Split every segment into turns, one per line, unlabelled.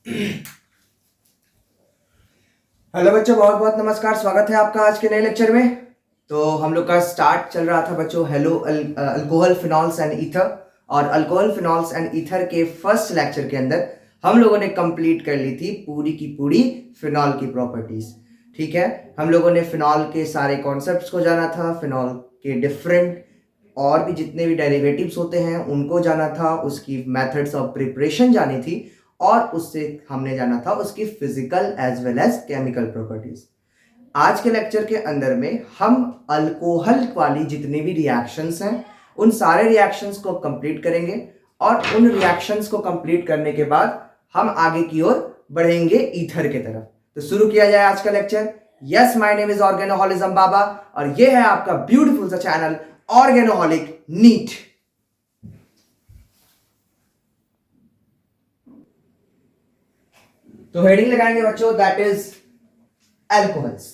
Hello बच्चों, बहुत बहुत नमस्कार। स्वागत है आपका आज के नए लेक्चर में। तो हम लोग का स्टार्ट चल रहा था बच्चों hello alcohol phenols and ether, और अल्कोहल फिनॉल्स एंड ईथर के फर्स्ट लेक्चर के अंदर हम लोगों ने कंप्लीट कर ली थी पूरी की पूरी फिनॉल की प्रॉपर्टीज। ठीक है, हम लोगों ने फिनॉल के सारे कॉन्सेप्ट्स को जाना था, फिनॉल के डिफरेंट और भी जितने भी डेरिवेटिव्स होते हैं उनको जाना था, उसकी मेथड्स ऑफ प्रिपरेशन जानी थी, और उससे हमने जाना था उसकी physical as well as chemical properties. आज के लेक्चर के अंदर में हम अल्कोहल वाली जितने भी रिएक्शंस हैं उन सारे रिएक्शंस को कंप्लीट करेंगे, और उन रिएक्शंस को कंप्लीट करने के बाद हम आगे की ओर बढ़ेंगे ईथर की तरफ। तो शुरू किया जाए आज का lecture. Yes, my name is organoholism Baba, और ये है आपका ब्यूटीफुल सा चैनल ऑर्गेनोहॉलिक नीट। तो हेडिंग लगाएंगे बच्चों, दैट इज अल्कोहल्स।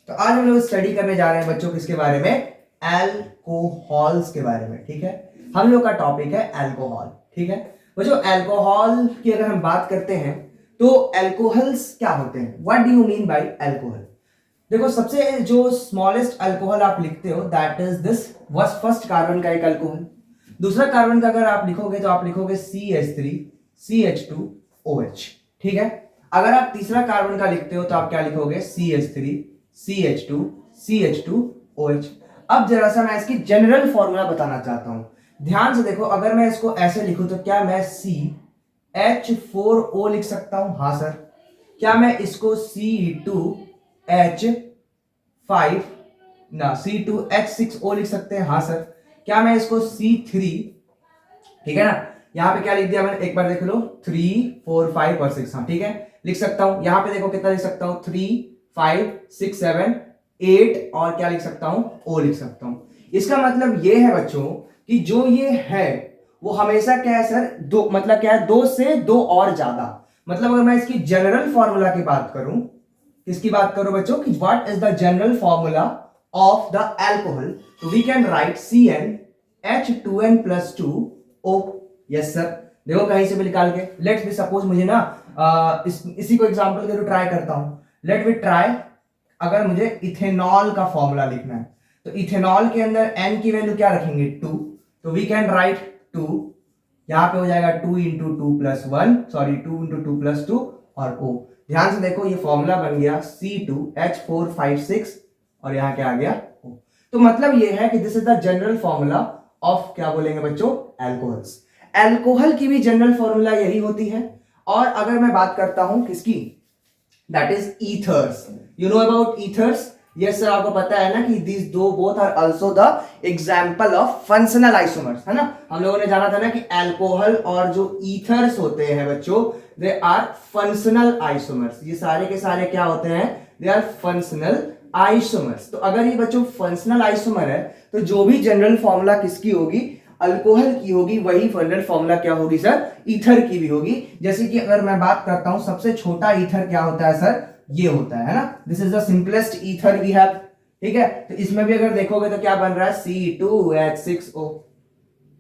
तो आज हम लोग स्टडी करने जा रहे हैं बच्चों किसके बारे में? अल्कोहल्स के बारे में। ठीक है, हम लोग का टॉपिक है अल्कोहल। ठीक है बच्चों, अल्कोहल की अगर हम बात करते हैं तो अल्कोहल्स क्या होते हैं? What do you mean by alcohol? देखो, सबसे जो स्मॉलेस्ट अल्कोहल आप लिखते हो that is this, first carbon का एक अल्कोहल। दूसरा कार्बन का अगर आप लिखोगे तो आप लिखोगे CH3 CH2OH। ठीक है, अगर आप तीसरा कार्बन का लिखते हो तो आप क्या लिखोगे? CH3 CH2 CH2OH। अब जरा सा मैं इसकी जनरल फॉर्मूला बताना चाहता हूं, ध्यान से देखो। अगर मैं इसको ऐसे लिखूं तो क्या मैं CH4O लिख सकता हूं? हाँ सर। क्या मैं इसको C2H6O लिख सकते हैं? हाँ सर। क्या मैं इसको C3, ठीक है ना, यहां पे क्या लिख दिया मैंने, एक बार देख लो, 3 4 5 और 6, हाँ ठीक है, लिख सकता हूं। यहां पे देखो कितना लिख सकता हूं, 3 5 6 7 8, और क्या लिख सकता हूं? O लिख सकता हूं। इसका मतलब ये है बच्चों कि जो ये है वो हमेशा क्या है सर? दो, मतलब क्या है? दो से दो और ज्यादा। मतलब अगर मैं इसकी जनरल फॉर्मूला की बात करूं, किसकी बात करूं बच्चों कि what is the general formula of the alcohol, तो we can write CnH2n+2O। Yes sir. देखो कहीं से भी निकाल के, लेट्स बी सपोज मुझे ना इसी को एग्जांपल के लिए ट्राई करता हूं। लेट बी ट्राई, अगर मुझे इथेनॉल का फॉर्मूला लिखना है तो इथेनॉल के अंदर n की वैल्यू क्या रखेंगे? 2। तो वी कैन राइट 2, यहां पे हो जाएगा 2 इंटू 2+1, सॉरी 2 इंटू 2+2 और O। ध्यान से देखो, ये फॉर्मूला बन गया C2H456, और यहां क्या आ गया? O। तो मतलब ये है कि this is the general formula of, क्या बोलेंगे बच्चों? अल्कोहल्स। अल्कोहल की भी जनरल फॉर्मूला यही होती है। और अगर मैं बात करता हूं किसकी, that is ethers. You know about ethers? Yes sir, आपको पता है ना कि दीज दो both are also the example of functional isomers, है ना। हम लोगों ने जाना था ना कि अल्कोहल और जो ईथर्स होते हैं बच्चों, दे आर फंक्शनल आइसोमर्स। ये सारे के सारे क्या होते हैं? They are functional isomers. तो अगर ये बच्चों फंक्शनल आइसोमर है तो जो भी जनरल फॉर्मूला किसकी होगी? अल्कोहल की होगी। वही जनरल फॉर्मूला क्या होगी सर? ईथर की भी होगी। जैसे कि अगर मैं बात करता हूं सबसे छोटा ईथर क्या होता है सर? ये होता है ना, this is the simplest ether we have. ठीक है, तो इसमें भी अगर देखोगे तो क्या बन रहा है? C2H6O।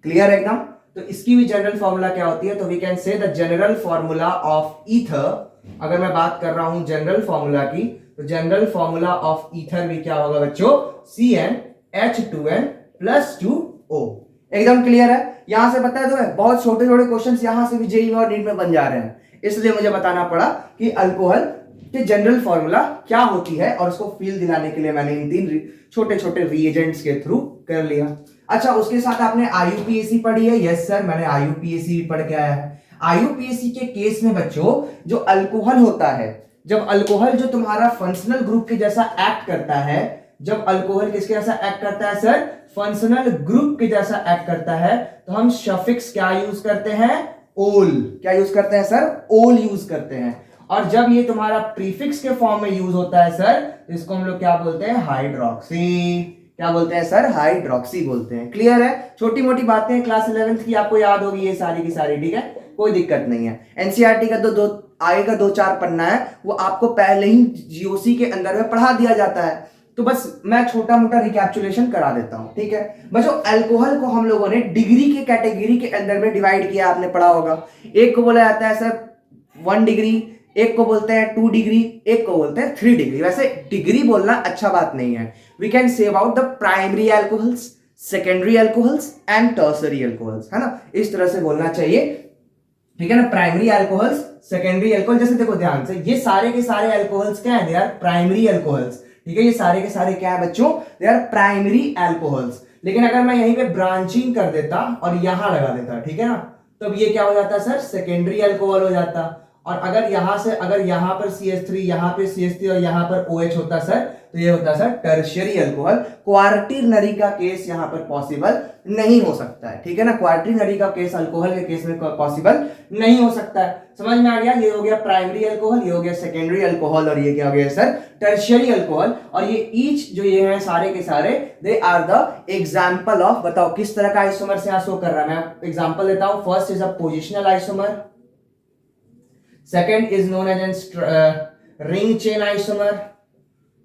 क्लियर है एकदम? तो इसकी भी जनरल फॉर्मूला क्या होती है? तो we can say the general formula of ether. अगर मैं बात कर रहा हूं जनरल फॉर्मूला की, तो जनरल फॉर्मूला ऑफ ईथर भी क्या होगा बच्चों? CnH2n+2O। एकदम क्लियर है? यहां से बता दो, बहुत छोटे छोटे क्वेश्चंस यहां से भी जेईई और नीट में बन जा रहे हैं, इसलिए मुझे बताना पड़ा कि अल्कोहल कि जनरल फॉर्मूला क्या होती है, और उसको फील दिलाने के लिए मैंने इन तीन छोटे छोटे रिएजेंट्स के थ्रू कर लिया। अच्छा, उसके साथ आपने IUPAC पढ़ी है? यस सर, मैंने IUPAC भी पढ़ के आया है। IUPAC के केस में बच्चों जो अल्कोहल होता है, जब अल्कोहल जो तुम्हारा फंक्शनल ग्रुप के जैसा एक्ट करता है, जब अल्कोहल किसके जैसा एक्ट करता है सर? फंक्शनल ग्रुप के जैसा एक्ट करता है, तो हम सफिक्स क्या यूज करते हैं? ओल। क्या यूज करते हैं सर? ओल यूज करते हैं। और जब ये तुम्हारा प्रीफिक्स के फॉर्म में यूज होता है सर, तो इसको हम लोग क्या बोलते हैं? हाइड्रोक्सी। क्या बोलते हैं सर? हाइड्रोक्सी बोलते हैं। क्लियर है? छोटी मोटी बातें क्लास 11th की आपको याद होगी ये सारी की सारी, ठीक है, कोई दिक्कत नहीं है। एनसीईआरटी का दो आगे का 2-4 पन्ना है, वो आपको पहले ही जीओसी के अंदर में पढ़ा दिया जाता है, तो बस मैं छोटा मोटा रिकैप्चुलेशन करा देता हूं। ठीक है बच्चों, अल्कोहल को हम लोगों ने डिग्री के कैटेगरी के अंदर में डिवाइड किया, आपने पढ़ा होगा। एक को बोला जाता है सर 1 डिग्री, एक को बोलते हैं 2 डिग्री, एक को बोलते हैं 3 डिग्री। वैसे डिग्री बोलना अच्छा बात नहीं है। We can say about the primary alcohols, secondary alcohols and tertiary alcohols, है ना, इस तरह से बोलना चाहिए, ठीक है ना। प्राइमरी अल्कोहल्स, सेकेंडरी अल्कोहल, जैसे देखो ध्यान से, ये सारे के सारे अल्कोहल्स क्या है, दे आर प्राइमरी अल्कोहल्स, ठीक है। ये सारे के सारे क्या है बच्चों, दे आर प्राइमरी अल्कोहल्स। लेकिन अगर मैं यहीं पे ब्रांचिंग कर देता और यहां लगा देता, ठीक है ना, तो अब ये क्या हो जाता सर, सेकेंडरी अल्कोहल हो जाता। और अगर यहां से, अगर यहां पर CH3, यहां पे CH3 और यहां पर OH होता सर, तो ये होता सर टर्शियरी अल्कोहल। क्वार्टिनरी का केस यहां पर पॉसिबल नहीं हो सकता है, ठीक है ना। क्वार्टिनरी का केस अल्कोहल के केस में पॉसिबल नहीं हो सकता है। समझ में आ गया, ये हो गया प्राइमरी अल्कोहल, ये हो गया सेकेंडरी अल्कोहल, और ये क्या हो गया सर, टर्शियरी अल्कोहल। और ये ईच जो ये है सारे के सारे, they are the example of, बताओ किस तरह का आइसोमर से यहां शो कर रहा है। मैं एग्जांपल देता हूं। First is a positional isomer, second is known as ring chain isomer,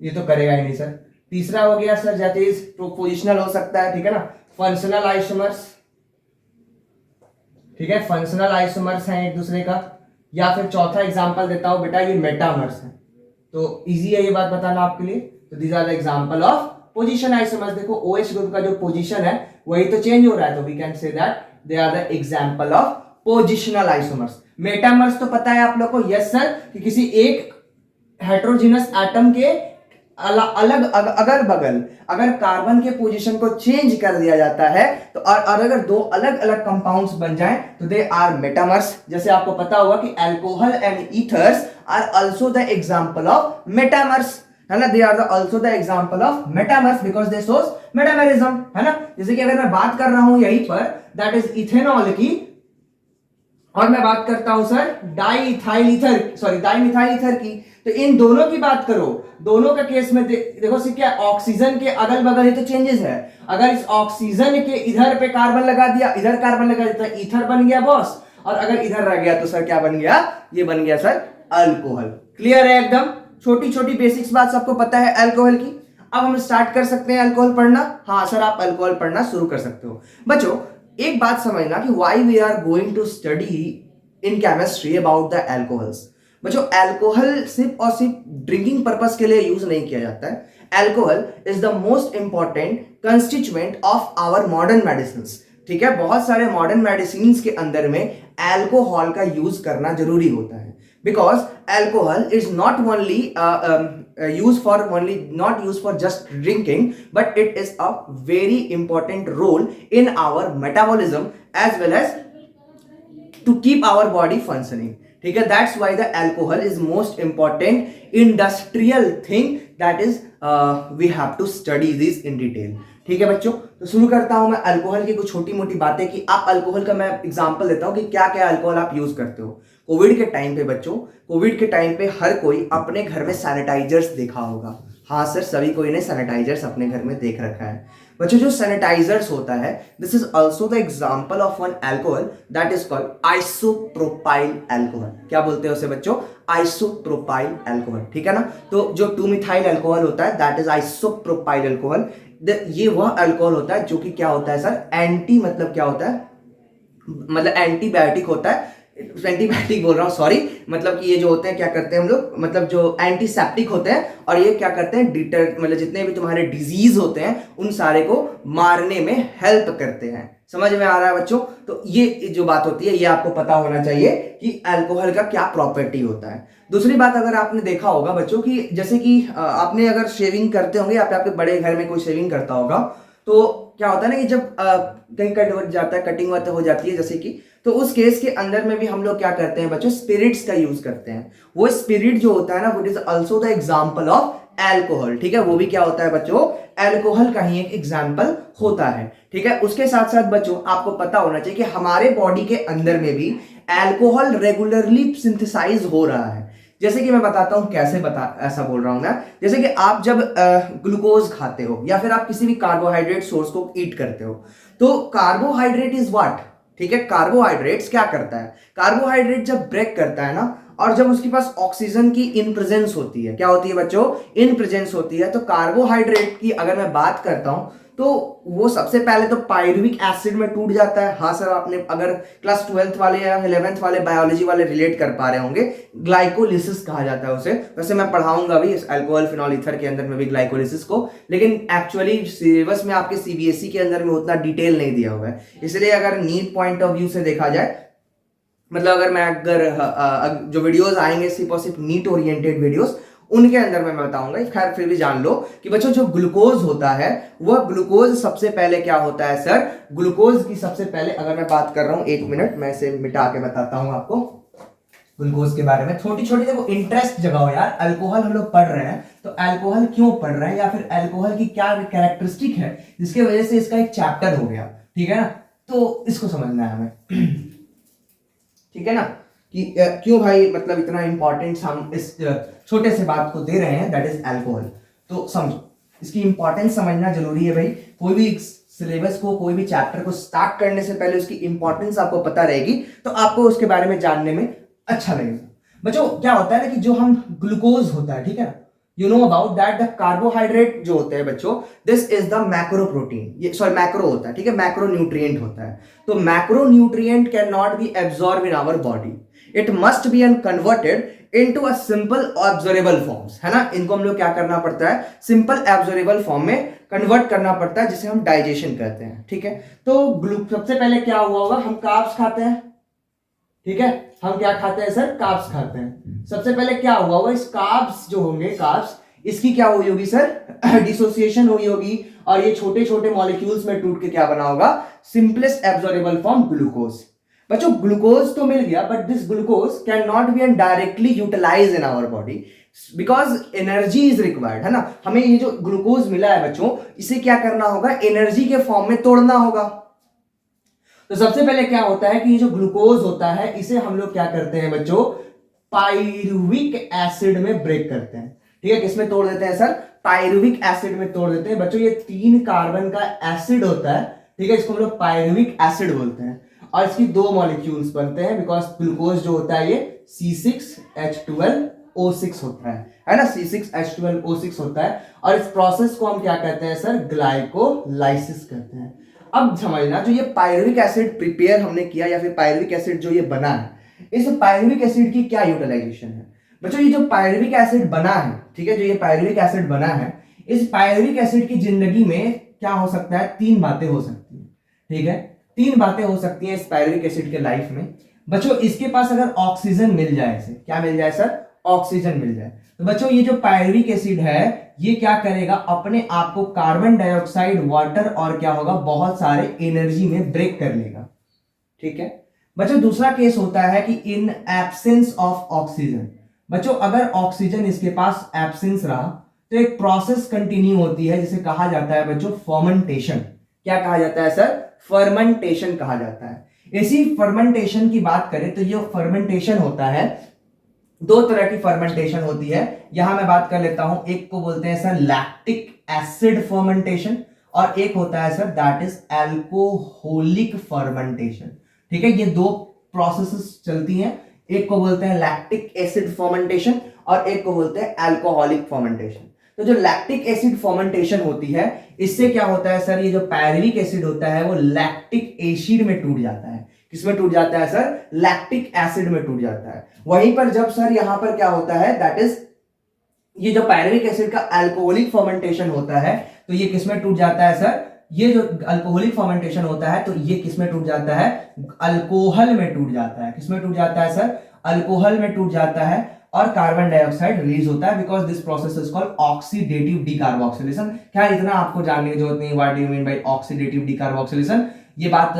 ये तो करेगा ही नहीं सर। तीसरा हो गया सर दैट इज पोजिशनल हो सकता है, ठीक है ना, फंक्शनल आइसोमर्स, ठीक है, फंक्शनल आइसोमर्स हैं एक दूसरे का। या फिर चौथा एग्जांपल देता हूं बेटा, ये मेटामर्स है। तो इजी है ये बात बताना आपके लिए। तो these are the example of position isomers. देखो OH ग्रुप का जो पोजीशन है वही तो चेंज हो रहा है, तो we can say that they are the example of positional isomers. Metamers तो पता है आप लोग को, यस सर, कि किसी एक हेटेरोजेनस एटम के अलग अगल बगल अगर कार्बन के पोजीशन को चेंज कर दिया जाता है तो और अगर दो अलग अलग कंपाउंड्स बन जाएं तो दे आर मेटामर्स। जैसे आपको पता होगा कि alcohol and ethers are also the example of metamers, है ना। They are also the example of metamers because they shows metamerism, है ना। जैसे कि अगर मैं बात कर रहा हूं यहीं पर दैट इज इथेनॉल की, और मैं बात करता हूं सर डाइमिथाइल ईथर की, तो इन दोनों की बात करो, दोनों का केस में देखो सी क्या, ऑक्सीजन के अगल बगल ही तो चेंजेस है। अगर इस ऑक्सीजन के इधर पे कार्बन लगा दिया, इधर कार्बन लगा दिया, तो ईथर बन गया बॉस, और अगर इधर रह गया तो सर क्या बन गया, ये बन गया सर अल्कोहल। क्लियर है एकदम, छोटी छोटी बेसिक्स बात सबको पता है अल्कोहल की। अब हम स्टार्ट कर सकते हैं अल्कोहल पढ़ना। हाँ सर, आप अल्कोहल पढ़ना शुरू कर सकते हो। बच्चों एक बात समझना कि why we are going to study in chemistry about the alcohols. बच्चों अल्कोहल सिर्फ और सिर्फ ड्रिंकिंग पर्पस के लिए यूज नहीं किया जाता है। Alcohol is the most important constituent of our modern medicine, ठीक है। बहुत सारे मॉडर्न मेडिसिन के अंदर में अल्कोहल का यूज करना जरूरी होता है, because alcohol is not only not used for just drinking, but it is a very important role in our metabolism as well as to keep our body functioning, ठीक है। That's why the alcohol is most important industrial thing that is we have to study this in detail, ठीक है बच्चों। तो शुरू करता हूं मैं अल्कोहल की कुछ छोटी मोटी बातें कि आप अल्कोहल का मैं एग्जांपल देता हूं कि क्या क्या अल्कोहल आप यूज करते हो। कोविड के टाइम पे बच्चों, कोविड के टाइम पे हर कोई अपने घर में सैनिटाइजर्स देखा होगा। हाँ सर, सभी कोई ने सैनिटाइजर्स अपने घर में देख रखा है। बच्चों जो सैनिटाइजर्स होता है, this is also the example of one alcohol that is called isopropyl alcohol. क्या बोलते हैं उसे बच्चों, आइसोप्रोपाइल अल्कोहल, ठीक है ना। तो जो 2-मिथाइल अल्कोहल होता है दैट इज आइसोप्रोपाइल अल्कोहल। ये वह अल्कोहल होता है जो कि क्या होता है सर, एंटी, मतलब क्या होता है, मतलब एंटीबायोटिक होता है। एंटीबायोटिक बोल रहा हूँ, सॉरी, मतलब कि ये जो होते हैं क्या करते हैं हम लोग, मतलब जो एंटीसेप्टिक होते हैं, और ये क्या करते हैं, मतलब जितने भी तुम्हारे डिजीज होते हैं उन सारे को मारने में हेल्प करते हैं। समझ में आ रहा है बच्चों। तो ये जो बात होती है ये आपको पता होना चाहिए कि अल्कोहल का क्या प्रॉपर्टी होता है। दूसरी बात, अगर आपने देखा होगा बच्चों कि जैसे कि आपने अगर शेविंग करते होंगे, आपके बड़े घर में कोई शेविंग करता होगा, तो क्या होता है ना कि जब कहीं कट हो जाता है, कटिंग हो जाती है जैसे कि, तो उस केस के अंदर में भी हम लोग क्या करते हैं बच्चों, स्पिरिट्स का यूज करते हैं। वो स्पिरिट जो होता है ना, वो is also the example of alcohol, ठीक है। वो भी क्या होता है बच्चों, अल्कोहल का ही एक एग्जांपल होता है, ठीक है। उसके साथ साथ बच्चों आपको पता होना चाहिए कि हमारे बॉडी के अंदर में भी अल्कोहल रेगुलरली सिंथेसाइज हो रहा है। जैसे कि मैं बताता हूं कैसे ऐसा बोल रहा हूं मैं। जैसे कि आप जब ग्लूकोज खाते हो या फिर आप किसी भी कार्बोहाइड्रेट सोर्स को ईट करते हो, तो कार्बोहाइड्रेट इज व्हाट, ठीक है। कार्बोहाइड्रेट्स क्या करता है, कार्बोहाइड्रेट जब ब्रेक करता है ना, और जब उसके पास ऑक्सीजन की इन प्रेजेंस होती है, क्या होती है बच्चों, इन प्रेजेंस होती है, तो कार्बोहाइड्रेट की अगर मैं बात करता हूं तो वो सबसे पहले तो पायरुविक एसिड में टूट जाता है। हाँ सर, आपने अगर क्लास 12th वाले या 11th वाले बायोलॉजी वाले रिलेट कर पा रहे होंगे, ग्लाइकोलिसिस कहा जाता है उसे। वैसे मैं पढ़ाऊंगा भी इस अल्कोहल फिनॉल ईथर के अंदर में भी ग्लाइकोलिसिस को, लेकिन एक्चुअली सिलेबस में आपके सीबीएसई के अंदर में उतना डिटेल नहीं दिया हुआ है। इसलिए अगर नीट पॉइंट ऑफ व्यू से देखा जाए, मतलब अगर जो वीडियोस आएंगे सिर्फ और सिर्फ नीट ओरिएंटेड वीडियोस, उनके अंदर में मैं बताऊंगा। खैर फिर भी जान लो कि बच्चों जो ग्लूकोज होता है, वह ग्लूकोज सबसे पहले क्या होता है सर, ग्लूकोज की सबसे पहले अगर मैं बात कर रहा हूं, एक मिनट मैं इसे मिटा के बताता हूं आपको ग्लूकोज के बारे में। छोटी छोटी देखो इंटरेस्ट जगाओ यार, अल्कोहल हम लोग पढ़ रहे हैं तो अल्कोहल क्यों पढ़ रहे हैं, या फिर अल्कोहल की क्या कैरेक्टरिस्टिक है जिसकी वजह से इसका एक चैप्टर हो गया, ठीक है ना। तो इसको समझना है हमें, ठीक है ना, कि क्यों भाई मतलब इतना इंपॉर्टेंस हम इस छोटे से बात को दे रहे हैं, दैट इज अल्कोहल। तो समझो, इसकी इंपॉर्टेंस समझना जरूरी है भाई। कोई भी सिलेबस को, कोई भी चैप्टर को स्टार्ट करने से पहले उसकी इंपॉर्टेंस आपको पता रहेगी तो आपको उसके बारे में जानने में अच्छा लगेगा। बच्चों क्या होता है ना कि जो हम ग्लूकोज होता है, ठीक है ना, you know about that the carbohydrate जो होते हैं बच्चों, this is the macro protein, ये सॉरी मैक्रो होता है, ठीक है, मैक्रो न्यूट्रिएंट होता है। तो macro nutrient can not be absorb in our body, it must be converted into a simple observable forms, है ना। इनको हम लोग क्या करना पड़ता है, सिंपल ऑब्जर्वेबल फॉर्म में कन्वर्ट करना पड़ता है, जिसे हम डाइजेशन कहते हैं, ठीक है। तो सबसे पहले क्या हुआ होगा, हम कार्ब्स खाते हैं, ठीक है, हम क्या खाते हैं सर, कार्ब्स खाते हैं। सबसे पहले क्या हुआ होगा, इस कार्ब्स जो होंगे, कार्ब्स, इसकी क्या हुई होगी सर, डिसोसिएशन हुई होगी, और ये छोटे छोटे मॉलिक्यूल्स में टूट के क्या बना होगा, सिंपलेस्ट एब्जॉर्बेबल फॉर्म ग्लूकोज। बच्चों ग्लूकोज तो मिल गया, but this glucose can not be directly utilise in our body because energy is required, है ना। हमें ये जो ग्लूकोज मिला है बच्चों, इसे क्या करना होगा, एनर्जी के फॉर्म में तोड़ना होगा। तो सबसे पहले क्या होता है कि ये जो ग्लूकोज होता है, इसे हम लोग क्या करते हैं बच्चों, पायरुविक एसिड में ब्रेक करते हैं, ठीक है। किसमें तोड़ देते हैं सर, पायरुविक एसिड में तोड़ देते हैं बच्चों। ये 3 कार्बन का एसिड होता है, ठीक है, इसको हम लोग पायरुविक एसिड बोलते हैं, और इसकी 2 मॉलिक्यूल्स बनते हैं, बिकॉज ग्लूकोज जो होता है ये C6H12O6 होता है ना, C6H12O6 होता है। और इस प्रोसेस को हम क्या कहते हैं सर, ग्लाइकोलाइसिस कहते हैं। अब समझना, जो ये पायरुविक एसिड प्रिपेयर हमने किया, या फिर पायरुविक एसिड जो ये बना है, इस पायरुविक एसिड की क्या यूटिलाइजेशन है बच्चों। ये जो पायरुविक एसिड बना है, ठीक है, जो ये पायरुविक एसिड बना है, इस पायरुविक एसिड की जिंदगी में क्या हो सकता है, 3 बातें हो सकती है, ठीक है, 3 बातें हो सकती है इस पायरुविक एसिड के लाइफ में बच्चों। इसके पास अगर ऑक्सीजन मिल जाए, इसे क्या मिल जाए सर, ऑक्सीजन मिल जाए, तो बच्चों ये जो पायरुविक एसिड है, ये क्या करेगा, अपने आप को कार्बन डाइऑक्साइड, वाटर और क्या होगा, बहुत सारे एनर्जी में ब्रेक कर लेगा, ठीक है। बच्चों दूसरा केस होता है कि इन एब्सेंस ऑफ ऑक्सीजन, बच्चों अगर ऑक्सीजन इसके पास एब्सेंस रहा तो एक प्रोसेस कंटिन्यू होती है जिसे कहा जाता है बच्चों फर्मेंटेशन। क्या कहा जाता है सर, फर्मेंटेशन कहा जाता है। इसी फर्मेंटेशन की बात करें तो ये फर्मेंटेशन होता है, 2 तरह की फर्मेंटेशन होती है, यहां मैं बात कर लेता हूं। एक को बोलते हैं सर लैक्टिक एसिड फर्मेंटेशन, और एक होता है sir that is alcoholic fermentation, ठीक है। ये 2 प्रोसेसेस चलती हैं, एक को बोलते हैं लैक्टिक एसिड फर्मेंटेशन और एक को बोलते हैं अल्कोहलिक फर्मेंटेशन। तो जो लैक्टिक एसिड फर्मेंटेशन होती है, इससे क्या होता है सर, ये जो पायरुविक एसिड होता है वो लैक्टिक एसिड में टूट जाता है। किसमें टूट जाता है सर, लैक्टिक एसिड में टूट जाता है। वहीं पर जब सर यहां पर क्या होता है, दैट इज ये जो पायरुविक एसिड का अल्कोहलिक फर्मेंटेशन होता है, तो ये किसमें टूट जाता है सर, ये जो अल्कोहलिक फर्मेंटेशन होता है तो ये किसमें टूट जाता है, अल्कोहल में टूट जाता है। किसमें टूट जाता है सर, अल्कोहल में टूट जाता है, और कार्बन डाइऑक्साइड रिलीज होता है, because this process is called oxidative decarboxylation. क्या इतना आपको जानने की जरूरत नहीं, what do you mean by oxidative decarboxylation. ये बात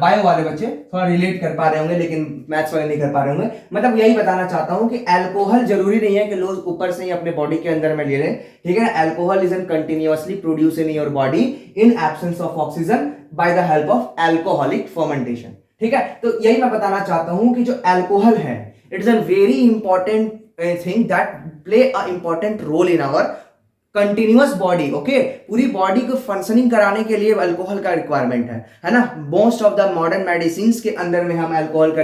बायो वाले बच्चे थोड़ा रिलेट कर पा रहे होंगे, लेकिन मैथ्स वाले नहीं कर पा रहे होंगे। मतलब यही बताना चाहता हूं कि अल्कोहल जरूरी नहीं है कि लोग ऊपर से ही अपने बॉडी के अंदर में ले लें, ठीक है। Alcohol is an continuously produce in your body in absence of oxygen by the help of alcoholic fermentation, ठीक है। तो यही मैं बताना चाहता हूं कि जो अल्कोहल है, it is a very important thing that play a important role in our continuous body, okay. पूरी बॉडी को फंक्शनिंग कराने के लिए अल्कोहल का रिक्वायरमेंट है ना। Most of the modern medicine के अंदर में हम अल्कोहल का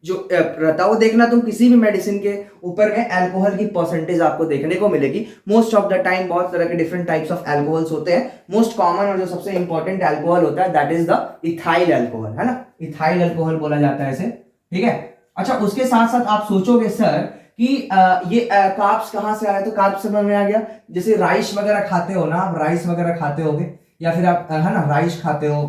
जो रहता है वो देखना, तुम किसी भी मेडिसिन के ऊपर में अल्कोहल की परसेंटेज आपको देखने को मिलेगी। मोस्ट ऑफ द टाइम बहुत तरह के डिफरेंट टाइप्स ऑफ अल्कोहल्स होते हैं। मोस्ट कॉमन और जो सबसे इंपॉर्टेंट अल्कोहल होता है that is the ethyl alcohol, है ना, इथाइल अल्कोहल बोला जाता है इसे, ठीक है। अच्छा, उसके साथ साथ आप सोचोगे सर कि ये कार्ब्स कहां से आया, तो कार्ब्स समझ में आ गया, जैसे राइस वगैरह खाते हो ना, आप राइस वगैरह खाते होगे, या फिर आप है ना राइस खाते हो,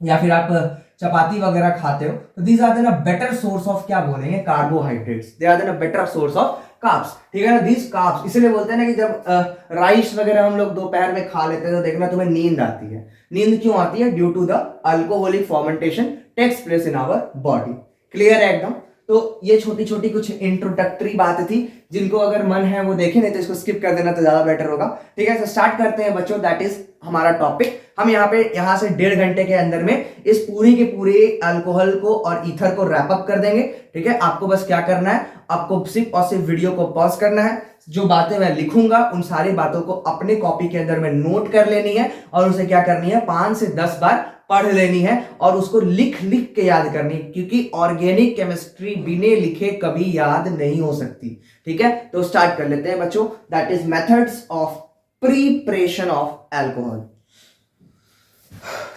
या फिर आप चपाती वगैरह खाते हो, तो these are then a better source of, क्या बोलेंगे, carbohydrates, they are then a better source of carbs, ठीक है ना। दीज कार्ब्स इसलिए बोलते हैं ना कि जब राइस वगैरह हम लोग दोपहर में खा लेते हैं तो देखना तुम्हें नींद आती है। नींद क्यों आती है? Due to the alcoholic fermentation takes place in our body. Clear है एकदम? तो ये छोटी छोटी कुछ इंट्रोडक्टरी बात थी, जिनको अगर मन है वो देखें, नहीं तो इसको स्किप कर देना तो ज्यादा बेटर होगा, ठीक है। तो स्टार्ट करते हैं बच्चों, दैट इज हमारा टॉपिक। हम यहाँ से 1.5 घंटे के अंदर में इस पूरी के पूरे अल्कोहल को और ईथर को रैप अप कर देंगे, ठीक है। आपको बस क्या करना है, आपको सिर्फ और सिर्फ वीडियो को पॉज करना है, जो बातें मैं लिखूंगा उन सारी बातों को अपने कॉपी के अंदर में नोट कर लेनी है, और उसे क्या करनी है, 5 से 10 बार पढ़ लेनी है, और उसको लिख लिख के याद करनी है, क्योंकि ऑर्गेनिक केमिस्ट्री बिना लिखे कभी याद नहीं हो सकती, ठीक है। तो स्टार्ट कर लेते हैं बच्चों, that is methods of preparation of alcohol.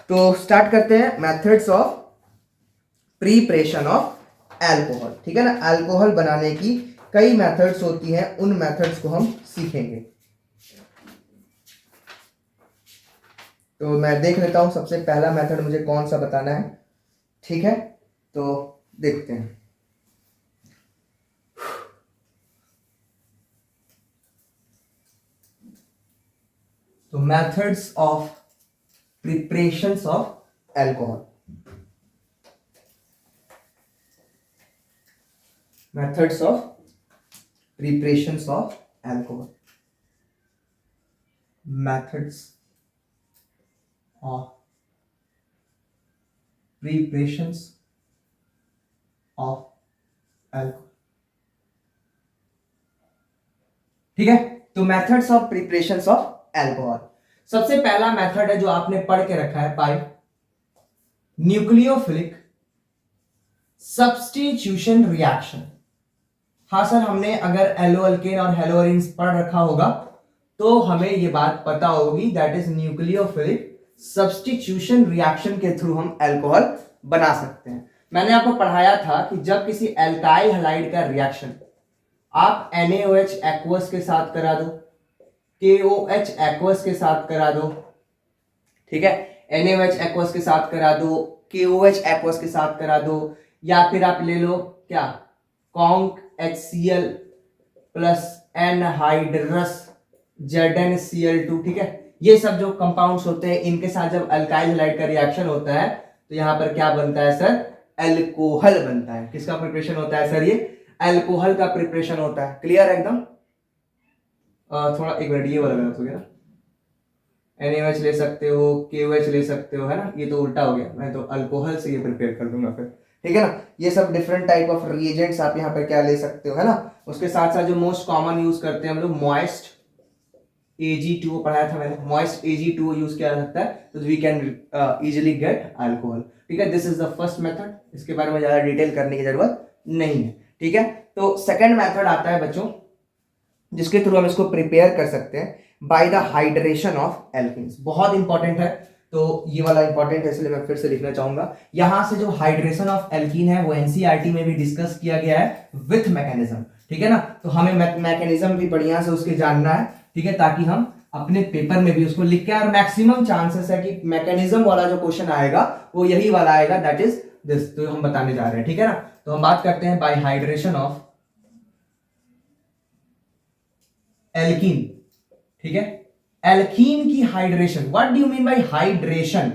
तो स्टार्ट करते हैं, methods of preparation of alcohol, ठीक है ना। अल्कोहल बनाने की कई मेथड्स होती हैं, उन मेथड्स को हम सीखेंगे। तो मैं देख लेता हूं सबसे पहला मेथड मुझे कौन सा बताना है, ठीक है। तो देखते हैं। तो methods of preparations of alcohol, methods of preparations of alcohol, methods of preparations of alcohol, ठीक है। तो methods of preparations of alcohol, सबसे पहला मेथड है जो आपने पढ़ के रखा है, पाइप न्यूक्लियोफिलिक सब्स्टिट्यूशन रिएक्शन। हाँ सर, हमने अगर एलोअल्केन और हेलोअरिन्स पढ़ रखा होगा तो हमें यह बात पता होगी, that is nucleophilic substitution reaction के थ्रू हम अल्कोहल बना सकते हैं। मैंने आपको पढ़ाया था कि जब किसी एल्काइल हैलाइड का रिएक्शन आप NaOH एक्वस के साथ करा दो, KOH एक्वस के साथ करा दो, ठीक है, NaOH एक्वस के साथ करा दो, KOH एक्वस के साथ करा दो, या फिर आप ले लो क्या, conc HCl plus anhydrous ZnCl2, ठीक है। ये सब जो कंपाउंड्स होते हैं, इनके साथ जब अल्काइल हैलाइड का रिएक्शन होता है तो यहां पर क्या बनता है सर, अल्कोहल बनता है। किसका प्रिपरेशन होता है सर, ये अल्कोहल का प्रिपरेशन होता है। क्लियर है एकदम? थोड़ा एक मिनट, ये वाला गलत हो गया, NaOH ले सकते हो, KOH ले सकते हो, है ना, ये तो उल्टा हो गया, मैं तो अल्कोहल से ये प्रिपेयर कर दूंगा फिर, ठीक है ना। ये सब डिफरेंट टाइप ऑफ रिएजेंट्स आप यहाँ पर क्या ले सकते हो, है ना। उसके साथ साथ जो मोस्ट कॉमन यूज करते हैं हम लोग, मॉइस्ट Ag2 पढ़ाया था मैंने, मॉइस्ट Ag2 यूज किया जा सकता है, तो we can easily get alcohol, ठीक है। This is the first method, इसके बारे में ज्यादा डिटेल करने की जरूरत नहीं है, ठीक है। तो सेकंड मेथड आता है बच्चों, जिसके थ्रू हम इसको प्रिपेयर कर सकते हैं, by the hydration of alkenes. बहुत इंपॉर्टेंट है, तो ये वाला इंपॉर्टेंट है, इसलिए मैं फिर से लिखना चाहूंगा। यहां से जो हाइड्रेशन ऑफ एल्कीन है वो एनसीईआरटी में भी डिस्कस किया गया है विथ मैकेनिज्म, ठीक है ना। तो हमें मैकेनिज्म भी बढ़िया से उसके जानना है, ठीक है, ताकि हम अपने पेपर में भी उसको लिख के, और मैक्सिमम चांसेस है कि मैकेनिज्म वाला जो क्वेश्चन आएगा वो यही वाला आएगा, दैट इज दिस, तो हम बताने जा रहे हैं, ठीक है ना। तो हम बात करते हैं बाय हाइड्रेशन ऑफ एल्कीन, ठीक है। एल्कीन की hydration, what do you mean by hydration?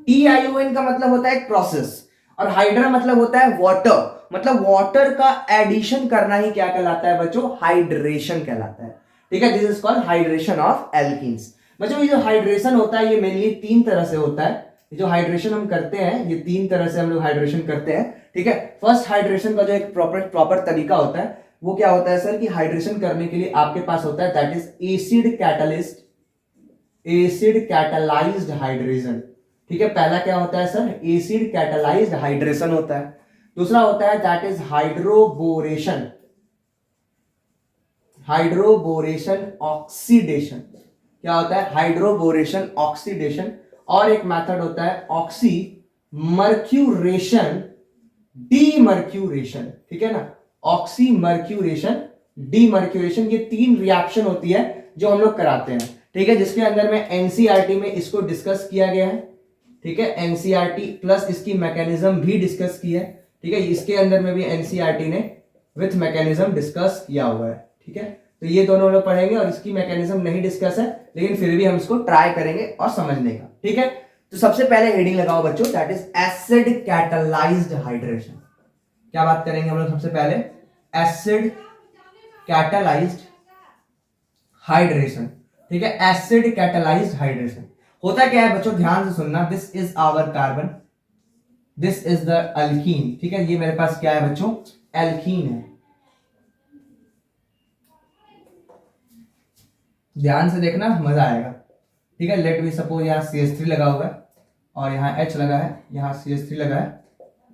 TiON का मतलब होता है एक प्रोसेस, और हाइड्रा मतलब होता है वाटर, मतलब वाटर का एडिशन करना ही क्या कहलाता है बच्चों, हाइड्रेशन कहलाता है, ठीक है। This is called hydration of alkenes. बच्चों ये जो हाइड्रेशन होता है ये मेनली 3 तरह से होता है, जो हाइड्रेशन हम करते हैं ये 3 तरह से हम लोग हाइड्रेशन करते हैं, ठीक है। फर्स्ट हाइड्रेशन का जो एक प्रॉपर तरीका होता है वो क्या होता है सर, कि हाइड्रेशन करने के लिए आपके पास होता है that is acid catalysed hydration, ठीक है। पहला क्या होता है सर, एसिड कैटालाइज्ड हाइड्रेशन होता है। दूसरा होता है that is hydroboration, hydroboration oxidation. क्या होता है? Hydroboration oxidation. और एक मेथड होता है ऑक्सी मर्क्यूरेशन डीमर्क्यूरेशन। ठीक है ना, ऑक्सी मर्क्यूरेशन डीमर्क्यूरेशन, ये 3 रिएक्शन होती है जो हम लोग कराते हैं। ठीक है, जिसके अंदर में एनसीईआरटी में इसको डिस्कस किया गया है। ठीक है, एनसीईआरटी प्लस इसकी मैकेनिज्म भी डिस्कस की है। ठीक है, इसके अंदर में भी एनसीईआरटी ने विथ मैकेनिज्म डिस्कस किया हुआ है। ठीक है, तो ये दोनों लोग पढ़ेंगे और इसकी मैकेनिज्म नहीं डिस्कस है, लेकिन फिर भी हम इसको ट्राई करेंगे और समझने का। ठीक है, तो सबसे पहले हेडिंग लगाओ बच्चों, that is acid catalysed hydration. क्या बात करेंगे हम लोग सबसे पहले? Acid catalysed hydration. ठीक है, एसिड कैटालाइज्ड हाइड्रेशन होता क्या है बच्चों? ध्यान से सुनना। This is our carbon, this is the alkene. ठीक है, ये मेरे पास क्या है बच्चों? एल्कीन है। ध्यान से देखना, मजा आएगा। ठीक है, लेट वी सपोज यहाँ CH3 लगा हुआ है और यहाँ H लगा है, यहाँ CH3 लगा है,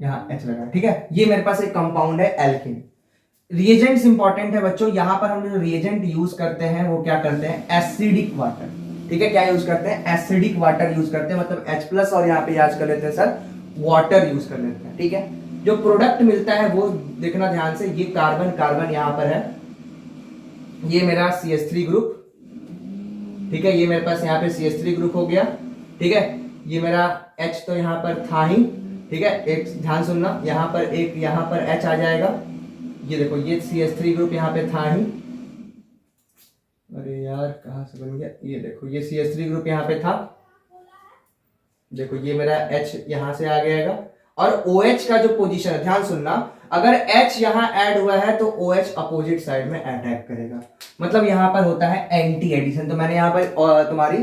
यहाँ H लगा है। ठीक है, ये मेरे पास एक कंपाउंड है एल्कीन। रिएजेंट्स इंपॉर्टेंट है बच्चों। यहां पर हम जो रिएजेंट यूज करते हैं वो क्या करते हैं? Acidic water. ठीक है, क्या यूज करते हैं? एसिडिक वाटर यूज करते हैं, मतलब H+ और यहाँ पे याद कर लेते हैं सर वाटर यूज कर लेते हैं। ठीक है, जो प्रोडक्ट मिलता है वो देखना ध्यान से। ये कार्बन कार्बन यहाँ पर है, ये मेरा CH3 ग्रुप। ठीक है, ये मेरे पास यहाँ पे CH3 ग्रुप हो गया। ठीक है, ये मेरा H तो यहाँ पर था ही। ठीक है, एक ध्यान सुनना, यहाँ पर H आ जाएगा। ये देखो, ये CH3 ग्रुप यहाँ पे था ही। अरे यार कहाँ से बन गया? ये देखो, ये CH3 ग्रुप यहाँ पे था। देखो, ये मेरा H यहाँ से आ गएगा। और OH का जो पोजीशन है, ध्यान सुनना, अगर H यहाँ ऐड हुआ है तो OH अपोजिट साइड में अटैक करेगा, मतलब यहाँ पर होता है एंटी एडिशन। तो मैंने यहाँ पर तुम्हारी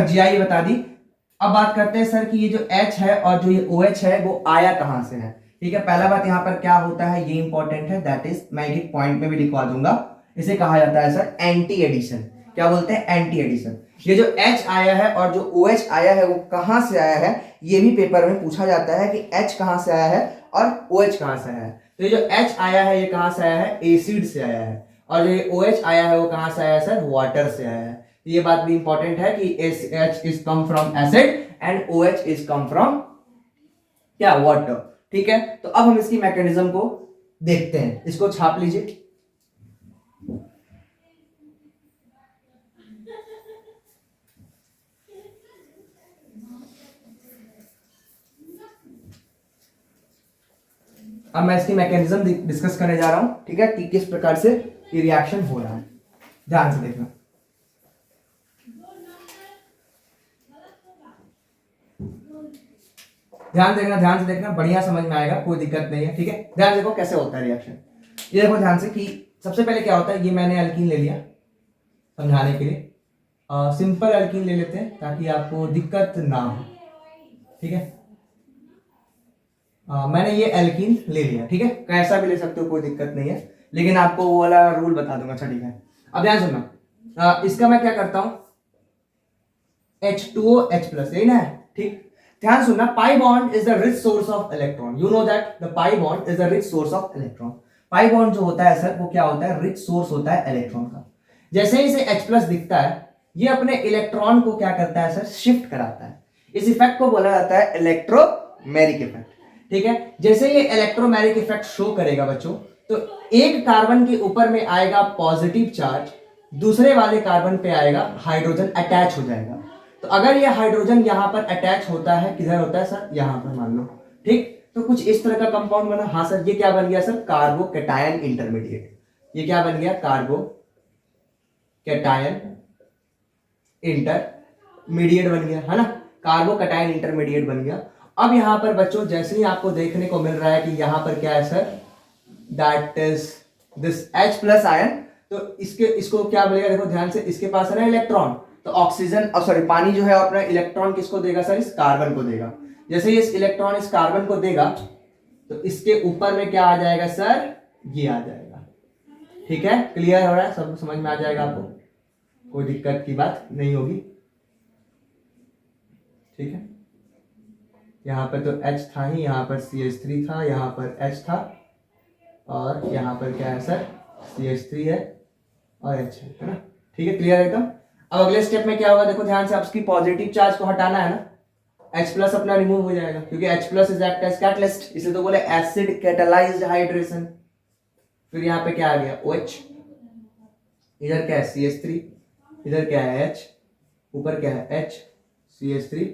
GI बता दी। अब बात करते हैं सर कि ये जो H है और जो ये OH है वो आया कहां से है। ठीक है, पहला बात यहाँ पर क्या होता है, ये इंपॉर्टेंट है, दैट इज मैं एक पॉइंट में भी लिखवा दूंगा। इसे कहा जाता है सर एंटी एडिशन। क्या बोलते हैं? Anti addition. ये जो H आया है और जो OH आया है वो कहां से आया है, ये भी पेपर में पूछा जाता है कि H कहां से आया है और OH कहां से आया है। तो ये जो H आया है ये कहां से आया है? एसिड से आया है। और जो ये OH आया है वो कहां से आया है सर? वाटर से आया है। ये बात भी इंपॉर्टेंट है कि H is come from acid and OH is come from क्या? वाटर। ठीक है, तो अब हम इसकी मैकेनिज्म को देखते हैं। इसको छाप लीजिए। अब मैं इसकी मैकेनिज्म डिस्कस करने जा रहा हूं। ठीक है, कि किस प्रकार से ये रिएक्शन हो रहा है। ध्यान से देखना, ध्यान से देखना, बढ़िया समझ में आएगा, कोई दिक्कत नहीं है। ठीक है, ध्यान देखो कैसे होता है रिएक्शन। ये देखो ध्यान से कि सबसे पहले क्या होता है, ये मैंने अल्कीन ले लिया समझाने के लिए। सिंपल अल्कीन ले लेते हैं ताकि आपको दिक्कत ना हो। ठीक है, मैंने ये एल्कीन ले लिया। ठीक है, कैसा भी ले सकते हो, कोई दिक्कत नहीं है, लेकिन आपको वो वाला रूल बता दूंगा। अच्छा ठीक है, अब ध्यान सुनना, इसका मैं क्या करता हूं, H2O H+, यही ना है। ठीक, ध्यान सुनना, pi bond is the rich source of electron. You know that the pi bond is the rich source of electron. Pi bond जो होता है सर वो क्या होता है? रिच सोर्स होता है इलेक्ट्रॉन का। जैसे ही इसे H+ दिखता है, ये अपने इलेक्ट्रॉन को क्या करता है सर? शिफ्ट कराता है। इस इफेक्ट को बोला जाता है इलेक्ट्रोमेरिक इफेक्ट। ठीक है, जैसे ये इलेक्ट्रोमेरिक इफेक्ट शो करेगा बच्चों, तो एक कार्बन के ऊपर में आएगा पॉजिटिव चार्ज, दूसरे वाले कार्बन पे आएगा हाइड्रोजन, अटैच हो जाएगा। तो अगर ये हाइड्रोजन यहां पर अटैच होता है, किधर होता है सर? यहां पर मान लो। ठीक, तो कुछ इस तरह का कंपाउंड बना। हाँ सर, ये क्या बन गया सर? Carbocation intermediate. ये क्या बन गया? कार्बोकैटायन इंटरमीडिएट बन गया, है ना? कार्बोकैटायन इंटरमीडिएट बन गया। अब यहां पर बच्चों जैसे ही आपको देखने को मिल रहा है कि यहां पर क्या है sir? That is this H+ ion. तो इसको क्या बोलेगा? देखो ध्यान से, इसके पास है ना इलेक्ट्रॉन, तो ऑक्सीजन सॉरी पानी जो है अपना इलेक्ट्रॉन किसको देगा सर? इस कार्बन को देगा। जैसे ये इस इलेक्ट्रॉन इस कार्बन को देगा तो इसके ऊपर में क्या आ जाएगा सर? ये आ जाएगा। ठीक है, क्लियर हो रहा है? सब समझ में आ जाएगा आपको, कोई दिक्कत की बात नहीं होगी। ठीक है, यहाँ पे तो H था ही, यहाँ पर CH3 था, यहाँ पर H था, और यहाँ पर क्या है सर, CH3 है और H है ना। ठीक है, क्लियर एकदम। अब अगले स्टेप में क्या होगा, देखो ध्यान से, अब उसकी पॉजिटिव चार्ज को हटाना है ना, H प्लस अपना रिमूव हो जाएगा क्योंकि H plus is act as catalyst, इसलिए तो बोले एसिड कैटालाइज्ड हाइड्रेशन। फिर यहाँ पे क्या आ गया OH, इधर क्या है CH3, इधर क्या है H, ऊपर क्या है H CH3।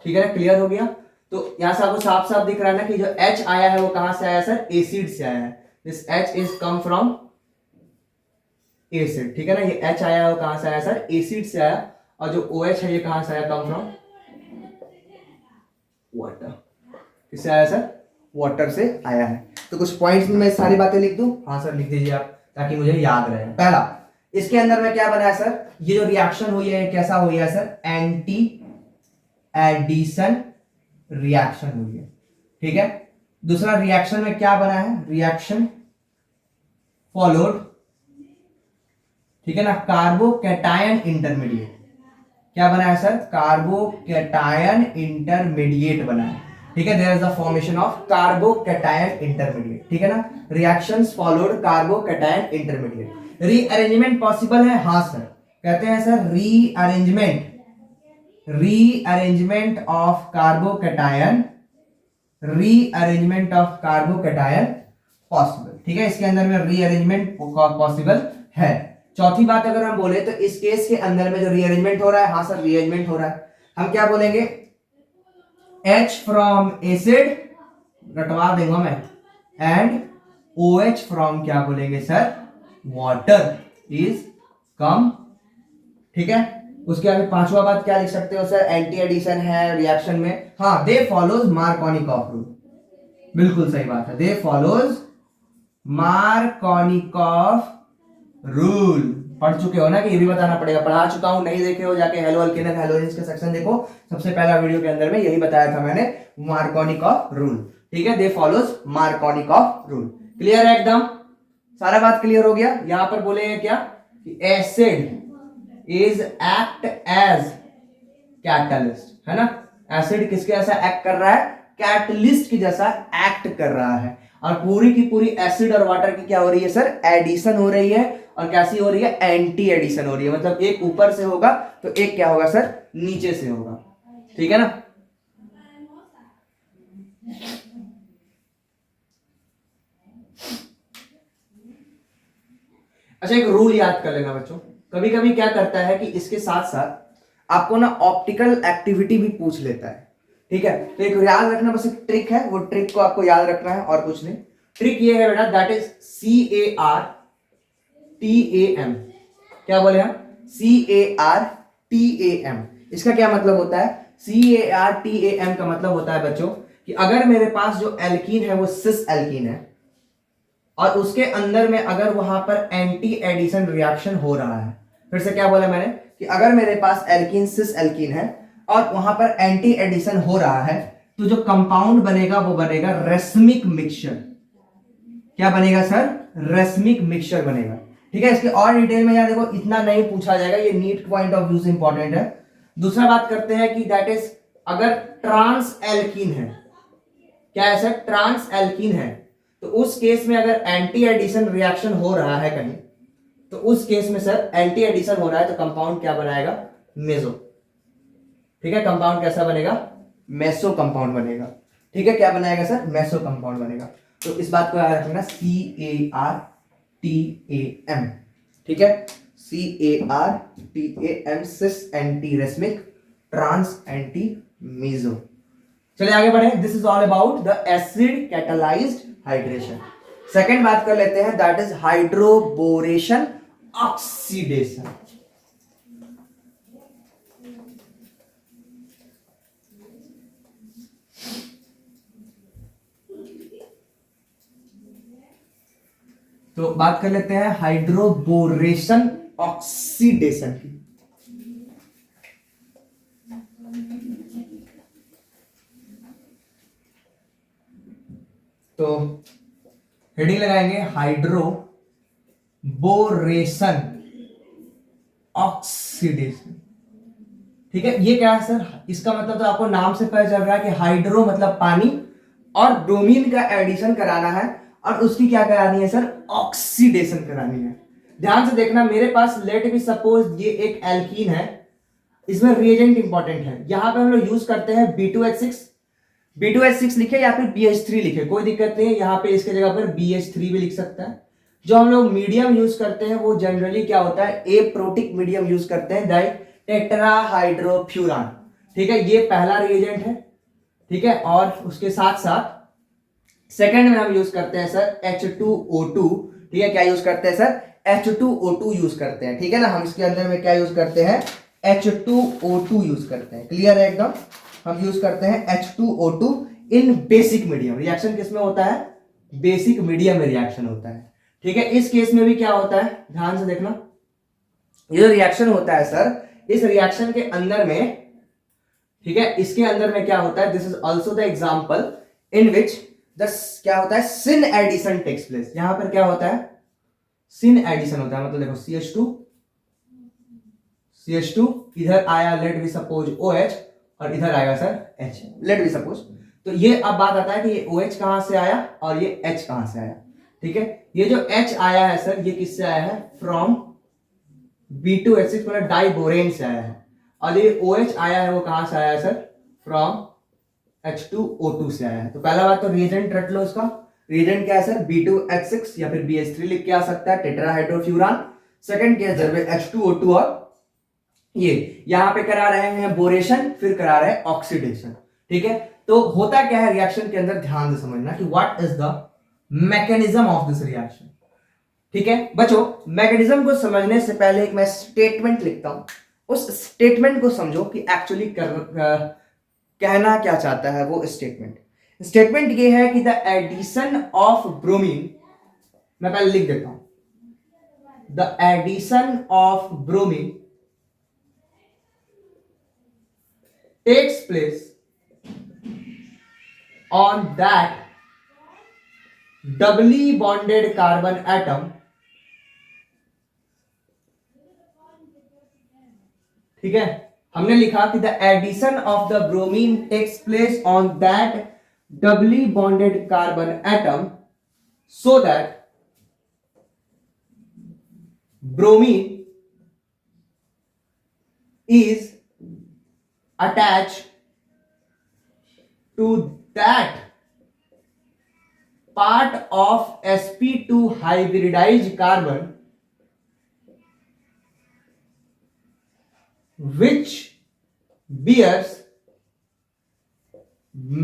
ठीक है ना, क्लियर हो गया। तो यहां से आपको साफ साफ दिख रहा है ना कि जो H आया है वो कहां से आया सर, एसिड से आया है। This H is come from acid. ठीक है ना, ये H आया है वो कहां से आया सर, एसिड से आया, और जो OH है ये कहां से आया, कम फ्रॉम वाटर। किससे आया सर, वाटर से आया है। तो कुछ पॉइंट्स में मैं सारी बातें लिख दूं, हाँ सर लिख दीजिए आप, ताकि मुझे याद रहे। पहला, इसके अंदर में क्या बना है सर, ये जो रिएक्शन हुई है कैसा हुई है सर, एंटी एडिशन रिएक्शन हुई है। ठीक है, दूसरा रिएक्शन में क्या बना है, रिएक्शन फॉलोड, ठीक है ना, कार्बोकैटायन इंटरमीडिएट। क्या बना है सर, कार्बोकैटायन इंटरमीडिएट बना है। ठीक है, there is the formation of carbocation intermediate. ठीक है ना, reactions followed carbocation intermediate. Rearrangement possible है, हाँ सर, कहते हैं sir rearrangement of carbocation, rearrangement of carbocation possible. ठीक है, इसके अंदर में रीअरेंजमेंट पॉसिबल है। चौथी बात अगर हम बोले तो इस केस के अंदर में जो रीअरेंजमेंट हो रहा है, हाँ सर रीअरेंजमेंट हो रहा है, हम क्या बोलेंगे, H फ्रॉम एसिड, रटवा देंगे मैं, एंड OH फ्रॉम क्या बोलेंगे सर, वाटर इज कम। ठीक है, उसके आगे पांचवा बात क्या लिख सकते हो सर, एंटी एडिशन है रिएक्शन में, हाँ, दे फॉलोज मार्कोनिकॉफ रूल। बिल्कुल सही बात है, दे फॉलोज मार्कोनिकॉफ रूल। पढ़ चुके हो ना, कि ये भी बताना पड़ेगा, पढ़ा चुका हूं, नहीं देखे हो जाके हेलो अल्केन एंड हैलोजेंस के सेक्शन देखो, सबसे पहला वीडियो के अंदर में यही बताया था मैंने, मार्कोनिकॉफ रूल। ठीक है, they follows Markovnikov rule. Clear है एकदम, सारा बात क्लियर हो गया। यहां पर बोलेंगे क्या, कि acid is act as catalyst, है ना, एसिड किसके जैसा एक्ट कर रहा है, कैटलिस्ट की जैसा एक्ट कर रहा है। और पूरी की पूरी एसिड और वाटर की क्या हो रही है सर, एडिशन हो रही है, और कैसी हो रही है, एंटी एडिशन हो रही है, मतलब एक ऊपर से होगा तो एक क्या होगा सर, नीचे से होगा। ठीक है ना, अच्छा एक रूल याद कर लेना बच्चों, कभी कभी क्या करता है कि इसके साथ साथ आपको ना ऑप्टिकल एक्टिविटी भी पूछ लेता है। ठीक है, तो एक याद रखना, बस एक ट्रिक है, वो ट्रिक को आपको याद रखना है और कुछ नहीं। ट्रिक ये है बेटा, दैट इज CARTAM। क्या बोले हम, CARTAM। इसका क्या मतलब होता है, CARTAM का मतलब होता है बच्चों कि अगर मेरे पास जो एल्कीन है वो सिस एल्कीन है, और उसके अंदर में अगर वहां पर एंटी एडिशन रिएक्शन हो रहा है, फिर से क्या बोला मैंने, कि अगर मेरे पास एल्कीन सिस एल्कीन है और वहां पर एंटी एडिशन हो रहा है, तो जो कंपाउंड बनेगा वो बनेगा रेसमिक मिक्सचर। क्या बनेगा सर, रेसमिक मिक्सचर बनेगा। ठीक है, इसके और डिटेल में यार देखो, इतना नहीं पूछा जाएगा, ये नीट पॉइंट ऑफ व्यू से इंपॉर्टेंट है। दूसरा बात करते हैं कि दैट इज, अगर ट्रांस एल्कीन है, क्या है सर, ट्रांस एल्कीन है, तो उस केस में अगर एंटी एडिशन रिएक्शन हो रहा है कहीं, तो उस केस में सर एंटी एडिशन हो रहा है तो कंपाउंड क्या बनाएगा, मेसो। ठीक है, कंपाउंड कैसा बनेगा, मेसो कंपाउंड बनेगा। ठीक है, क्या बनाएगा सर, मेसो कंपाउंड बनेगा। तो इस बात को याद रखना, CARTAM। ठीक है, CARTAM, cis anti racemic, trans anti meso. चलिए आगे बढ़े, this is all about the acid catalysed hydration. Second बात कर लेते हैं, दैट इज हाइड्रोबोरेशन ऑक्सीडेशन। तो बात कर लेते हैं हाइड्रोबोरेशन ऑक्सीडेशन की। तो हेडिंग लगाएंगे हाइड्रोबोरेशन ऑक्सीडेशन। ठीक है, ये क्या है सर, इसका मतलब तो आपको नाम से पता चल रहा है कि हाइड्रो मतलब पानी, और ब्रोमीन का एडिशन कराना है, और उसकी क्या करानी है सर, ऑक्सीडेशन करानी है। ध्यान से देखना, मेरे पास लेट बी सपोज ये एक एल्कीन है, इसमें रिएजेंट इंपॉर्टेंट है, यहां पे हम लोग यूज करते हैं B2H6, B2H6 लिखे या फिर BH3 लिखे, कोई दिक्कत नहीं है, यहाँ पे इसके जगह पर BH3 भी लिख सकता है। जो हम लोग मीडियम यूज करते हैं वो जनरली क्या होता है, एप्रोटिक मीडियम यूज करते हैं, दैट टेट्राहाइड्रोफ्यूरान। ठीक है, ये पहला रिएजेंट है। ठीक है, और उसके साथ साथ सेकंड में हम यूज करते हैं सर H2O2। ठीक है, क्या यूज करते हैं सर, H2O2 यूज करते हैं। ठीक है ना, हम इसके अंदर में क्या यूज करते हैं, H2O2 यूज करते हैं। क्लियर है एकदम, हम यूज करते हैं H2O2 इन बेसिक मीडियम। रिएक्शन किसमें होता है, बेसिक मीडियम में रिएक्शन होता है। ठीक है, इस केस में भी क्या होता है, ध्यान से देखना, ये जो रिएक्शन होता है सर, इस रिएक्शन के अंदर में, ठीक है, इसके अंदर में क्या होता है, this is also the example in which दस क्या होता है, सिन एडिशन टेक्स प्लेस। यहां पर क्या होता है, सिन एडिशन होता है, मतलब देखो CH2 इधर आया, लेट बी सपोज OH, और इधर आएगा sir H, let be suppose. तो ये अब बात आता है कि ये OH कहां से आया और ये H कहां से आया। ठीक है, ये जो H आया है सर, ये किससे आया है, फ्रॉम B2H6 मतलब डाइबोरेन से आया है, और ये OH आया है वो कहां से आया है सर, फ्रॉम H2O2 से आया है। तो पहला बात तो रिएजेंट रट लो, उसका रिएजेंट क्या है सर, B2H6 या फिर BH3 लिख के आ सकता है, टेट्राहाइड्रोफ्यूरान। सेकंड केस में H2O2, और ये यहां पे करा रहे हैं बोरेशन, फिर करा रहे हैं ऑक्सीडेशन। ठीक है, तो होता क्या है रिएक्शन के अंदर, ध्यान से समझना कि what is the mechanism of this reaction. ठीक है बच्चों, मैकेनिज्म को समझने से पहले एक मैं स्टेटमेंट लिखता हूं, उस स्टेटमेंट को समझो कि एक्चुअली कहना क्या चाहता है वो स्टेटमेंट ये है कि द एडिशन ऑफ ब्रोमीन, मैं पहले लिख देता हूं, the addition of bromine takes place on that doubly bonded carbon atom, ठीक है, हमने लिखा कि the addition of the bromine takes place on that doubly bonded carbon atom so that bromine is attached to that part of sp2 hybridized carbon which bears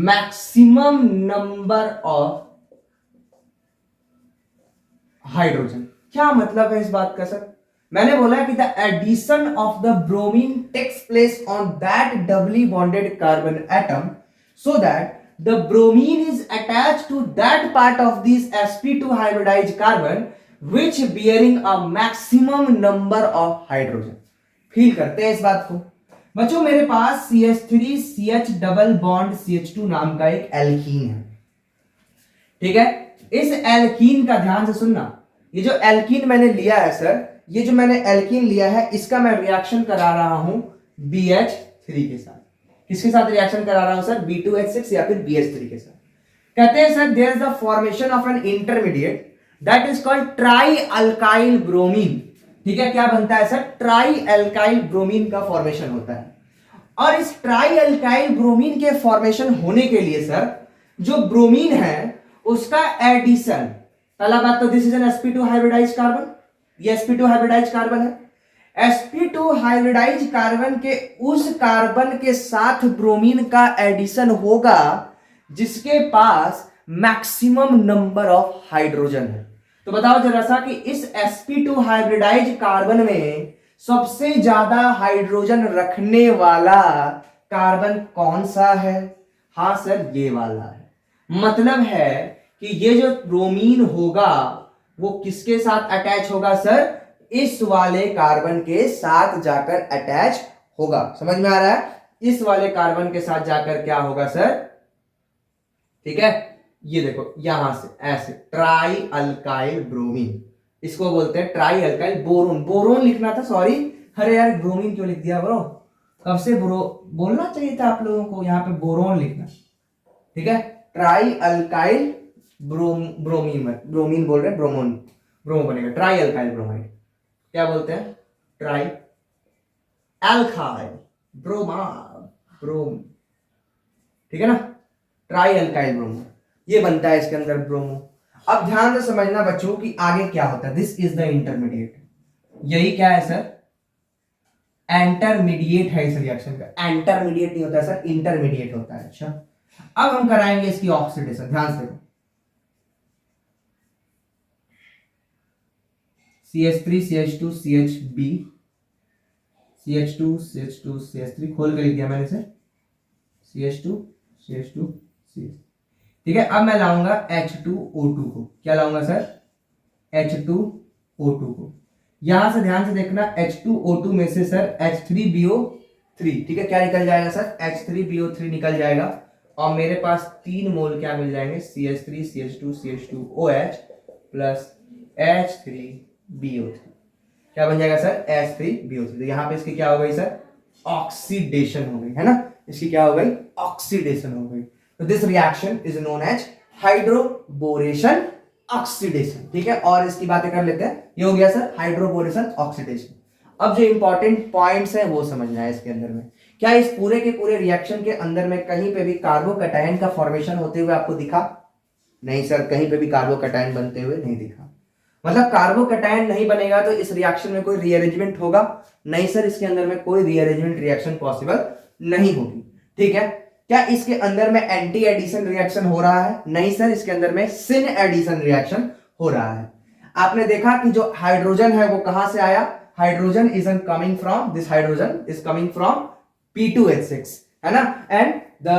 maximum number of hydrogen. क्या मतलब है इस बात का sir, मैंने बोला कि the addition of the bromine takes place on that doubly bonded carbon atom so that the bromine is attached to that part of this sp2 hybridised carbon which bearing a maximum number of hydrogen. Feel करते हैं इस बात को बच्चों, मेरे पास CH3CH double bond CH2 नाम का एक एल्कीन है। ठीक है, इस एल्कीन का ध्यान से सुनना, ये जो एल्कीन मैंने लिया है सर, ये जो मैंने एल्कीन लिया है इसका मैं रिएक्शन करा रहा हूं BH3 के साथ। किसके साथ रिएक्शन करा रहा हूं सर, B2H6 या फिर BH3 के साथ। कहते हैं sir there is the formation of an intermediate that is called tri alkyl bromine. ठीक है, क्या बनता है सर, ट्राई अल्काइल ब्रोमीन का फॉर्मेशन होता है। और इस ट्राई अल्काइल ब्रोमीन के फॉर्मेशन होने के लिए सर जो ब्रोमीन है उसका एडिशन, पहला बात तो this is an sp2 hybridised carbon, ये sp2 हाइब्रिडाइज्ड कार्बन है। sp2 हाइब्रिडाइज्ड कार्बन के उस कार्बन के साथ ब्रोमीन का एडिशन होगा जिसके पास मैक्सिमम नंबर ऑफ हाइड्रोजन है। तो बताओ जरा सा कि इस sp2 हाइब्रिडाइज्ड कार्बन में सबसे ज्यादा हाइड्रोजन रखने वाला कार्बन कौन सा है? हाँ सर, ये वाला है। मतलब है कि ये जो ब्रोमीन होगा वो किसके साथ अटैच होगा सर, इस वाले कार्बन के साथ जाकर अटैच होगा। समझ में आ रहा है, इस वाले कार्बन के साथ जाकर क्या होगा सर, ठीक है, ये देखो यहां से ऐसे ट्राई अल्काइल ब्रोमीन, इसको बोलते हैं ट्राई अल्काइल बोरोन। बोरोन लिखना था, सॉरी, अरे यार ब्रोमीन क्यों लिख दिया ब्रो, कब से बोलना चाहिए था आप लोगों को, यहाँ पे बोरोन लिखना, ठीक है। ट्राई अल्काइल ब्रोमीन, ब्रोमीन बोल रहे हैं, ब्रोमो बनेगा, ट्राई अल्काइल ब्रोमाइड। क्या बोलते हैं, ट्राई अल्काइल ब्रोम, ठीक है ना, ट्राई अल्काइल ब्रोमो, ये बनता है इसके अंदर ब्रोमो। अब ध्यान से समझना बच्चों कि आगे क्या होता है, दिस इज द इंटरमीडिएट, यही क्या है सर, इंटरमीडिएट है इस रिएक्शन का, इंटरमीडिएट नहीं होता है सर, इंटरमीडिएट होता है। अच्छा, अब हम कराएंगे इसकी ऑक्सीडेशन, ध्यान से देखो, CH3 CH2 CHB CH2 CH2 CH3 खोल कर लिख दिया मैंने इसे, CH2 CH2 CH, ठीक है। अब मैं लाऊंगा H2O2 को, क्या लाऊंगा सर, H2O2 को। यहां से ध्यान से देखना, H2O2 में से सर H3BO3, ठीक है, क्या निकल जाएगा सर, H3BO3 निकल जाएगा, और मेरे पास 3 मोल क्या मिल जाएंगे, CH3 CH2 CH2OH plus H3BO3, क्या बन जाएगा सर, H3BO3। तो यहाँ पे इसकी क्या हो गई सर, ऑक्सीडेशन हो गई, है ना, इसकी क्या हो गई, ऑक्सीडेशन हो गई। तो this reaction is known as hydroboration oxidation, ठीक है। और इसकी बातें कर लेते हैं, ये हो गया सर हाइड्रोबोरेशन ऑक्सीडेशन। अब जो इंपॉर्टेंट पॉइंट्स है वो समझना है इसके अंदर में, क्या इस पूरे के पूरे रिएक्शन के अंदर में कहीं पे भी कार्बोकैटायन का फॉर्मेशन होते हुए आपको दिखा, नहीं सर, कहीं पे भी कार्बोकैटायन बनते हुए नहीं दिखा। मतलब कार्बोकैटायन नहीं बनेगा तो इस रिएक्शन में कोई रीअरेंजमेंट होगा, नहीं सर, इसके अंदर में कोई रीअरेंजमेंट रिएक्शन पॉसिबल नहीं होगी, ठीक है। क्या इसके अंदर में एंटी एडिशन रिएक्शन हो रहा है, नहीं सर, इसके अंदर में सिन एडिशन रिएक्शन हो रहा है। आपने देखा कि जो हाइड्रोजन है वो कहां से आया, hydrogen is coming from, this hydrogen is coming from P2H6, है ना, and the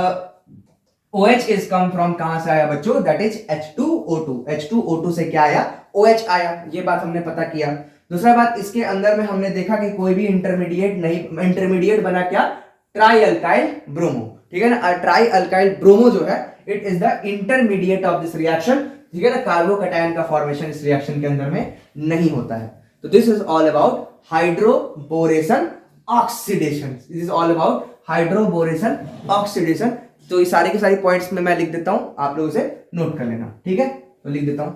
OH is come from, कहां से आया बच्चों, दैट इज H2O2, H2O2 से क्या आया, OH आया, ये बात हमने पता किया। दूसरा बात, इसके अंदर में हमने देखा कि कोई भी इंटरमीडिएट नहीं, इंटरमीडिएट बना क्या, ट्राई अल्काइल ब्रोमो, ठीक है ना, ट्राई अल्काइल ब्रोमो जो है it is the intermediate of this reaction, ठीक है ना, कार्बोकैटायन का फॉर्मेशन इस रिएक्शन के अंदर में नहीं होता है। तो this is all about hydroboration oxidation, this is all about hydroboration oxidation. तो ये सारे के सारे पॉइंट्स में मैं लिख देता हूं, आप लोग इसे नोट कर लेना, ठीक है, तो लिख देता हूं।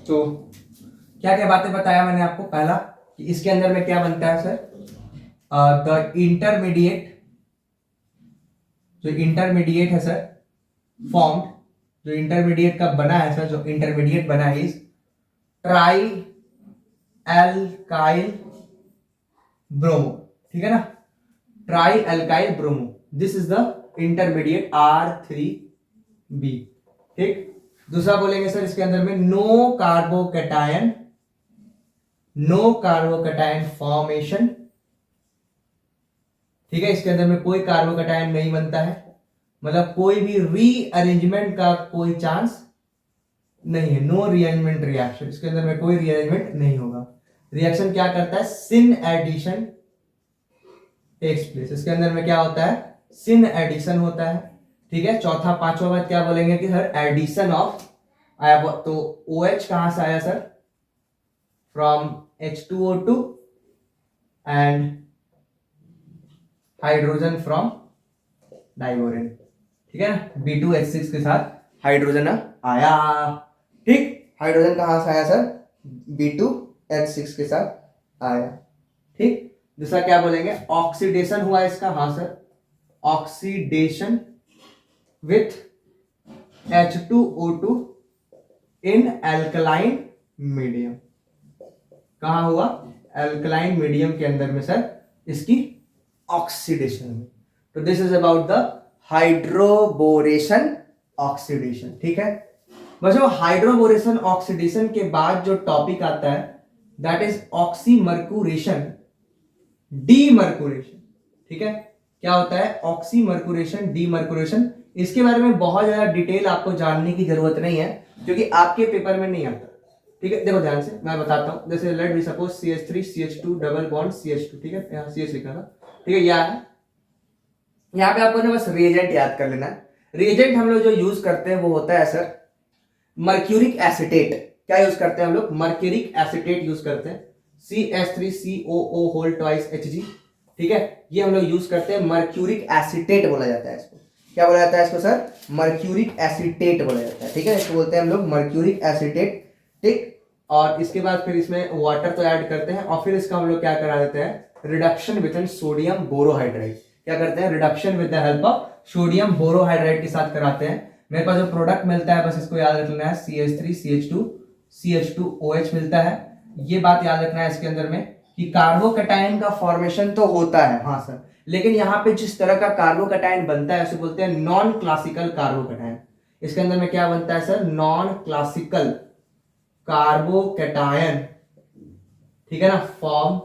तो क्या क्या बातें बताया मैंने आपको, पहला कि इसके अंदर में क्या बनता है सर, द इंटरमीडिएट, जो इंटरमीडिएट है सर फॉर्म्ड, जो इंटरमीडिएट का बना है सर, जो इंटरमीडिएट बना है इस ट्राई एल्काइल ब्रोमो, ठीक है ना, try alkyl bromo, this is the intermediate R3B, ठीक। दूसरा बोलेंगे सर इसके अंदर में नो कार्बोकैटायन फॉर्मेशन, ठीक है, इसके अंदर में कोई कार्बोकैटायन नहीं बनता है, मतलब कोई भी रीअरेंजमेंट का कोई चांस नहीं है, नो रीअरेंजमेंट रिएक्शन, इसके अंदर में कोई रीअरेंजमेंट नहीं होगा। रिएक्शन क्या करता है, सिन एडिशन टेक्स प्लेस, इसके अंदर में क्या होता है, सिन एडिशन होता है, ठीक है। चौथा पांचवा बात क्या बोलेंगे कि सर एडिशन ऑफ आया, तो OH कहां से आया sir, from H2O2 and hydrogen from diborane, ठीक है ना, B2H6 के साथ हाइड्रोजन आया, ठीक, हाइड्रोजन कहां से आया सर, B2H6 के साथ आया, ठीक। दूसरा क्या बोलेंगे, ऑक्सीडेशन हुआ इसका, हाँ sir, oxidation with H2O2 in alkaline medium, कहां हुआ, एल्कलाइन मीडियम के अंदर में सर इसकी ऑक्सीडेशन हुई। तो this is about the hydroboration oxidation, ठीक है। बच्चों हाइड्रोबोरेशन ऑक्सीडेशन के बाद जो टॉपिक आता है दैट इज ऑक्सीमर्कुरेशन डीमर्कुरेशन, ठीक है। क्या होता है ऑक्सीमर्कुरेशन डीमर्कुरेशन, इसके बारे में बहुत ज्यादा डिटेल आपको जानने की जरूरत नहीं है क्योंकि आपके पेपर में नहीं आता, ठीक है, देखो ध्यान से मैं बताता हूँ। जैसे let we suppose CH3CH2 double bond CH2, ठीक है, यहाँ CH लिखा था, ठीक है, यह है। यहाँ पे आपको ना बस रिएजेंट याद कर लेना है। रिएजेंट हम लोग जो यूज करते हैं वो होता है सर मर्क्यूरिक एसिटेट। क्या यूज करते हैं हम लोग? मर्क्यूरिक एसिटेट यूज करते हैं, CH3COO होल ट्वाइस Hg, ठीक है, ये हम लोग यूज करते हैं। मर्क्यूरिक एसिटेट बोला जाता है इसको। क्या बोला जाता है इसको सर? मर्क्यूरिक एसिटेट बोला जाता है, ठीक है, इसको बोलते हैं हम लोग मर्क्यूरिक एसिटेट, ठीक। और इसके बाद फिर इसमें वाटर तो ऐड करते हैं और फिर इसका हम लोग क्या करा देते हैं? Reduction with sodium borohydride. क्या करते हैं? Reduction with the help of sodium borohydride के साथ कराते हैं। मेरे पास जो प्रोडक्ट मिलता है बस इसको याद रखना है, CH3CH2CH2OH मिलता है। ये बात याद रखना है इसके अंदर में कि कार्बोकैटायन का फॉर्मेशन तो होता है, हाँ सर, लेकिन यहाँ पे जिस तरह का कार्बोकैटायन बनता है उसे बोलते हैं नॉन क्लासिकल कार्बोकैटायन। इसके अंदर में क्या बनता है सर? नॉन क्लासिकल कार्बोकैटायन, ठीक है ना, फॉर्म।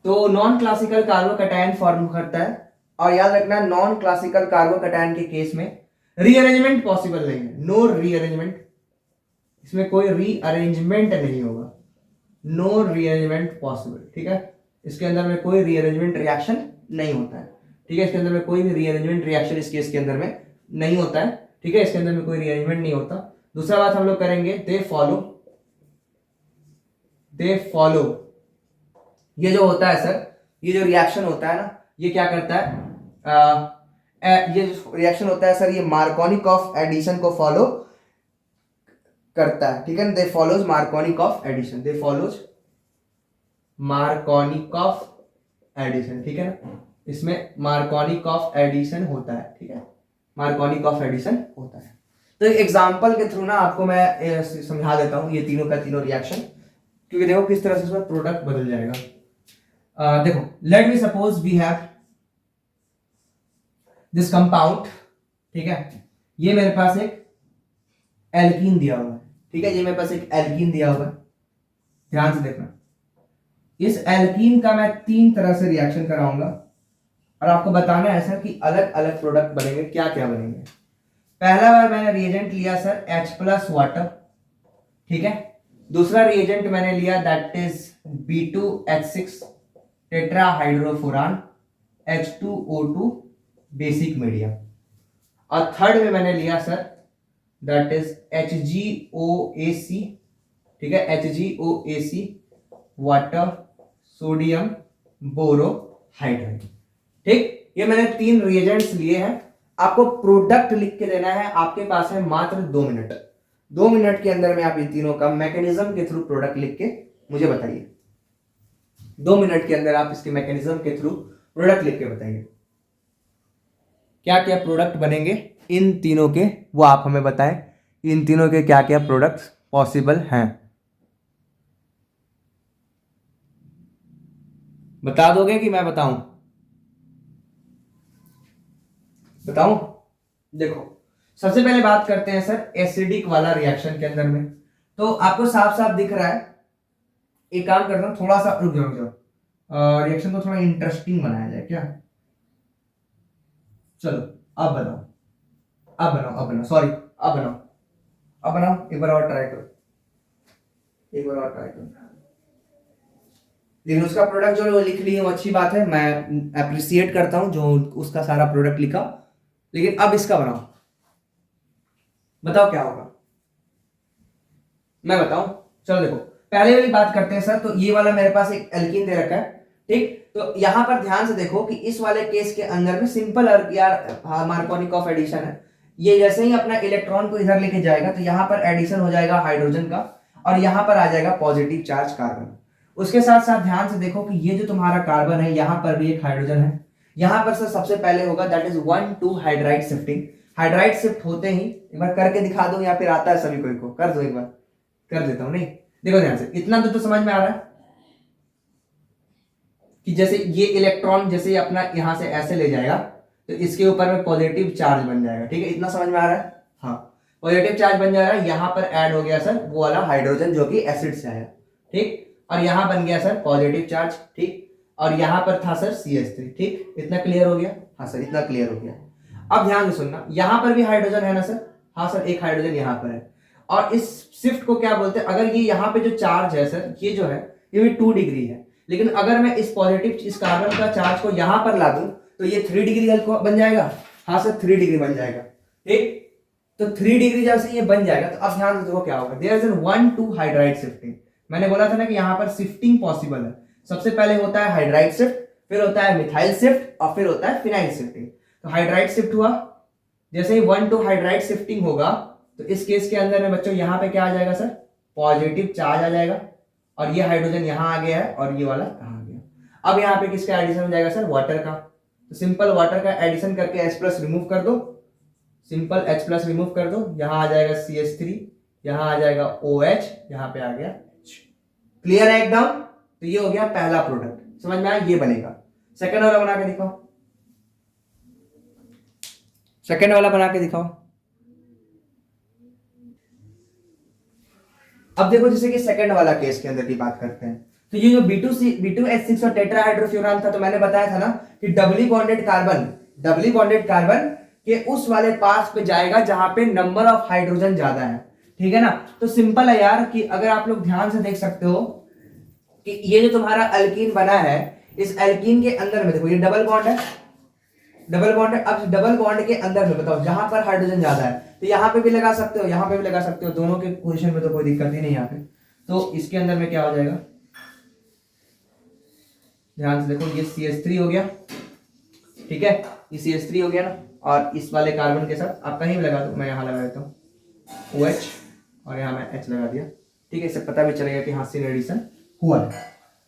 तो नॉन क्लासिकल कार्बोकैटायन फॉर्म करता है। और याद रखना नॉन क्लासिकल कार्बोकैटायन के केस में रीअरेंजमेंट पॉसिबल नहीं है, नो रीअरेंजमेंट, इसमें कोई रीअरेंजमेंट नहीं होगा, नो रीअरेंजमेंट पॉसिबल, ठीक है, इसके अंदर में कोई रीअरेंजमेंट रिएक्शन नहीं होता है, ठीक है, इसके अंदर में कोई भी रीअरेंजमेंट रिएक्शन इस केस के अंदर में नहीं होता है, ठीक है, इसके अंदर में कोई रीअरेंजमेंट नहीं होता। दूसरा बात हम लोग करेंगे, दे फॉलो, ये जो होता है सर, ये जो रिएक्शन होता है ना, ये क्या करता है? ये जो रिएक्शन होता है सर, ये मार्कोनिक ऑफ एडिशन को फॉलो करता है, ठीक है, they follows Markovnikov of addition, they follows Markovnikov of addition, ठीक है ना, इसमें मार्कोनिक ऑफ एडिशन होता है, ठीक है, मार्कोनिक ऑफ एडिशन होता है। तो एक एग्जांपल के थ्रू ना आपको मैं समझा देता हूं ये तीनों का तीनों रिएक्शन, क्योंकि देखो किस तरह से इसमें प्रोडक्ट बदल जाएगा। देखो let me suppose we have this compound, ठीक है, ये मेरे पास एक एल्कीन दिया हुआ है, ठीक है, ये मेरे पास एक एल्कीन दिया हुआ है, ध्यान से देखना। इस एल्कीन का मैं 3 तरह से रिएक्शन कराऊंगा और आपको बताना है सर कि अलग अलग प्रोडक्ट बनेंगे, क्या क्या बनेंगे। पहला बार मैंने रिएजेंट लिया सर H+ वाटर, ठीक है, दूसरा रिएजेंट मैंने लिया that is B2H6 टेट्राहाइड्रोफुरान H2O2 basic medium, और थर्ड में मैंने लिया सर दैट इज HgOAC, ठीक है, HgOAC वाटर सोडियम बोरोहाइड्राइड, ठीक। ये मैंने 3 रिएजेंट्स लिए हैं। आपको प्रोडक्ट लिख के देना है, आपके पास है मात्र 2 मिनट। 2 मिनट के अंदर में आप इन तीनों का मैकेनिज्म के थ्रू प्रोडक्ट लिख के मुझे बताइए। 2 मिनट के अंदर आप इसके मैकेनिज्म के थ्रू प्रोडक्ट लिख के बताइए क्या क्या प्रोडक्ट बनेंगे इन तीनों के, वो आप हमें बताएं, इन तीनों के क्या क्या प्रोडक्ट्स पॉसिबल हैं। बता दोगे कि मैं बताऊं? बताऊं? देखो सबसे पहले बात करते हैं सर एसिडिक वाला रिएक्शन के अंदर में। तो आपको साफ साफ दिख रहा है, एक काम करता हूं, थोड़ा सा रुक जाओ, रिएक्शन को थोड़ा इंटरेस्टिंग बनाया जाए क्या? चलो अब बनाओ, सॉरी, अब बनाओ, एक बार और ट्राई करो, लेकिन उसका प्रोडक्ट जो लिख ली है वो अच्छी बात है, मैं अप्रिशिएट करता हूं जो उसका सारा प्रोडक्ट लिखा, लेकिन अब इसका बनाओ, बताओ क्या होगा, मैं बताऊं? चलो देखो पहले वाली बात करते हैं सर। तो ये वाला मेरे पास एक एल्कीन दे रखा है, ठीक। तो यहां पर ध्यान से देखो कि इस वाले केस के अंदर में सिंपल यार मार्कोनिक ऑफ एडिशन है। ये जैसे ही अपना इलेक्ट्रॉन को इधर लेके जाएगा तो यहां पर एडिशन हो जाएगा हाइड्रोजन का और यहां पर आ जाएगा पॉजिटिव चार्ज कार्बन। उसके साथ साथ ध्यान से देखो कि ये जो तुम्हारा कार्बन है यहां पर भी एक हाइड्रोजन है, यहां पर सर सबसे पहले होगा that is 1,2 hydride shifting. Hydride shift होते ही एक बार करके दिखा दो या फिर आता है सभी कोई को, कर दो एक बार, कर देता हूं। नहीं देखो ध्यान से, इतना तो समझ में आ रहा है कि जैसे ये इलेक्ट्रॉन जैसे अपना यहां से ऐसे ले जाएगा तो इसके ऊपर में पॉजिटिव चार्ज बन जाएगा, ठीक है, इतना समझ में आ रहा है? हाँ, पॉजिटिव चार्ज बन जाएगा, यहां पर ऐड हो गया सर वो वाला हाइड्रोजन जो कि एसिड से आया, ठीक, और यहां बन गया सर पॉजिटिव चार्ज, ठीक, और यहां पर था सर CH3, ठीक, इतना क्लियर हो गया? हाँ सर इतना क्लियर हो गया। अब ध्यान से सुनना, यहां पर भी हाइड्रोजन है ना सर? हाँ सर एक हाइड्रोजन यहां पर है, और इस शिफ्ट को क्या बोलते हैं, अगर ये यहाँ पे जो चार्ज है सर, ये जो है ये भी 2 डिग्री है, लेकिन अगर मैं इस पॉजिटिव इस कार्बन का चार्ज को यहाँ पर ला दूं तो ये 3 डिग्री बन जाएगा। हाँ सर 3 डिग्री बन जाएगा, ठीक। तो 3 डिग्री जैसे ये बन जाएगा तो अब ध्यान से देखो क्या होगा, there is an 1-2 hydride shifting. मैंने बोला था ना कि यहाँ पर शिफ्टिंग पॉसिबल है। सबसे पहले होता है हाइड्राइड शिफ्ट, फिर होता है मिथाइल शिफ्ट और फिर होता है फिनाइल शिफ्टिंग। तो हाइड्राइड शिफ्ट हुआ, जैसे ही 1-2 हाइड्राइड शिफ्टिंग होगा तो इस केस के अंदर में बच्चों यहाँ पे क्या आ जाएगा सर, पॉजिटिव चार्ज आ जाएगा, और ये हाइड्रोजन यहाँ आ गया है और ये वाला कहाँ आ गया। अब यहाँ पे किसका एडिशन हो जाएगा सर, वाटर का। तो सिंपल वाटर का एडिशन करके H+ रिमूव कर दो, सिंपल H+ रिमूव कर दो, यहाँ आ जाएगा CH3, यहाँ आ जाएगा OH, यहाँ पे आ गया। क्लियर है एकदम। तो ये हो गया पहला प्रोडक्ट, समझ में आया, ये बनेगा। सेकंड वाला बना के दिखाओ, सेकंड वाला बना के दिखाओ। अब देखो जैसे कि सेकंड वाला केस के अंदर की बात करते हैं, तो ये जो B2H6 और टेट्राहाइड्रोफ्यूरान था, तो मैंने बताया था ना कि डबली बॉन्डेड कार्बन के उस वाले पास पे जाएगा जहां पे नंबर ऑफ हाइड्रोजन ज्यादा है, ठीक है ना। तो सिंपल है यार कि अगर आप लोग ध्यान से देख सकते हो कि ये जो तुम्हारा अल्कीन बना है, इस अल्कीन के अंदर में देखो ये डबल बॉन्ड है, डबल बॉन्ड है। अब डबल बॉन्ड के अंदर में बताओ जहां पर हाइड्रोजन ज्यादा है, तो यहाँ पे भी लगा सकते हो, यहाँ पे भी लगा सकते हो, दोनों के पोजीशन में तो कोई दिक्कत ही नहीं यहाँ पे। तो इसके अंदर में क्या हो जाएगा, ध्यान से देखो, ये CH3 हो गया, ठीक है, ये CH3 हो गया ना, और इस वाले कार्बन के साथ आप कहीं भी लगा दो, मैं यहाँ लगा देता हूँ OH और यहाँ मैं H लगा दिया, ठीक है। इससे पता भी चलेगा कि हाँ सीन एडिशन हुआ है,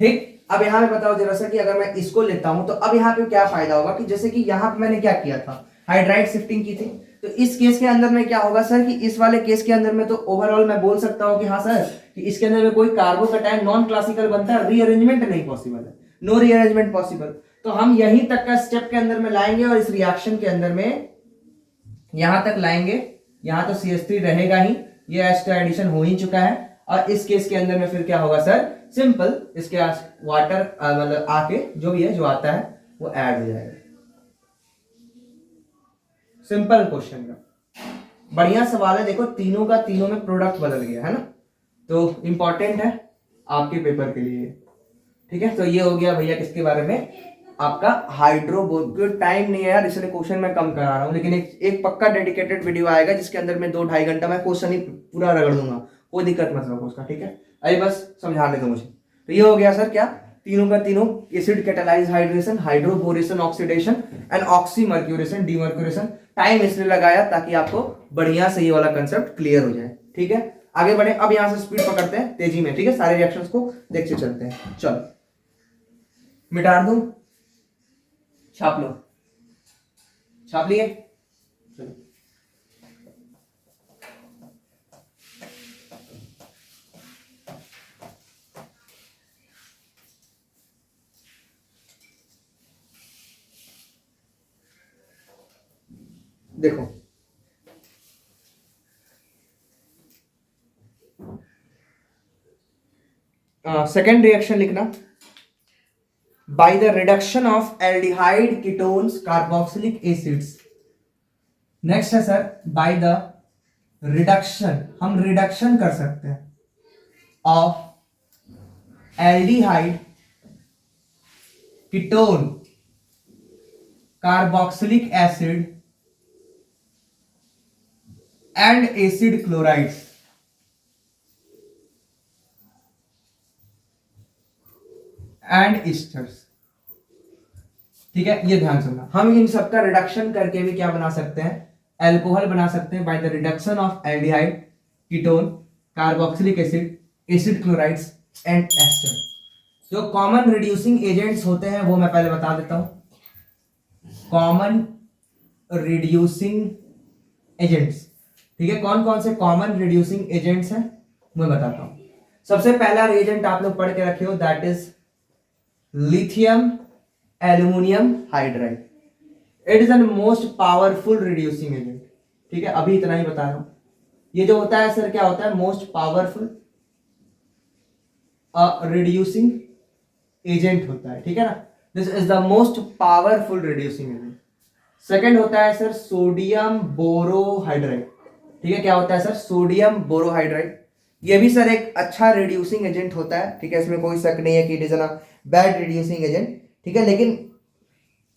ठीक। अब यहाँ पे बताओ जरा सा कि अगर मैं इसको लेता हूं तो अब यहाँ पे क्या फायदा होगा, कि जैसे कि यहाँ पे मैंने क्या किया था, हाइड्राइड शिफ्टिंग की थी, तो इस केस के अंदर में क्या होगा सर कि इस वाले केस के अंदर में तो ओवरऑल मैं बोल सकता हूँ कि हाँ सर कि इसके अंदर में कोई कार्बोकैटायन नॉन क्लासिकल बनता है, रीअरेंजमेंट नहीं पॉसिबल है, नो रीअरेंजमेंट पॉसिबल। तो हम यहीं तक का स्टेप के अंदर में लाएंगे और इस रिएक्शन के अंदर में यहां तक लाएंगे, यहां तो CH3 रहेगा ही, ये H2 एडिशन हो ही चुका है, और इस केस के अंदर में फिर क्या होगा सर, सिंपल इसके वाटर मतलब आके जो भी है जो आता है वो ऐड हो जाएगा। सिंपल क्वेश्चन का बढ़िया सवाल है, देखो तीनों का तीनों में प्रोडक्ट बदल गया है ना, तो इंपॉर्टेंट है आपके पेपर के लिए, ठीक है। तो ये हो गया भैया किसके बारे में, आपका हाइड्रोबोन। टाइम नहीं है यार इसलिए क्वेश्चन मैं कम करा रहा हूँ, लेकिन एक पक्का डेडिकेटेड वीडियो आएगा जिसके अंदर में 2-2.5 घंटा मैं क्वेश्चन ही पूरा रगड़ दूंगा, कोई दिक्कत मत रखो उसका, ठीक है। अरे बस समझाने दो मुझे। तो ये हो गया सर क्या, तीनों का तीनों acid catalyse hydration, hydroboration oxidation and oxymercuration demercuration. Time इसलिए लगाया ताकि आपको बढ़िया से ये वाला कंसेप्ट क्लियर हो जाए, ठीक है। आगे बढ़े, अब यहां से स्पीड पकड़ते हैं तेजी में, ठीक है, सारे रिएक्शंस को देखते चलते हैं। चलो मिटा दूं, छाप लो, छाप लिए, चलो। देखो सेकेंड रिएक्शन लिखना, bye the reduction of aldehyde ketones carboxylic acids. Next है सर बाय द रिडक्शन, हम रिडक्शन कर सकते हैं of aldehyde ketone carboxylic acid and acid chlorides and esters, ठीक है। ये ध्यान सुनना, हम इन सबका रिडक्शन करके भी क्या बना सकते हैं, अल्कोहल बना सकते हैं by the reduction of aldehyde ketone carboxylic acid acid chlorides and ester. जो कॉमन रिड्यूसिंग एजेंट्स होते हैं वो मैं पहले बता देता हूं, कॉमन रिड्यूसिंग एजेंट्स, ठीक है। कौन कौन से कॉमन रिड्यूसिंग एजेंट्स हैं मैं बताता हूं। सबसे पहला रिएजेंट आप लोग पढ़ के रखे हो, that is lithium aluminium hydride. It is N most powerful reducing agent, ठीक है। अभी इतना ही बता रहा हूं, ये जो होता है सर क्या होता है, मोस्ट पावरफुल रिड्यूसिंग एजेंट होता है, ठीक है ना। This is the most powerful reducing agent. Second होता है सर सोडियम बोरोहाइड्राइड, ठीक है, क्या होता है सर, सोडियम बोरोहाइड्राइड। ये भी सर एक अच्छा रिड्यूसिंग एजेंट होता है, ठीक है, इसमें कोई शक नहीं है कि it is a bad reducing agent, ठीक है, लेकिन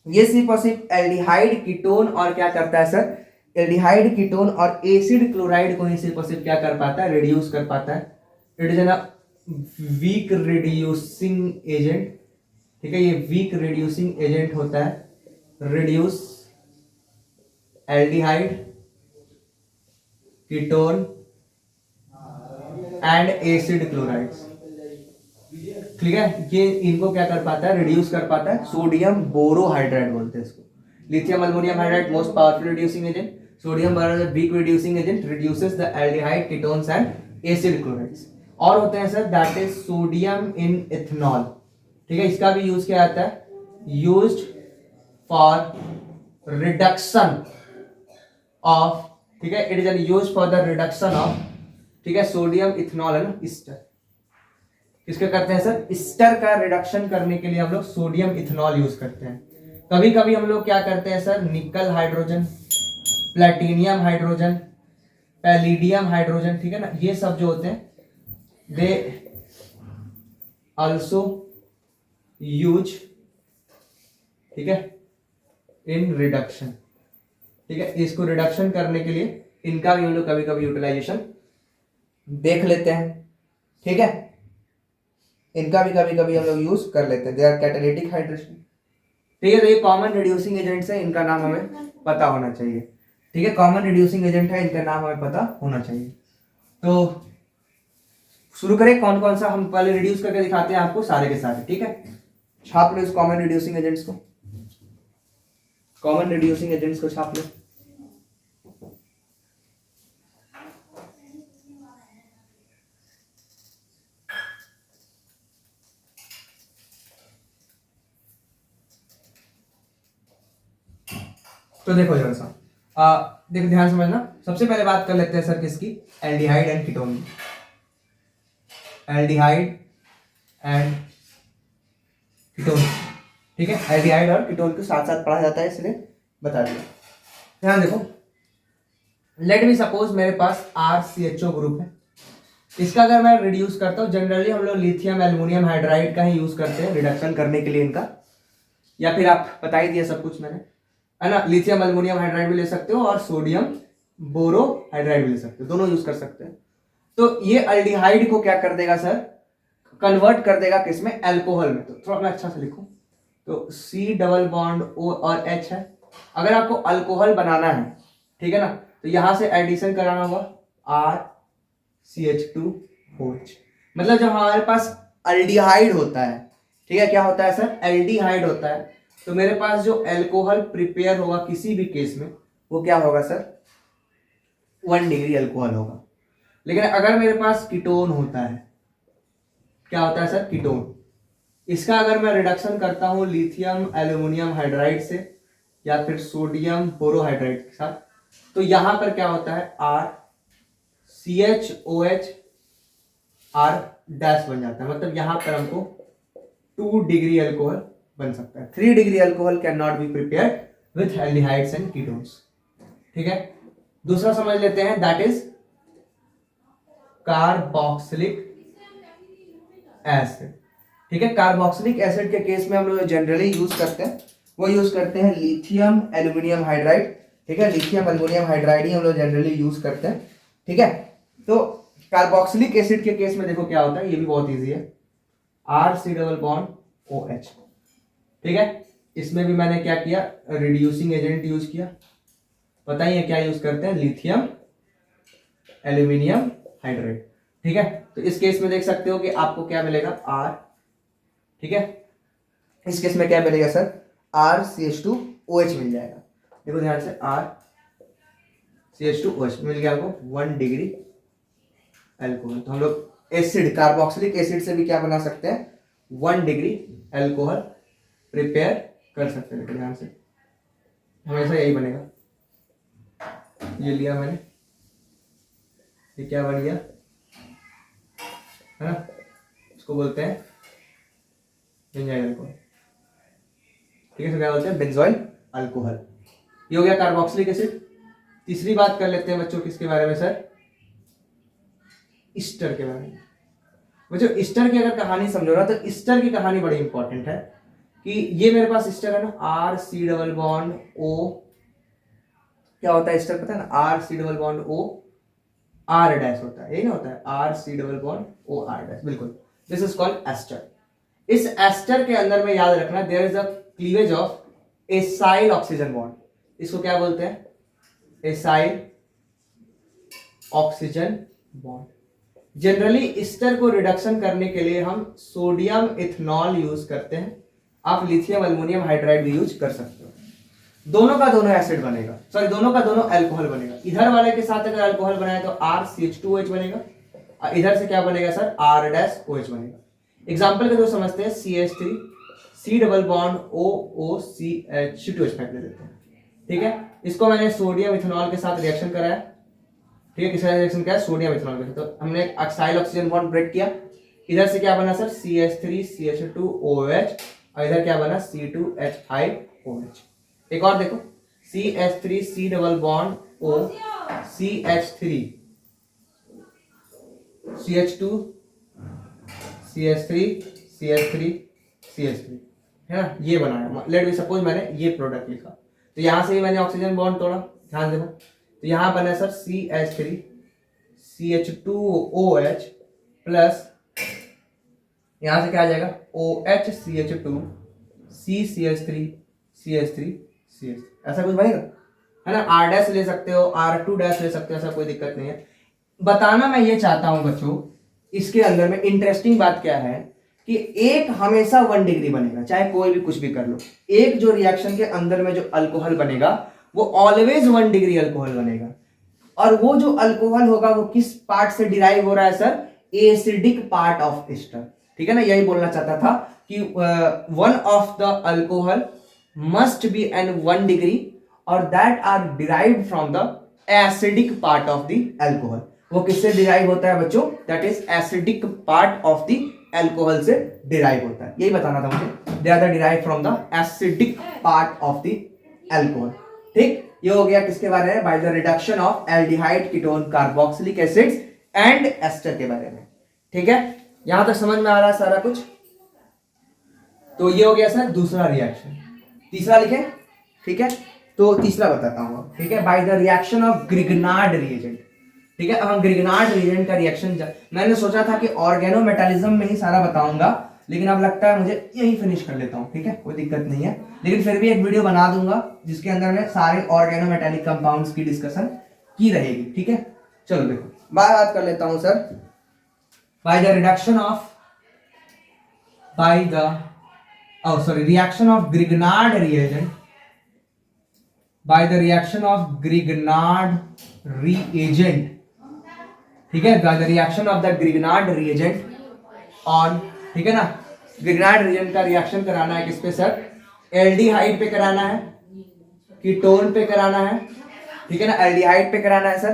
ये सिर्फ और सिर्फ एल्डिहाइड कीटोन और क्या करता है सर, एल्डिहाइड कीटोन और एसिड क्लोराइड को ही सिर्फ और सिर्फ क्या कर पाता है, रिड्यूस कर पाता है। It is an weak reducing agent, ठीक है, ये वीक रिड्यूसिंग एजेंट होता है, reduce aldehyde ketone and acid chlorides, ठीक है, ये इनको क्या कर पाता है, रिड्यूस कर पाता है। सोडियम बोरोहाइड्राइड बोलते हैं इसको, lithium aluminium hydride most powerful reducing agent, sodium borohydride weak reducing agent, reduces the aldehyde ketones and acid chlorides. और होते हैं sir that is sodium in ethanol, ठीक है, इसका भी यूज किया जाता है, यूज्ड फॉर रिडक्शन ऑफ, ठीक है, it is used for the reduction of, ठीक है, सोडियम इथेनॉल है ना, ईस्टर, किसके करते हैं सर, ईस्टर का रिडक्शन करने के लिए हम लोग सोडियम इथेनॉल यूज करते हैं। कभी कभी हम लोग क्या करते हैं सर, निकल hydrogen, platinum hydrogen, palladium hydrogen, ठीक है ना, ये सब जो होते हैं दे आल्सो यूज, ठीक है, इन रिडक्शन, ठीक है, इसको रिडक्शन करने के लिए इनका भी हम लोग कभी कभी यूटिलाइजेशन देख लेते हैं, ठीक है, इनका भी कभी कभी हम लोग यूज कर लेते हैं, दे आर कैटालिटिक हाइड्रेशन, ठीक है, तो ये कॉमन रिड्यूसिंग एजेंट्स है, इनका नाम हमें पता होना चाहिए, ठीक है, कॉमन रिड्यूसिंग एजेंट है, इनका नाम हमें पता होना चाहिए। तो शुरू करें, कौन कौन सा हम पहले रिड्यूस करके दिखाते हैं आपको, सारे के सारे, ठीक है, छाप लो इस कॉमन रिड्यूसिंग एजेंट्स को, कॉमन रिड्यूसिंग एजेंट्स को छाप लो। तो देखो जरा सा, देखो ध्यान समझना, सबसे पहले बात कर लेते हैं सर किसकी, aldehyde and ketone, aldehyde and ketone, ठीक है, एल्डिहाइड और कीटोन को साथ साथ पढ़ा जाता है, इसलिए बता दिया। ध्यान देखो, लेट मी सपोज मेरे पास RCHO ग्रुप है, इसका अगर मैं रिड्यूस करता हूँ, जनरली हम लोग लिथियम एल्युमिनियम हाइड्राइड का ही यूज करते हैं रिडक्शन करने के लिए इनका, या फिर आप बता ही दिया सब कुछ मैंने, है ना, लिथियम एल्युमिनियम हाइड्राइड भी ले सकते हो और सोडियम बोरोहाइड्राइड भी ले सकते हो, दोनों यूज कर सकते हैं। तो ये अल्डिहाइड को क्या कर देगा सर, कन्वर्ट कर देगा किसमें, अल्कोहल में। तो थोड़ा मैं अच्छा से लिखूं, तो C डबल बॉन्ड O और H है, अगर आपको अल्कोहल बनाना है, ठीक है ना, तो यहां से एडिशन कराना होगा RCH2OH, मतलब जब हमारे पास अल्डिहाइड होता है, ठीक है, क्या होता है सर, एल्डिहाइड होता है, तो मेरे पास जो अल्कोहल प्रिपेयर होगा किसी भी केस में, वो क्या होगा सर, 1 डिग्री अल्कोहल होगा। लेकिन अगर मेरे पास कीटोन होता है, क्या होता है सर, कीटोन, इसका अगर मैं रिडक्शन करता हूं लिथियम एल्युमिनियम हाइड्राइड से या फिर सोडियम बोरोहाइड्राइड के साथ, तो यहां पर क्या होता है, RCHOH R डैश बन जाता है, मतलब यहां पर हमको 2 डिग्री अल्कोहल बन सकता है, 3 degree alcohol can not be prepared with aldehydes and ketones, ठीक है। दूसरा समझ लेते हैं, दैट इज कार्बोक्सिलिक एसिड, ठीक है, कार्बोक्सिलिक एसिड के केस में हम लोग जनरली यूज करते हैं, वो यूज करते हैं लिथियम एल्युमिनियम हाइड्राइड, ठीक है, लिथियम एल्युमिनियम हाइड्राइड ही हम लोग जनरली यूज करते हैं, ठीक है। तो कार्बोक्सिलिक एसिड के केस में देखो क्या होता है, ये भी बहुत इजी है, RC डबल बॉन्ड OH, ठीक है, इसमें भी मैंने क्या किया, रिड्यूसिंग एजेंट यूज किया, बताइए क्या यूज करते हैं, लिथियम एल्यूमिनियम हाइड्राइड, ठीक है। तो इस केस में देख सकते हो कि आपको क्या मिलेगा, R, ठीक है, इस केस में क्या मिलेगा सर, RCH2OH मिल जाएगा, देखो ध्यान से, RCH2OH मिल गया आपको 1 डिग्री अल्कोहल। तो हम लोग एसिड, कार्बोक्सिलिक एसिड से भी क्या बना सकते हैं, 1 डिग्री अल्कोहल प्रिपेयर कर सकते हैं, ध्यान से, हमेशा यही बनेगा। ये लिया मैंने, ये क्या बन गया, है ना, इसको बोलते हैं बेंजाइल अल्कोहल, ठीक है, तो क्या बोलते हैं, बेंजोइल अल्कोहल। ये हो गया कार्बोक्सिलिक एसिड, तीसरी बात कर लेते हैं बच्चों किसके बारे में सर, ईस्टर के बारे में। बच्चों ईस्टर की अगर कहानी समझो ना तो ईस्टर की कहानी बड़ी इंपॉर्टेंट है कि ये मेरे पास ईस्टर है ना, R C double bond O, क्या होता है ईस्टर पता है ना, R C double bond O R dash होता है, यही ना होता है, R C double bond O R dash, बिल्कुल। This is called ester. इस एस्टर के अंदर में याद रखना there is a cleavage of acyl oxygen bond, इसको क्या बोलते हैं, acyl oxygen bond. Generally ester को रिडक्शन करने के लिए हम सोडियम इथेनॉल यूज करते हैं, आप लिथियम अल्युमिनियम हाइड्राइड भी यूज कर सकते हो। दोनों का दोनों एसिड बनेगा, सॉरी दोनों का दोनों अल्कोहल बनेगा। इधर वाले के साथ अगर अल्कोहल बनाए तो RCH2OH बनेगा, और इधर से क्या बनेगा सर, R-OH बनेगा। एग्जांपल के दो समझते हैं, CH3 C double bond OOCH2H ले लेते हैं, ठीक है। इसको मैंने सोडियम इथेनॉल के साथ रिएक्शन कराया, ठीक है, किसका रिएक्शन किया, सोडियम इथेनॉल के साथ, तो हमने ऑक्साइल ऑक्सीजन बॉन्ड ब्रेक किया। इधर से क्या बना सर, CH3 CH2OH, और इधर क्या बना, C2H5OH। एक और देखो, CH3 C double bond O CH3 CH2 CH3 CH3 CH3, है ना, ये बनाया। लेट बी सपोज मैंने ये प्रोडक्ट लिखा, तो यहां से ही मैंने ऑक्सीजन बॉन्ड तोड़ा, ध्यान देखो, तो यहां बना सर CH3 CH2OH प्लस यहां से क्या आ जाएगा, OH CH2 CCH3 CH3 CH, ऐसा कुछ बनेगा, है ना। R डैश ले सकते हो, R2 डैश ले सकते हो, ऐसा कोई दिक्कत नहीं है। बताना मैं ये चाहता हूं बच्चों, इसके अंदर में इंटरेस्टिंग बात क्या है कि एक हमेशा 1 डिग्री बनेगा, चाहे कोई भी कुछ भी कर लो। एक जो रिएक्शन के अंदर में जो अल्कोहल बनेगा वो ऑलवेज 1 डिग्री अल्कोहल बनेगा, और वो जो अल्कोहल होगा वो किस पार्ट से डिराइव हो रहा है sir, acidic part of Easter, ठीक है ना। यही बोलना चाहता था कि one of the alcohol must be an 1 degree or that are derived from the acidic part of the alcohol। वो किससे डिराइव होता है बच्चों, that is acidic part of the alcohol से डिराइव होता है, यही बताना था मुझे, they are the derived from the acidic part of the alcohol। ठीक, ये हो गया किसके बारे में, by the reduction of aldehyde ketone carboxylic acids and ester के बारे में, ठीक है। यहां तक समझ में आ रहा है सारा कुछ। तो ये हो गया सर दूसरा रिएक्शन। तीसरा लिखे, ठीक है, तो तीसरा बताता हूं, ठीक है, by the reaction of Grignard reagent, ठीक है। अब हम ग्रिगनार्ड रिएजेंट का रिएक्शन, मैंने सोचा था कि ऑर्गेनोमेटालिज्म में ही सारा बताऊंगा, लेकिन अब लगता है मुझे यही फिनिश कर लेता हूं, ठीक है, कोई दिक्कत नहीं है, लेकिन फिर भी एक वीडियो बना दूंगा जिसके अंदर में सारे ऑर्गेनोमेटालिक कंपाउंड्स की डिस्कशन की रहेगी, ठीक है। चलो देखो, बात कर लेता हूं sir, bye the reduction of reaction of Grignard reagent, by the reaction of Grignard reagent, ठीक है, by the reaction of the Grignard reagent on, ठीक है ना, Grignard reagent का रिएक्शन कराना है किस पे सर, एल्डिहाइड पे कराना है, कीटोन पे कराना है, ठीक है ना, एल्डिहाइड पे कराना है सर,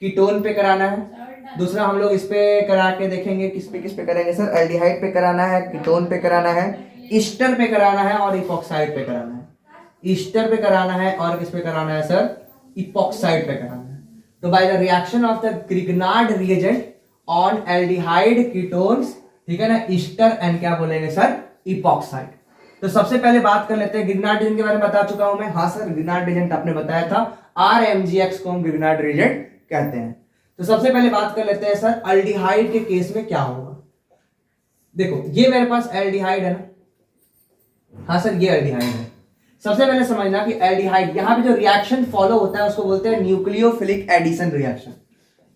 कीटोन पे कराना है। दूसरा हम लोग इस पे करा के देखेंगे, किस पे करेंगे सर, एल्डिहाइड पे कराना है, कीटोन पे कराना है, ईस्टर पे कराना है और इपॉक्साइड पे कराना है। ईस्टर पे कराना है और किस पे कराना है सर, इपॉक्साइड पे कराना है। तो by the reaction of the Grignard reagent on aldehyde ketones, ठीक है ना, ईस्टर एंड क्या बोलेंगे सर, इपॉक्साइड। तो सबसे पहले बात कर लेते हैं, ग्रिगनार्ड रिएजेंट के बारे में बता चुका हूं मैं, हाँ सर, ग्रिगनार्ड रिएजेंट आपने बताया था, RMGX को हम ग्रिगनार्ड रिएजेंट कहते हैं। तो सबसे पहले बात कर लेते हैं सर, एल्डिहाइड के केस में क्या होगा। देखो ये मेरे पास एल्डिहाइड है ना, हाँ सर ये एल्डिहाइड है। सबसे पहले समझना कि एल्डिहाइड, यहां पे जो रिएक्शन फॉलो होता है उसको बोलते हैं न्यूक्लियोफिलिक एडिशन रिएक्शन।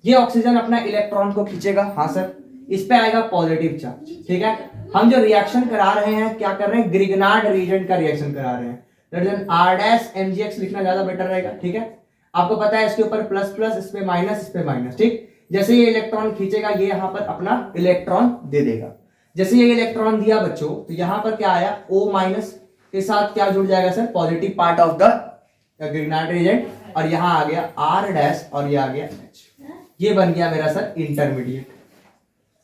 ये ऑक्सीजन अपना इलेक्ट्रॉन को खींचेगा, हाँ सर, इस पे आएगा पॉजिटिव चार्ज, ठीक है। हम जो रिएक्शन करा रहे हैं, क्या कर रहे हैं, ग्रिगनार्ड रिएजेंट का रिएक्शन करा रहे हैं, दैट इज R-MgX लिखना ज्यादा बेटर रहेगा, ठीक है। आपको पता है इसके ऊपर प्लस प्लस, इस पे माइनस, इस पे माइनस, ठीक। जैसे ये इलेक्ट्रॉन खींचेगा ये यहां पर अपना इलेक्ट्रॉन दे देगा। जैसे ये इलेक्ट्रॉन दिया बच्चों, तो यहां पर क्या आया, O- के साथ क्या जुड़ जाएगा sir, positive part of the Grignard reagent, और यहां आ गया R- और ये आ गया H। ये बन गया मेरा सर इंटरमीडिएट।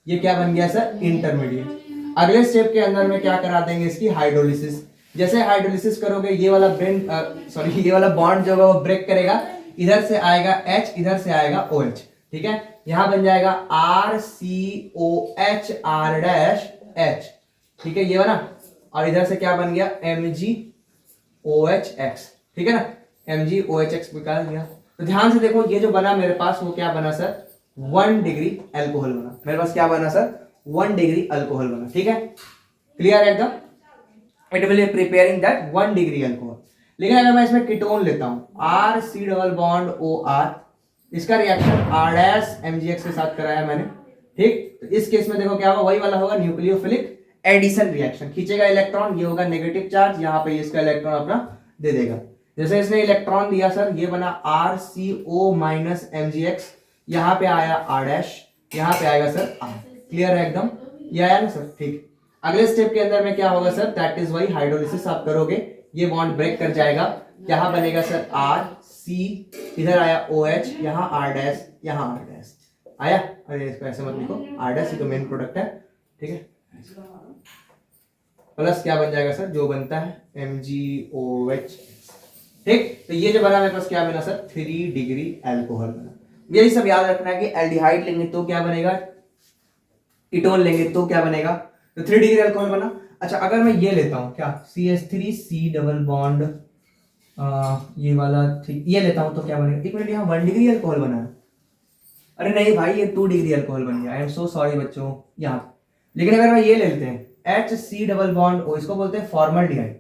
ये क्या बन गया सर, इंटरमीडिएट। अगले स्टेप के अंदर में क्या करा देंगे, इसकी हाइड्रोलिसिस। जैसे हाइड्रोलिसिस करोगे ये वाला ये वाला बॉन्ड जो है वो ब्रेक करेगा, इधर से आएगा H, इधर से आएगा OH, ठीक है। यहां बन जाएगा RCOH R डैश H, ठीक है, ये बना। और इधर से क्या बन गया MgOHX, ठीक है ना, MgOHX निकाल दिया। तो ध्यान से देखो ये जो बना मेरे पास वो क्या बना सर, 1 डिग्री अल्कोहल बना। मेरे पास क्या बना सर, 1 डिग्री अल्कोहल बना, ठीक है, क्लियर है एकदम। It will be preparing that 1 degree alcohol. लेकिन अगर मैं इसमें कीटोन लेता हूं RC डबल बॉन्ड OR, इसका रिएक्शन R डैश MgX के साथ कराया मैंने, ठीक। तो इस केस में देखो क्या होगा, वही वाला होगा, न्यूक्लियोफिलिक एडिशन रिएक्शन, खींचेगा इलेक्ट्रॉन, ये होगा नेगेटिव चार्ज, यहाँ पे इसका इलेक्ट्रॉन अपना दे देगा। जैसे इसने इलेक्ट्रॉन दिया सर, ये बना RCO माइनस MgX, यहाँ पे आया R डैश, यहाँ पे आएगा सर R, क्लियर है एकदम, ये आया ना सर, ठीक। अगले स्टेप के अंदर में क्या होगा sir, that is why hydrolysis आप करोगे, ये बॉन्ड ब्रेक कर जाएगा, यहाँ बनेगा सर RC, इधर आया OH, यहाँ R डैश, यहाँ R डैश आया। अरे इसको ऐसे मत लिखो, R डैश तो मेन प्रोडक्ट है, ठीक है, प्लस क्या बन जाएगा सर, जो बनता है MgOH, ठीक। तो ये जो बना मेरे पास क्या बना सर, 3 डिग्री अल्कोहल बना। यही सब याद रखना है कि एल्डिहाइड लेंगे तो क्या बनेगा, कीटोन लेंगे तो क्या बनेगा, तो 3 डिग्री अल्कोहल बना। अच्छा अगर मैं ये लेता हूं क्या, CH3C डबल बॉन्ड ये वाला, ठीक, ये लेता हूं तो क्या बनेगा, एक मिनट, यहाँ 1 डिग्री अल्कोहल बना है, अरे नहीं भाई ये 2 डिग्री अल्कोहल बन गया, आई एम सो सॉरी बच्चों यहाँ। लेकिन अगर मैं ये ले लेते हैं HC डबल बॉन्ड O, इसको बोलते हैं फॉर्मल्डिहाइड,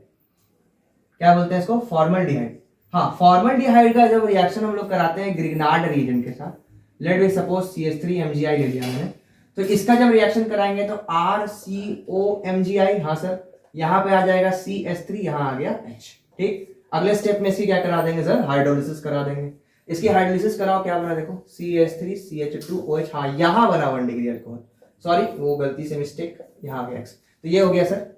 क्या बोलते हैं इसको, फॉर्मल्डिहाइड। हाँ, फॉर्मल्डिहाइड का जब रिएक्शन हम लोग कराते हैं ग्रिग्नार्ड रिएजेंट के साथ, लेट बी सपोज CH3MgI ले लिया मैंने, तो इसका जब रिएक्शन कराएंगे तो RCOMgI, हाँ सर, यहाँ पे आ जाएगा CH3, यहाँ आ गया H, ठीक। अगले स्टेप में इसकी क्या करा देंगे सर, हाइड्रोलिसिस करा देंगे। इसकी हाइड्रोलिसिस कराओ, क्या बना देखो, CH3CH2OH, हाँ यहाँ बना 1 डिग्री अल्कोहल, सॉरी वो गलती से मिस्टेक, यहाँ आ गया X, तो ये हो गया सर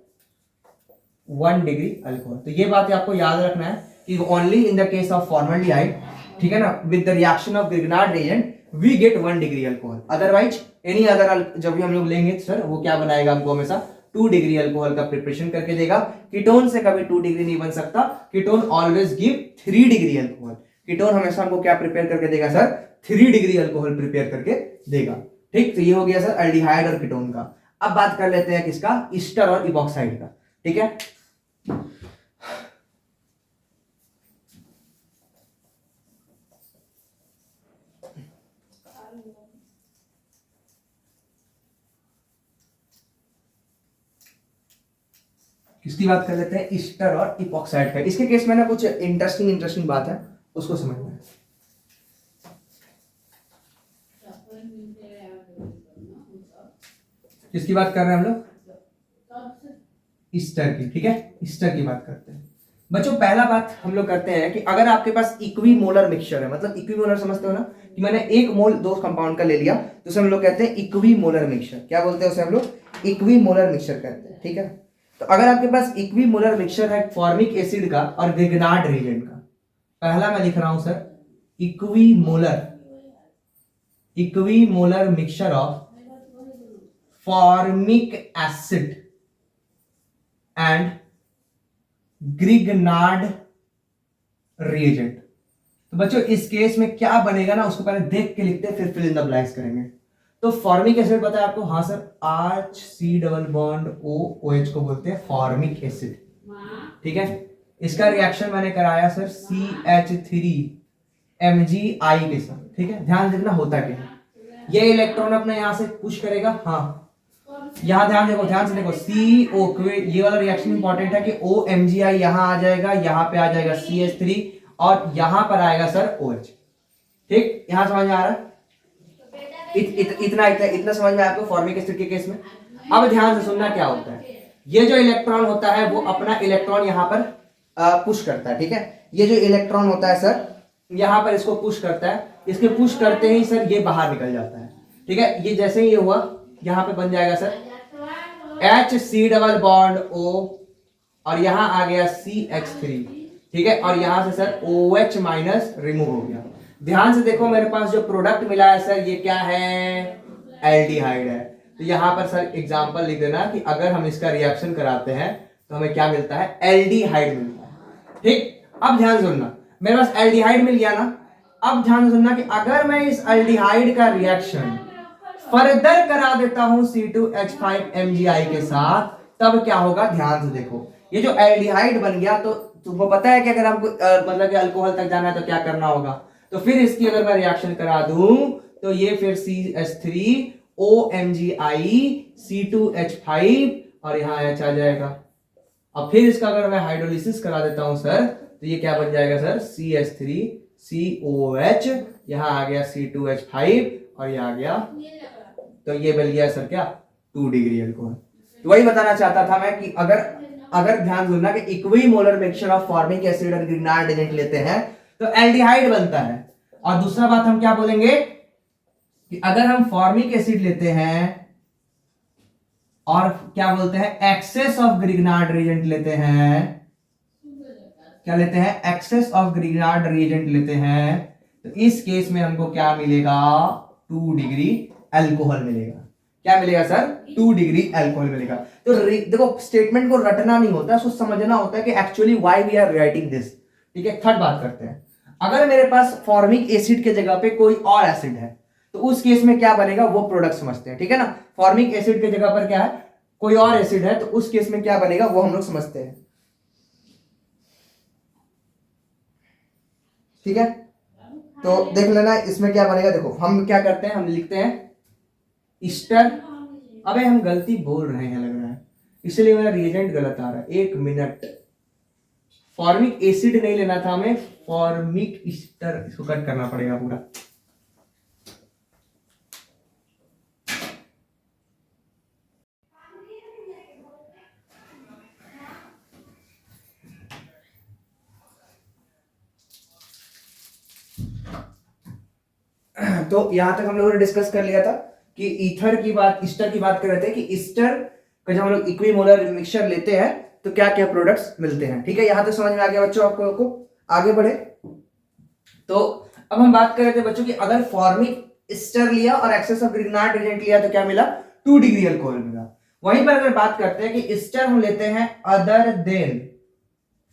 1 डिग्री अल्कोहल। तो ये बात आपको याद रखना है कि only in the case of formaldehyde, ठीक है ना, with the reaction of Grignard reagent we get 1 degree alcohol, otherwise any other जब भी हम लोग लेंगे सर वो क्या बनाएगा, हमको हमेशा 2 डिग्री अल्कोहल का प्रिपरेशन करके देगा। कीटोन से कभी 2 डिग्री नहीं बन सकता, ketone always give 3 degree alcohol. Ketone हमेशा हमको क्या प्रिपेयर करके देगा सर, 3 डिग्री अल्कोहल प्रिपेयर करके देगा, ठीक। तो ये हो गया सर एल्डिहाइड और कीटोन का। अब बात कर लेते हैं किसका, ईस्टर और इपॉक्साइड का, ठीक है। किसकी बात कर लेते हैं, ईस्टर और इपॉक्साइड का। इसके केस में ना कुछ इंटरेस्टिंग बात है, उसको समझना है। किसकी बात कर रहे हैं हम लोग, ईस्टर की, ठीक है, ईस्टर की बात करते हैं बच्चों। पहला बात हम लोग करते हैं कि अगर आपके पास इक्विमोलर मिक्सचर है, मतलब इक्विमोलर समझते हो ना, कि मैंने 1 मोल 2 कंपाउंड का ले लिया, तो उसे हम लोग कहते हैं इक्विमोलर मिक्सचर। क्या बोलते हैं उसे हम लोग, इक्विमोलर मिक्सचर कहते हैं, ठीक है। तो अगर आपके पास इक्विमोलर मिक्सचर है फॉर्मिक एसिड का और ग्रिग्नार्ड रिएजेंट का, पहला मैं लिख रहा हूं sir equimolar mixture of formic acid and Grignard reagent. तो बच्चों इस केस में क्या बनेगा ना, उसको पहले देख के लिखते हैं, फिर फिल इन द ब्लैंक्स करेंगे। तो फॉर्मिक एसिड पता है आपको, हाँ sir, HC double bond OH को बोलते हैं फॉर्मिक एसिड, ठीक है। इसका रिएक्शन मैंने कराया सर CH3MgI के साथ, ठीक है। ध्यान देखना होता क्या है, ये इलेक्ट्रॉन अपने यहां से पुश करेगा, हाँ यहां ध्यान से देखो CO, ये वाला रिएक्शन इंपॉर्टेंट है कि OMgI यहां आ जाएगा, यहां पे आ जाएगा CH3 और यहां पर आएगा सर OH, ठीक। यहां समझ में आ रहा है, इतना समझ में आपको फॉर्मिक एसिड के केस में। अब ध्यान से सुनना क्या होता है, ये जो इलेक्ट्रॉन होता है वो अपना इलेक्ट्रॉन यहां पर पुश करता है, ठीक है। ये जो इलेक्ट्रॉन होता है सर यहां पर इसको पुश करता है, इसके पुश करते ही सर ये बाहर निकल जाता है, ठीक है। ये जैसे ही ये हुआ यहां पे बन जाएगा sir HC double bond O और यहां आ गया CH3, ठीक है। और यहां से सर OH माइनस रिमूव हो गया। ध्यान से देखो मेरे पास जो प्रोडक्ट मिला है सर ये क्या है, एल्डिहाइड है। तो यहां पर सर एग्जांपल लिख देना कि अगर हम इसका रिएक्शन कराते हैं तो हमें क्या मिलता है, एल्डिहाइड मिलता है, ठीक। अब ध्यान सुनना, मेरे पास एल्डिहाइड मिल गया ना, अब ध्यान से सुनना कि अगर मैं इस एल्डिहाइड का रिएक्शन फर्दर करा देता हूं C2H5MgI के साथ, तब क्या होगा, ध्यान से देखो। ये जो एल्डिहाइड बन गया, तो तुमको पता है कि अगर हमको मतलब कि अल्कोहल तक जाना है तो क्या करना होगा। तो फिर इसकी अगर मैं रिएक्शन करा दूं तो ये फिर CH3OMgI C2H5 और यहां H आ जाएगा। अब फिर इसका अगर मैं हाइड्रोलिसिस करा देता हूं सर, तो ये क्या बन जाएगा सर, CH3COH, यहां आ गया C2H5 और ये आ गया, तो ये बन गया सर क्या, 2 डिग्री अल्कोहल। तो वही बताना चाहता था मैं कि अगर ध्यान देना कि equimolar mixture of formic acid और ग्रिग्नार्ड एजेंट लेते हैं तो एल्डिहाइड बनता है। और दूसरा बात हम क्या बोलेंगे कि अगर हम फॉर्मिक एसिड लेते हैं और क्या बोलते हैं, एक्सेस ऑफ ग्रिग्नार्ड रिएजेंट लेते हैं, क्या लेते हैं, एक्सेस ऑफ ग्रिग्नार्ड रिएजेंट लेते हैं, तो इस केस में हमको क्या मिलेगा, 2 डिग्री अल्कोहल मिलेगा। क्या मिलेगा सर, 2 डिग्री अल्कोहल मिलेगा। तो देखो स्टेटमेंट को रटना नहीं होता, उसको समझना होता है कि actually why we are writing this. ठीक है, थर्ड बात करते हैं, अगर मेरे पास फॉर्मिक एसिड के जगह पे कोई और एसिड है तो उस केस में क्या बनेगा वो प्रोडक्ट समझते हैं। ठीक है ना, फॉर्मिक एसिड के जगह पर क्या है, कोई और एसिड है, तो उस केस में क्या बनेगा वो हम लोग समझते हैं। ठीक है, तो देख लेना इसमें क्या बनेगा। देखो हम क्या करते हैं, हम लिखते हैं ईस्टर, अबे हम गलती बोल रहे हैं लग रहा है, इसलिए मेरा रिएजेंट गलत आ रहा है, 1 मिनट। फॉर्मिक एसिड नहीं लेना था हमें, फॉर्मिक ईस्टर, इसको कट करना पड़ेगा पूरा। तो यहां तक हम लोगों ने डिस्कस कर लिया था कि ईथर की बात, ईस्टर की बात कर रहे थे कि ईस्टर का जब हम लोग इक्विमोलर मिक्सचर लेते हैं तो क्या क्या प्रोडक्ट्स मिलते हैं। ठीक है, यहां तक समझ में आ गया बच्चों आपको को? आगे बढ़े तो अब हम बात कर रहे थे बच्चों की, अगर फॉर्मिक ईस्टर लिया और एक्सेस ऑफ ग्रिग्नार्ड एजेंट लिया तो क्या मिला, 2 डिग्री अल्कोहल मिला। वहीं पर अगर बात करते हैं कि ईस्टर हम लेते हैं अदर देन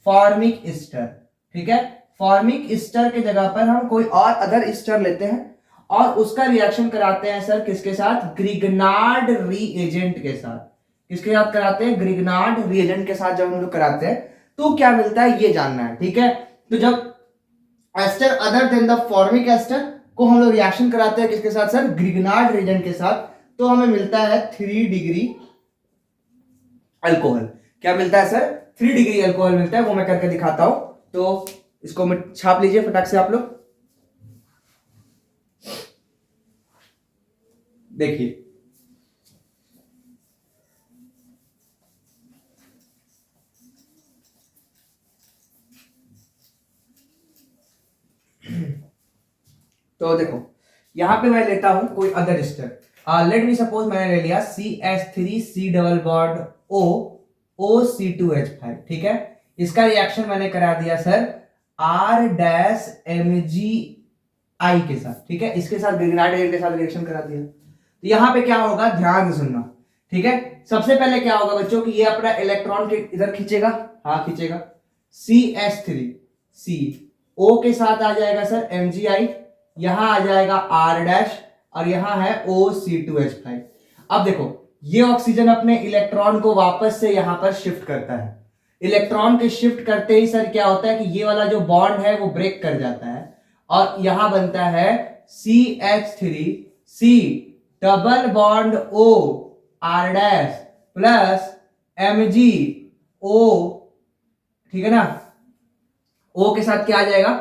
फॉर्मिक ईस्टर, ठीक है, फॉर्मिक ईस्टर के जगह पर हम कोई और अदर ईस्टर लेते हैं और उसका रिएक्शन कराते हैं सर किसके साथ, ग्रिग्नार्ड रीएजेंट के साथ। किसके साथ कराते हैं, ग्रिग्नार्ड रीएजेंट के साथ जब हम लोग कराते हैं तो क्या मिलता है ये जानना है। ठीक है, तो जब ester other than the formic ester को हम लोग रिएक्शन कराते हैं किसके साथ सर, ग्रिग्नार्ड रीएजेंट के साथ, तो हमें मिलता है 3 डिग्री अल्कोहल। क्या मिलता है सर, 3 डिग्री अल्कोहल मिलता है, वो मैं करके दिखाता हूं। तो इसको मैं छाप लीजिए फटाक से आप लोग, देखिए तो देखो यहां पे मैं लेता हूं कोई other ester, let me suppose मैंने ले लिया CH3C डबल बॉन्ड OC2H5। ठीक है, इसका रिएक्शन मैंने करा दिया सर R-MgI के साथ। ठीक है, इसके साथ ग्रिग्नार्ड एजेंट के साथ रिएक्शन करा दिया, तो यहां पे क्या होगा, ध्यान से सुनना। ठीक है, सबसे पहले क्या होगा बच्चों कि ये अपना इलेक्ट्रॉन के इधर खींचेगा, हाँ खींचेगा, CH3C O के साथ आ जाएगा सर MgI, यहां आ जाएगा R' और यहां है OC2H5। अब देखो ये ऑक्सीजन अपने इलेक्ट्रॉन को वापस से यहां पर शिफ्ट करता है, इलेक्ट्रॉन के शिफ्ट करते ही सर क्या होता है कि ये वाला जो बॉन्ड है वो ब्रेक कर जाता है और यहां बनता है CH3C double bond O R' plus MgO। ठीक है ना, O के साथ क्या आ जाएगा,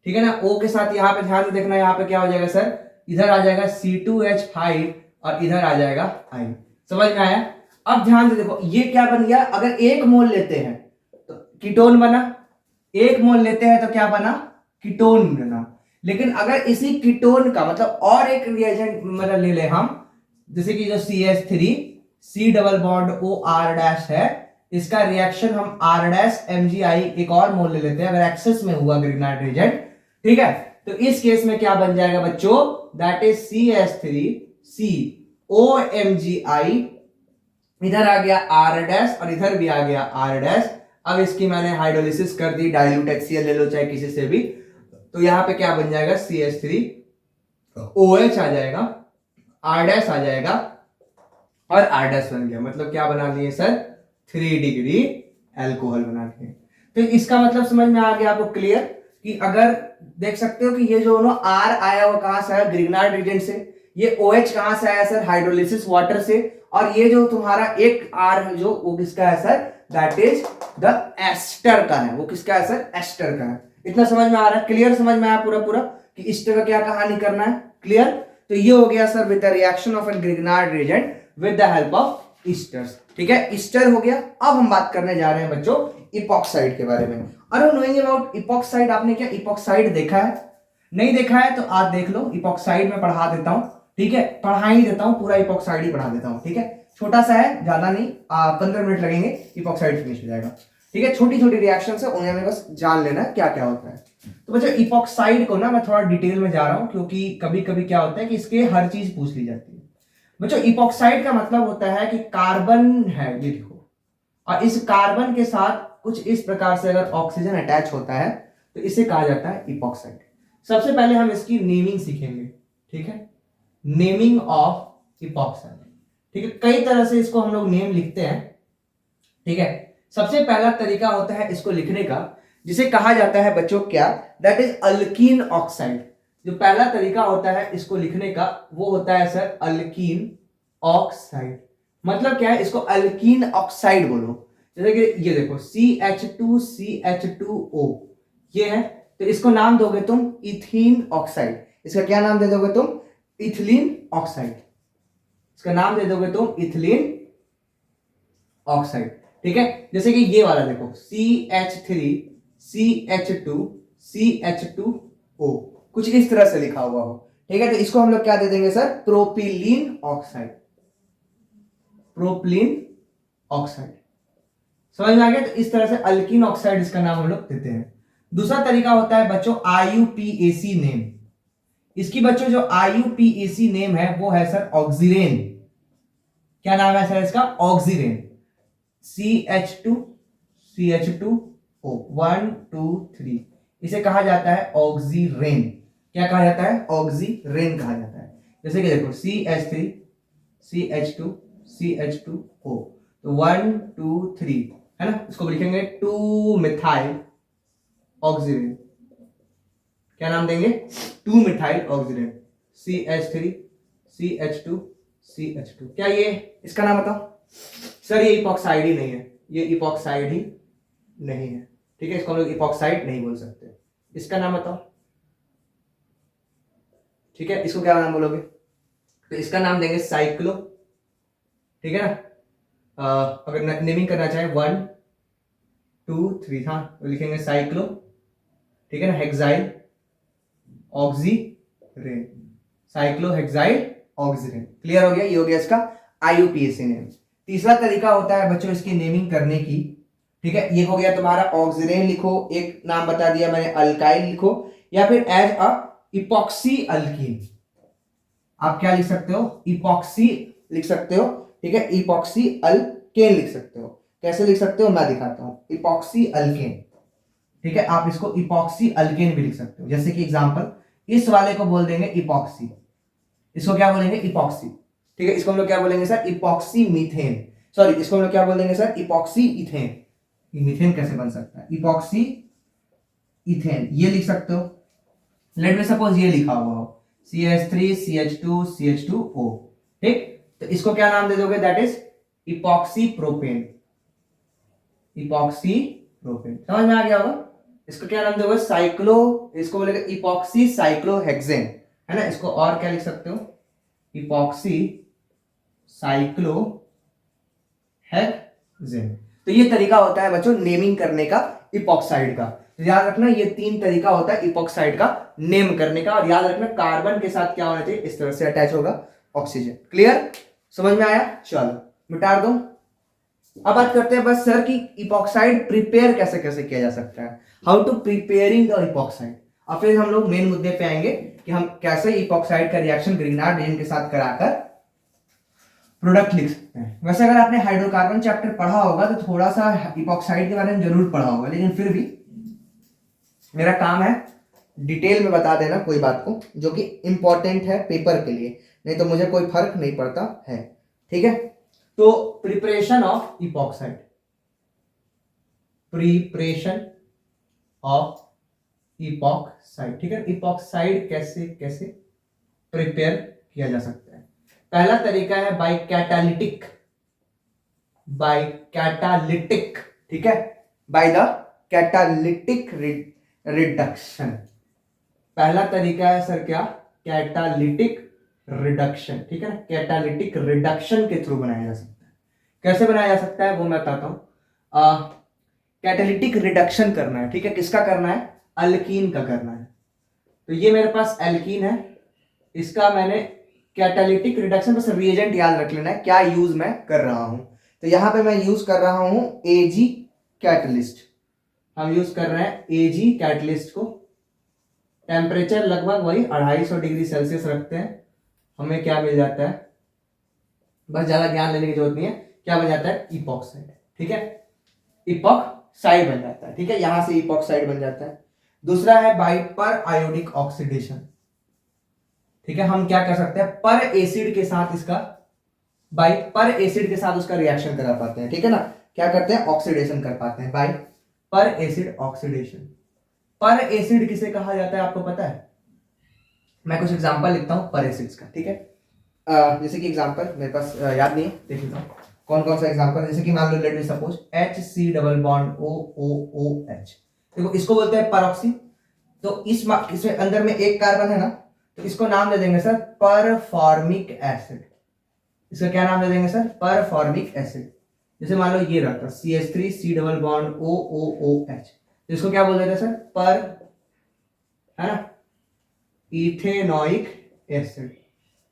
ठीक है ना, O के साथ यहां पे ध्यान से देखना, यहां पे क्या हो जाएगा सर, इधर आ जाएगा C2H5 और इधर आ जाएगा I। समझ में आया? अब ध्यान से देखो ये क्या बन गया, अगर 1 मोल लेते हैं तो कीटोन बना, 1 मोल लेते हैं तो क्या बना, कीटोन बना। लेकिन अगर इसी कीटोन का मतलब और एक रिएजेंट मतलब ले ले हम, जैसे कि जो CH3C डबल बॉन्ड OR' है, इसका रिएक्शन हम R'-MgI एक और मोल ले लेते हैं अगर एक्सेस में हुआ ग्रिग्नार्ड रिएजेंट। ठीक है, तो इस केस में क्या बन जाएगा बच्चों, दैट इज CH3COMgI, इधर आ गया R' और इधर भी आ गया R'। अब इसकी मैंने हाइड्रोलिसिस कर दी, डाइल्यूट HCl ले लो चाहे किसी से भी, तो यहाँ पे क्या बन जाएगा, CH3 OH आ जाएगा, R डैश आ जाएगा और R डैश बन गया। मतलब क्या बना लिए सर, 3 डिग्री एल्कोहल बना लिए। तो इसका मतलब समझ में आ गया आपको क्लियर, कि अगर देख सकते हो कि ये जो ना R आया वो कहां से आया, ग्रिग्नार्ड रीजेंट से, ये OH कहां से आया सर, हाइड्रोलिसिस वाटर से, और ये जो तुम्हारा एक R है जो वो किसका है sir, that is the ester का है। वो किसका है सर, एस्टर का है। इतना समझ में आ रहा है, क्लियर समझ में आया पूरा पूरा कि ईस्टर का क्या कहानी करना है, क्लियर। तो ये हो गया sir with the reaction of an Grignard reagent with the help of esters. ठीक है, ईस्टर हो गया। अब हम बात करने जा रहे हैं बच्चों इपॉक्साइड के बारे में। अरे नोइंग अबाउट इपॉक्साइड, आपने क्या इपॉक्साइड देखा है? नहीं देखा है तो आज देख लो, इपॉक्साइड में पढ़ा देता हूं। ठीक है, पढ़ा ही देता हूं, पूरा इपॉक्साइड ही पढ़ा देता हूं। ठीक है, छोटा सा है, ज्यादा नहीं, 15 मिनट लगेंगे, इपॉक्साइड फिनिश हो जाएगा। ठीक है, छोटी छोटी रिएक्शन है, उन्हें हमें बस जान लेना है क्या क्या होता है। तो बच्चों इपॉक्साइड को ना मैं थोड़ा डिटेल में जा रहा हूं, क्योंकि कभी कभी क्या होता है कि इसके हर चीज पूछ ली जाती है। बच्चों इपॉक्साइड का मतलब होता है कि कार्बन है, ये देखो, और इस कार्बन के साथ कुछ इस प्रकार से अगर ऑक्सीजन अटैच होता है तो इसे कहा जाता है इपॉक्साइड। सबसे पहले हम इसकी नेमिंग सीखेंगे। ठीक है, नेमिंग ऑफ इपॉक्साइड। ठीक है, कई तरह से इसको हम लोग नेम लिखते हैं। ठीक है, सबसे पहला तरीका होता है इसको लिखने का, जिसे कहा जाता है बच्चों क्या, दैट इज अल्कीन ऑक्साइड। जो पहला तरीका होता है इसको लिखने का वो होता है सर अल्कीन ऑक्साइड। मतलब क्या है, इसको अल्कीन ऑक्साइड बोलो। जैसे कि ये देखो CH2CH2O ये है, तो इसको नाम दोगे तुम इथीन ऑक्साइड। इसका क्या नाम दे दोगे तुम, इथिलीन ऑक्साइड। इसका नाम दे दोगे तुम इथिलीन ऑक्साइड। ठीक है, जैसे कि ये वाला देखो CH3CH2CH2O, कुछ इस तरह से लिखा हुआ हो। ठीक है, तो इसको हम लोग क्या दे देंगे sir, propylene oxide. Propylene oxide, समझ में आ गया। तो इस तरह से अल्कीन ऑक्साइड इसका नाम हम लोग देते हैं। दूसरा तरीका होता है बच्चों IUPAC नेम। इसकी बच्चों जो IUPAC नेम है वो है सर ऑक्सीरेन। क्या नाम है सर इसका, ऑक्सीरेन। CH2CH2O 1 2 3, इसे कहा जाता है ऑक्सीरेन। क्या कहा जाता है, ऑक्सीरेन कहा जाता है। जैसे कि देखो CH3CH2CH2O, तो 1 2 3 है ना, इसको लिखेंगे 2 मिथाइल ऑक्सीरेन। क्या नाम देंगे, 2 मिथाइल ऑक्सीरेन। CH3CH2CH2, क्या ये इसका नाम बताओ सर, ये इपॉक्साइड ही नहीं है, ये इपॉक्साइड ही नहीं है। ठीक है, इसको हम लोग इपॉक्साइड नहीं बोल सकते। इसका नाम बताओ। ठीक है, इसको क्या नाम बोलोगे, तो इसका नाम देंगे साइक्लो। ठीक है ना, अगर नेमिंग करना चाहे 1 2 3 था तो लिखेंगे साइक्लो। ठीक है ना, hexyl oxirane, cyclo hexyl oxirane. Clear हो गया, ये हो गया इसका IUPAC नेम। तीसरा तरीका होता है बच्चों इसकी नेमिंग करने की। ठीक है, ये हो गया तुम्हारा ऑक्सीरेन लिखो, एक नाम बता दिया मैंने अल्काइल लिखो, या फिर एज अ इपॉक्सी अल्कीन। आप क्या लिख सकते हो, इपॉक्सी लिख सकते हो। ठीक है, इपॉक्सी अल्केन लिख सकते हो। कैसे लिख सकते हो मैं दिखाता हूं, इपॉक्सी अल्केन। ठीक है, आप इसको इपॉक्सी अल्केन भी लिख सकते हो। जैसे कि एग्जांपल, इस वाले को बोल देंगे इपॉक्सी, इसको क्या बोलेंगे, इपॉक्सी। ठीक है, इसको हम लोग क्या बोलेंगे सर, इपॉक्सी मीथेन। सॉरी, इसको हम लोग क्या बोल देंगे सर, इपॉक्सी इथेन। मीथेन कैसे बन सकता है, इपॉक्सी इथेन, ये लिख सकते हो। लेट मी सपोज ये लिखा हुआ हो CH3CH2CH2O। ठीक, तो इसको क्या नाम दे दोगे, that is epoxy propane. Epoxy propane, समझ में आ गया होगा। इसको क्या नाम दोगे, साइक्लो, इसको बोलेगा इपॉक्सी साइक्लोहेक्सेन, है ना। इसको और क्या लिख सकते हो, इपॉक्सी साइक्लोहेक्सेन। तो ये तरीका होता है बच्चों नेमिंग करने का इपॉक्साइड का। तो याद रखना ये 3 तरीका होता है इपॉक्साइड का नेम करने का। और याद रखना कार्बन के साथ क्या होना चाहिए, इस तरह से अटैच होगा ऑक्सीजन। क्लियर, समझ में आया, चलो मिटा दो। अब बात करते हैं बस सर कि इपॉक्साइड प्रिपेयर कैसे कैसे किया जा सकता है, how to preparing the epoxide. और फिर हम लोग मेन मुद्दे पे आएंगे कि हम कैसे इपॉक्साइड का रिएक्शन ग्रिग्नार्ड रिएजेंट के साथ कराकर प्रोडक्ट लिख सकते हैं। वैसे अगर आपने हाइड्रोकार्बन चैप्टर पढ़ा होगा तो थोड़ा सा इपॉक्साइड के बारे में जरूर पढ़ा होगा, लेकिन फिर भी मेरा काम है डिटेल में बता देना कोई बात को जो कि इंपॉर्टेंट है पेपर के लिए, नहीं तो मुझे कोई फर्क नहीं पड़ता है, ठीक है। तो preparation of epoxide, preparation of epoxide, ठीक है। इपॉक्साइड कैसे कैसे प्रिपेयर किया जा सकता है? पहला तरीका है बाय कैटालिटिक, बाय कैटालिटिक, ठीक है, बाय द कैटालिटिक रिडक्शन। पहला तरीका है सर क्या? कैटालिटिक रिडक्शन, ठीक है ना। कैटालिटिक रिडक्शन के थ्रू बनाया जा सकता है। कैसे बनाया जा सकता है वो मैं बताता हूं। कैटालिटिक रिडक्शन करना है, ठीक है। किसका करना है? अल्कीन का करना है। तो ये मेरे पास एल्कीन है, इसका मैंने कैटालिटिक रिडक्शन, बस रिएजेंट याद रख लेना है क्या यूज मैं कर रहा हूं। तो यहां पे मैं यूज कर रहा हूं एजी कैटलिस्ट। हम यूज कर रहे हैं एजी कैटलिस्ट को। टेम्परेचर लगभग वही 250 डिग्री सेल्सियस रखते हैं। हमें क्या मिल जाता है? बस ज्यादा ज्ञान लेने की जरूरत नहीं है। क्या बन जाता है? इपॉक्साइड, ठीक है। इपॉक्साइड बन जाता है, ठीक है। यहां से इपॉक्साइड बन जाता है। दूसरा है बाय पर आयोडिक ऑक्सीडेशन, ठीक है। हम क्या कर सकते हैं? पर एसिड के साथ इसका, बाय पर एसिड के साथ उसका रिएक्शन करा पाते हैं, ठीक है ना। क्या करते हैं? ऑक्सीडेशन कर पाते हैं बाय पर एसिड ऑक्सीडेशन। पर एसिड किसे कहा जाता है आपको पता है? मैं कुछ एग्जांपल लिखता हूं पर एसिड्स का, ठीक है। जैसे कि एग्जांपल मेरे पास याद नहीं है, देख लेता हूं कौन कौन सा एग्जांपल। जैसे कि मान लो let me suppose HC double bond OOOH, देखो इसको बोलते हैं परऑक्सी। तो इसमें अंदर में एक कार्बन है ना, तो इसको नाम दे देंगे सर परफॉर्मिक एसिड। इसका क्या नाम दे देंगे सर? परफॉर्मिक एसिड। जैसे मान लो ये रहता CH3 C double bond OOOH, तो इसको क्या बोल देते हैं सर? पर, है ना, इथेनोइक एसिड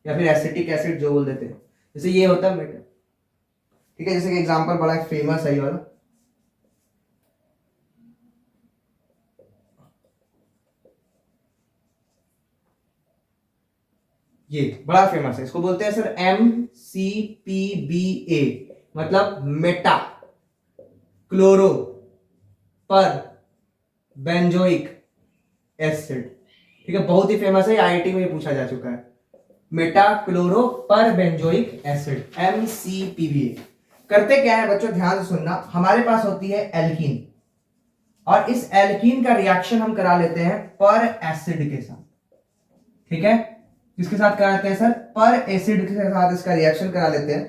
या फिर एसिटिक एसिड जो बोल देते हैं। जैसे ये होता है मेटा, ठीक है। जैसे कि एग्जांपल बड़ा फेमस है ये वाला, ये बड़ा फेमस है, इसको बोलते हैं सर MCPBA, मतलब मेटा क्लोरो पर बेंजोइक एसिड, ठीक है। बहुत ही फेमस है, आईआईटी में ये पूछा जा चुका है। मेटा क्लोरो पर बेंजोइक एसिड, MCPBA। करते क्या है बच्चों, ध्यान से सुनना। हमारे पास होती है एल्कीन, और इस एल्कीन का रिएक्शन हम करा लेते हैं पर एसिड के साथ, ठीक है। किसके साथ कराते हैं सर? पर एसिड के साथ इसका रिएक्शन करा लेते हैं।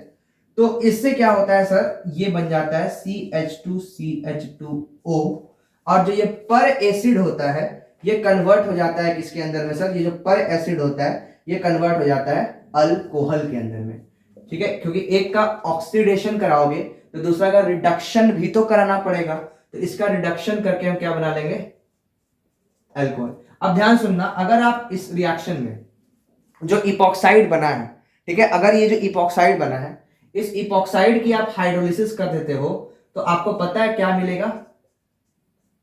तो इससे क्या होता है सर? ये बन जाता है CH2CH2O, और जो ये पर एसिड होता है ये कन्वर्ट हो जाता है किसके अंदर में सर? ये जो पर एसिड होता है ये कन्वर्ट हो जाता है अल्कोहल के अंदर में, ठीक है। क्योंकि एक का ऑक्सीडेशन कराओगे तो दूसरा का रिडक्शन भी तो कराना पड़ेगा, तो इसका रिडक्शन करके हम क्या बना लेंगे? अल्कोहल। अब ध्यान सुनना, अगर आप इस रिएक्शन में जो इपॉक्साइड बना है, ठीक है, अगर ये जो इपॉक्साइड बना है, इस इपॉक्साइड की आप हाइड्रोलिसिस कर देते हो तो आपको पता है क्या मिलेगा?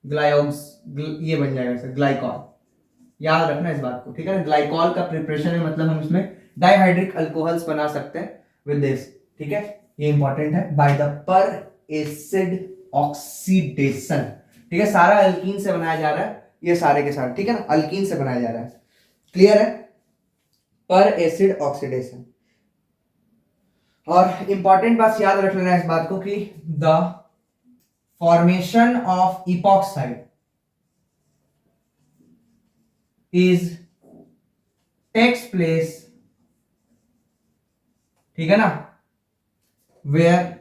ये बन जाएगा सर ग्लाइकॉल। याद रखना इस बात को, ठीक है। ग्लाइकॉल का प्रिपरेशन है, मतलब हम इसमें डाइहाइड्रिक अल्कोहल्स बना सकते हैं विद दिस, ठीक है। ये इंपॉर्टेंट है, बाय द पर एसिड ऑक्सीडेशन, ठीक है। सारा अल्कीन से बनाया जा रहा है, ये सारे के सारे, ठीक है ना, अल्कीन से बनाया जा रहा है। क्लियर है? पर एसिड ऑक्सीडेशन। और इंपॉर्टेंट बात याद रख लेना इस बात को कि the formation of epoxide is takes place, ठीक है ना, वेयर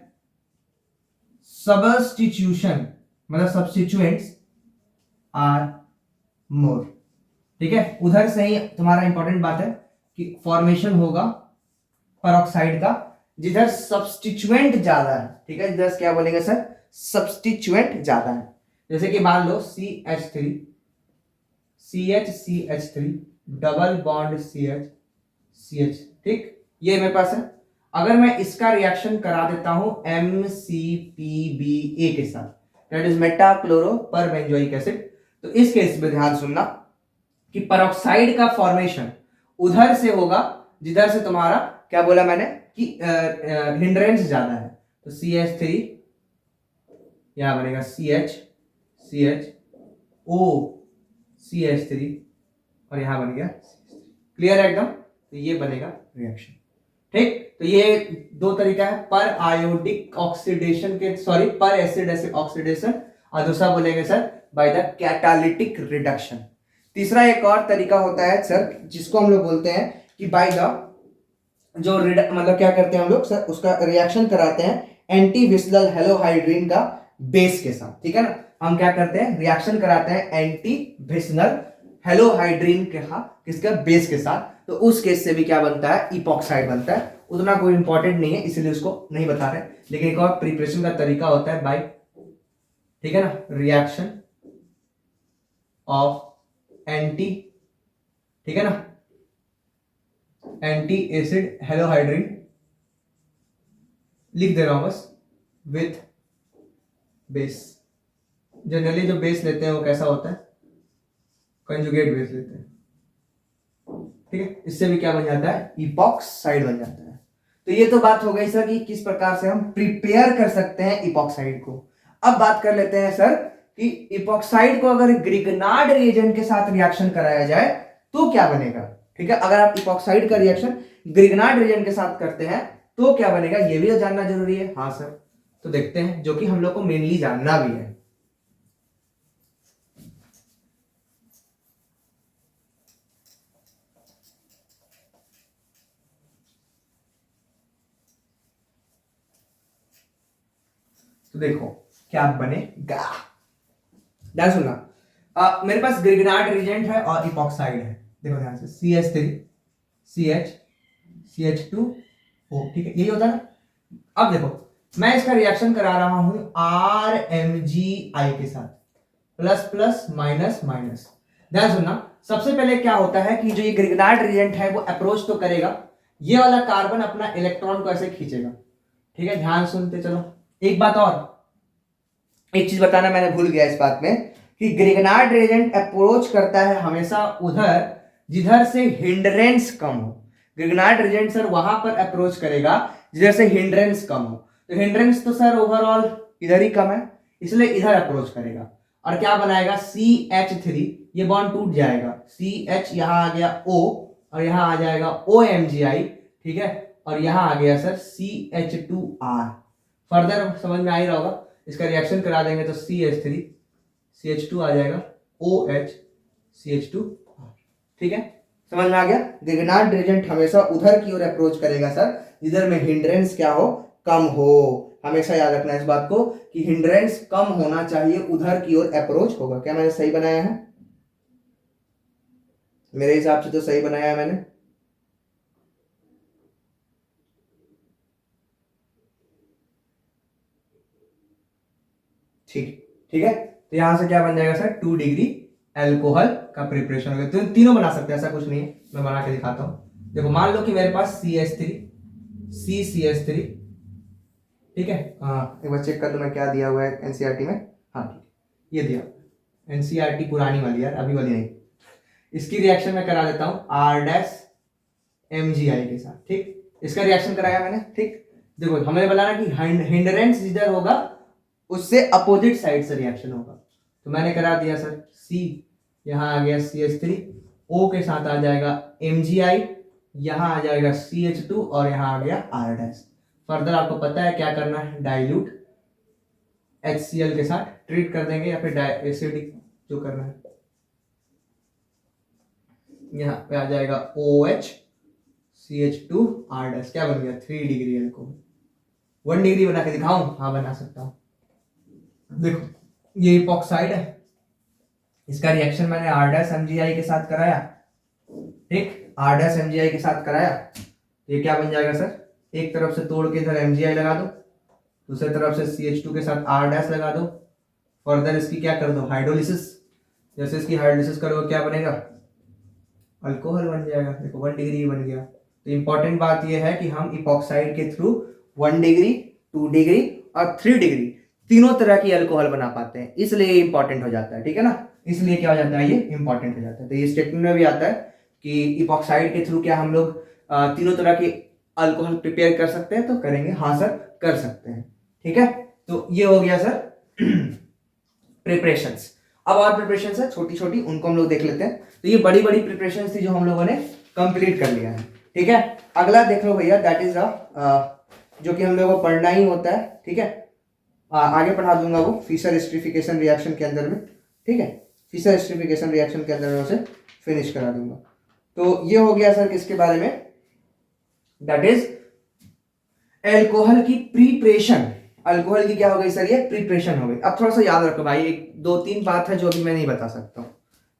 सबस्टिट्यूशन मतलब सब्स्टिट्यूएंट्स आर मोर, ठीक है। उधर से ही तुम्हारा इंपॉर्टेंट बात है कि फॉर्मेशन होगा परऑक्साइड का जिधर सब्स्टिट्यूएंट ज्यादा है, ठीक है। जिधर क्या बोलेंगे सर? सब्स्टिट्यूएंट ज्यादा है। जैसे कि मान लो CH3 CH3 double bond CH, ठीक, ये मेरे पास है। अगर मैं इसका रिएक्शन करा देता हूं MCPBA के साथ, दैट इज मेटा क्लोरो पर बेंजोइक एसिड, तो इस केस में ध्यान सुनना कि परऑक्साइड का फॉर्मेशन उधर से होगा जिधर से तुम्हारा क्या बोला मैंने कि हिंड्रेंस ज्यादा है। तो CH3 यहां बनेगा CH CH O CH3 और यहां बन गया, क्लियर है एकदम। तो ये बनेगा रिएक्शन, ठीक। तो ये दो तरीका है, पर आयोडिक ऑक्सीडेशन के, सॉरी पर एसिड ऑक्सीडेशन, और दूसरा बोलेंगे sir by the catalytic reduction. तीसरा एक और तरीका होता है सर जिसको हम लोग बोलते हैं कि बाय द जो मतलब क्या करते हैं हम लोग सर, उसका रिएक्शन कराते हैं एंटी विस्लल हेलोहाइड्रिन का बेस के साथ, ठीक है ना। हम क्या करते हैं, रिएक्शन कराते हैं एंटी विस्लल हेलोहाइड्रिन के किसका बेस के साथ। तो उस केस से भी क्या बनता है, इपॉक्साइड बनता है। उतना कोई इंपॉर्टेंट नहीं है इसलिए उसको नहीं बता रहे, लेकिन एक और प्रिपरेशन का तरीका होता है बाय, ठीक है ना, रिएक्शन ऑफ एंटी, ठीक है ना, एंटी एसिड हेलोहाइड्रिन, लिख दे रहा हूं बस, विथ बेस। जनरली जो बेस लेते हैं वो कैसा होता है, कंजुगेट बेस लेते हैं, ठीक है। इससे भी क्या बन जाता है, इपॉक्साइड बन जाता है। तो ये तो बात हो गई सर कि किस प्रकार से हम प्रिपेयर कर सकते हैं इपॉक्साइड को। अब बात कर लेते हैं सर कि इपॉक्साइड को अगर ग्रिगनार्ड रिएजेंट के साथ रिएक्शन कराया जाए तो क्या बनेगा, ठीक है। अगर आप इपॉक्साइड का रिएक्शन ग्रिगनार्ड रिएजेंट के साथ करते हैं तो क्या बनेगा, ये भी जानना जरूरी है। हाँ सर, तो देखते हैं, जो कि हम लोग को मेनली जानना भी है। तो देखो क्या बनेगा, ध्यान सुनना। मेरे पास ग्रिगनार्ड रिएजेंट है और इपॉक्साइड है, देखो ध्यान से, CH3 CH CH2O, ठीक है, यही होता है ना। अब देखो मैं इसका रिएक्शन करा रहा हूं RMgI के साथ, प्लस प्लस माइनस माइनस। ध्यान सुनना, सबसे पहले क्या होता है कि जो ये ग्रिगनार्ड रिएजेंट है वो अप्रोच तो करेगा, ये वाला कार्बन अपना इलेक्ट्रॉन को ऐसे खींचेगा, ठीक है। ध्यान सुनते चलो। एक बात और, एक चीज बताना मैंने भूल गया इस बात में, कि ग्रिगनार्ड रिएजेंट अप्रोच करता है हमेशा उधर जिधर से हिंड्रेंस कम हो। ग्रिगनार्ड रिएजेंट सर वहां पर अप्रोच करेगा जिधर से हिंड्रेंस कम हो। तो हिंड्रेंस तो सर ओवरऑल इधर ही कम है, इसलिए इधर अप्रोच करेगा और क्या बनाएगा, CH3, ये बॉन्ड टूट जाएगा, CH यहां आ गया O और यहां आ जाएगा OMgI, ठीक है, और यहां आ गया सर CH2R। फर्दर समझ में आ ही रहा होगा, इसका रिएक्शन करा देंगे तो CH3 CH2 आ जाएगा, OH CH2, ठीक है, समझ में आ गया। ग्रिगनार्ड रिएजेंट हमेशा उधर की ओर अप्रोच करेगा सर जिधर में हिंड्रेंस क्या हो, कम हो। हमेशा याद रखना इस बात को कि हिंड्रेंस कम होना चाहिए, उधर की ओर अप्रोच होगा। क्या मैंने सही बनाया है, मेरे हिसाब से तो सही बनाया है मैंने। ठीक है। तो यहां से क्या बन जाएगा सर, 2 डिग्री एल्कोहल का प्रिपरेशन हो गया। तो तीनों बना सकते हैं, ऐसा कुछ नहीं है, मैं बना के दिखाता हूं। देखो मान लो कि मेरे पास CH3 CCH3, ठीक है। हाँ एक बार चेक कर लो मैं क्या दिया हुआ है एनसीईआरटी में। हाँ ठीक, ये दिया एनसीईआरटी पुरानी वाली यार, अभी वाली नहीं। इसकी रिएक्शन मैं करा देता हूं R-MgI के साथ, ठीक। इसका रिएक्शन कराया मैंने, ठीक। देखो हमें बताना कि हिंड्रेंस जिधर होगा उससे अपोजिट साइड से रिएक्शन होगा। तो मैंने करा दिया सर, C यहां आ गया CH3, O के साथ आ जाएगा MgI, यहां आ जाएगा CH2 और यहां आ गया R'। फर्दर आपको पता है क्या करना है, डाइल्यूट HCl के साथ ट्रीट कर देंगे या फिर एसिडिक जो करना है। यहाँ पे आ जाएगा OH CH2 R', क्या बन गया, 3 डिग्री एल्कोहल। 1 डिग्री बना के दिखाऊं, हाँ बना सकता हूं। देखो ये इपॉक्साइड है, इसका रिएक्शन मैंने R'-MgI के साथ कराया, ठीक, R'-MgI के साथ कराया। ये क्या बन जाएगा सर, एक तरफ से तोड़ के इधर MgI लगा दो, दूसरी तरफ से CH2 के साथ R' लगा दो। फर्दर इसकी क्या कर दो, हाइड्रोलिसिस। जैसे इसकी हाइड्रोलिसिस करोगे क्या बनेगा, अल्कोहल बन जाएगा। देखो 1 डिग्री बन गया। तो इंपॉर्टेंट बात यह है कि हम इपॉक्साइड के थ्रू 1 डिग्री 2 डिग्री और 3 डिग्री तीनों तरह की अल्कोहल बना पाते हैं, इसलिए ये इंपॉर्टेंट हो जाता है, ठीक है ना। इसलिए क्या हो जाता है, ये इंपॉर्टेंट हो जाता है। तो ये स्टेटमेंट में भी आता है कि इपॉक्साइड के थ्रू क्या हम लोग तीनों तरह की अल्कोहल प्रिपेयर कर सकते हैं, तो करेंगे, हाँ सर कर सकते हैं, ठीक है। तो ये हो गया सर प्रिपरेशंस। अब और प्रिपरेशन है छोटी छोटी, उनको हम लोग देख लेते हैं। तो ये बड़ी बड़ी प्रिपरेशन थी जो हम लोगों ने कंप्लीट कर लिया है, ठीक है। अगला देख लो भैया, दैट इज जो कि हम लोगों को पढ़ना ही होता है, ठीक है। आगे पढ़ा दूंगा वो फिशर एस्टरिफिकेशन रिएक्शन के अंदर में, ठीक है। फिशर एस्टरिफिकेशन रिएक्शन के अंदर में उसे फिनिश करा दूंगा। तो ये हो गया सर किसके बारे में, दैट इज एल्कोहल की प्रीपरेशन। अल्कोहल की क्या हो गई सर, ये प्रिपरेशन हो गई। अब थोड़ा सा याद रखो भाई, एक दो तीन बात है जो अभी मैं नहीं बता सकता हूँ,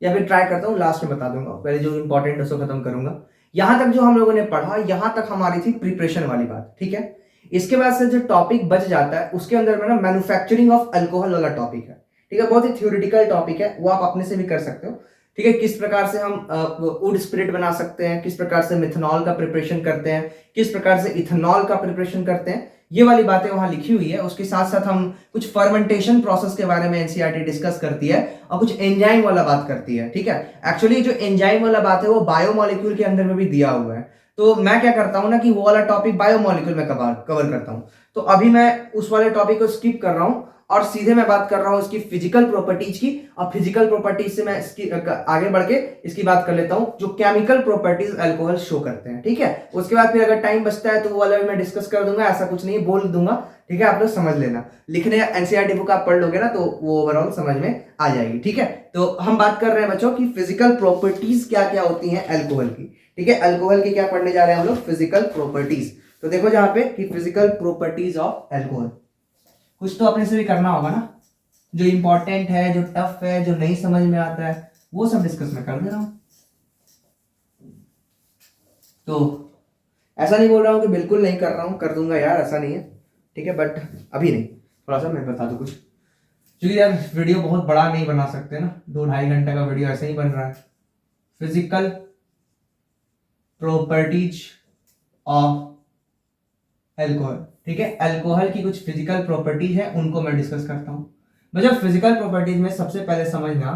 या फिर ट्राई करता हूँ लास्ट में बता दूंगा, पहले जो इंपॉर्टेंट है उसको खत्म करूंगा। यहां तक जो हम लोगों ने पढ़ा, यहां तक हमारी थी प्रिपरेशन वाली बात, ठीक है। इसके बाद से जो टॉपिक बच जाता है उसके अंदर में ना मैन्युफैक्चरिंग ऑफ अल्कोहल वाला टॉपिक है, ठीक है। बहुत ही थ्योरेटिकल टॉपिक है, वो आप अपने से भी कर सकते हो, ठीक है। किस प्रकार से हम वुड स्पिरिट बना सकते हैं, किस प्रकार से मिथनॉल का प्रिपरेशन करते हैं, किस प्रकार से इथेनॉल का प्रिपरेशन करते हैं, ये वाली बातें वहां लिखी हुई है। उसके साथ साथ हम कुछ फर्मेंटेशन प्रोसेस के बारे में एनसीईआरटी डिस्कस करती है, और कुछ एंजाइम वाला बात करती है, ठीक है। एक्चुअली जो एंजाइम वाला बात है वो बायोमोलिक्यूल के अंदर में भी दिया हुआ है, तो मैं क्या करता हूं ना कि वो वाला टॉपिक बायोमोलिक्यूल में कवर करता हूं। तो अभी मैं उस वाले टॉपिक को स्किप कर रहा हूं और सीधे मैं बात कर रहा हूं इसकी फिजिकल प्रॉपर्टीज की, और फिजिकल प्रॉपर्टीज से मैं इसकी आगे बढ़ के इसकी बात कर लेता हूं जो केमिकल प्रॉपर्टीज अल्कोहल शो करते हैं, ठीक है। उसके बाद फिर अगर टाइम बचता है तो वो वाला भी मैं डिस्कस कर दूंगा, ऐसा कुछ नहीं बोल दूंगा, ठीक है। आप लोग समझ लेना, लिखने एनसीईआरटी बुक आप पढ़ लोगे ना तो वो ओवरऑल समझ में आ जाएगी, ठीक है। तो हम बात कर रहे हैं बच्चों की फिजिकल प्रॉपर्टीज क्या क्या होती हैं अल्कोहल की, ठीक है। अल्कोहल की क्या पढ़ने जा रहे हैं हम लोग, फिजिकल प्रॉपर्टीज। तो देखो जहां पे कि फिजिकल प्रॉपर्टीज ऑफ अल्कोहल, कुछ तो अपने से भी करना होगा ना, जो इंपॉर्टेंट है, जो टफ है, जो नहीं समझ में आता है, वो सब डिस्कस मैं कर दे रहा हूं। तो ऐसा नहीं बोल रहा हूं कि बिल्कुल नहीं कर रहा हूं, कर दूंगा यार, ऐसा नहीं है, ठीक है। बट अभी नहीं, थोड़ा सा मैं बता दूं कुछ, क्योंकि यार वीडियो बहुत बड़ा नहीं बना सकते ना, 2-2.5 घंटे का वीडियो ऐसे ही बन रहा है। फिजिकल प्रॉपर्टीज ऑफ अल्कोहल, ठीक है। अल्कोहल की कुछ फिजिकल प्रॉपर्टीज है, उनको मैं डिस्कस करता हूं। मतलब फिजिकल प्रॉपर्टीज में सबसे पहले समझना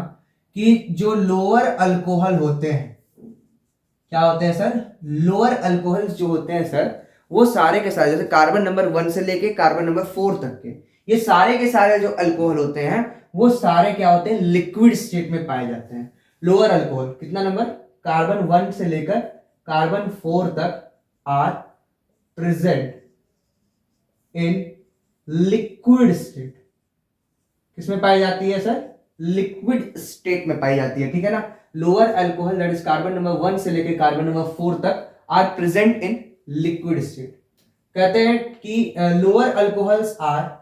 कि जो लोअर अल्कोहल होते हैं, क्या होते हैं सर, लोअर अल्कोहल जो होते हैं सर, वो सारे के सारे, जैसे कार्बन नंबर 1 से लेके कार्बन नंबर 4 तक के, ये सारे के सारे जो अल्कोहल होते हैं वो सारे क्या होते हैं, लिक्विड स्टेट में पाए जाते हैं। लोअर अल्कोहल कितना नंबर, कार्बन 1 से लेकर कार्बन 4 तक are present in liquid state. किसमें पाई जाती है सर, लिक्विड स्टेट में पाई जाती है, ठीक है ना। Lower alcohol that is carbon number 1 से लेकर कार्बन नंबर 4 तक are present in liquid state. कहते हैं कि लोअर अल्कोहल्स आर,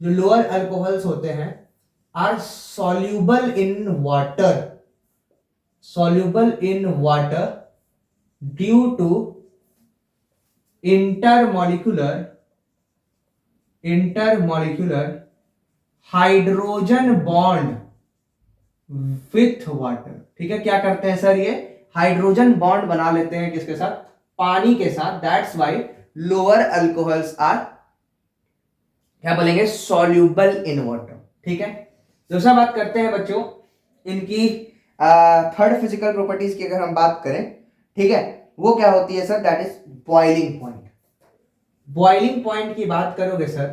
जो लोअर अल्कोहल्स होते हैं are soluble in water, soluble in water due to intermolecular hydrogen bond with water, ठीक है। क्या करते हैं सर, ये हाइड्रोजन बॉन्ड बना लेते हैं किसके साथ, पानी के साथ। That's why lower alcohols are क्या बोलेंगे, सॉल्यूबल इन वाटर, ठीक है। दूसरा बात करते हैं बच्चों इनकी थर्ड फिजिकल प्रॉपर्टीज की अगर हम बात करें, ठीक है, वो क्या होती है sir, that is boiling point. Boiling point की बात करोगे सर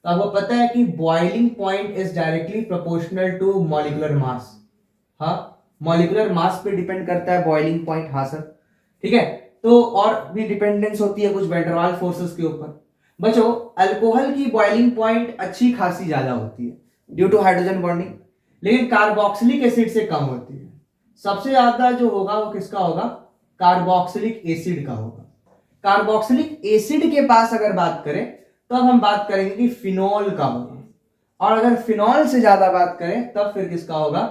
तो आपको पता है कि boiling point is directly proportional to molecular mass. हाँ, मॉलिक्यूलर मास पे डिपेंड करता है बॉइलिंग पॉइंट, हाँ सर, ठीक है। तो और भी डिपेंडेंस होती है कुछ वैन डर वाल्स फोर्सेस के ऊपर। बच्चों अल्कोहल की बॉइलिंग पॉइंट अच्छी खासी ज्यादा होती है ड्यू टू हाइड्रोजन बॉन्डिंग, लेकिन कार्बोक्सिलिक एसिड से कम होती है। सबसे ज्यादा जो होगा वो किसका होगा, कार्बोक्सिलिक एसिड का होगा। कार्बोक्सिलिक एसिड के पास अगर बात करें तो अब हम बात करेंगे कि फिनॉल का होगा, और अगर फिनॉल से ज्यादा बात करें तब फिर किसका होगा,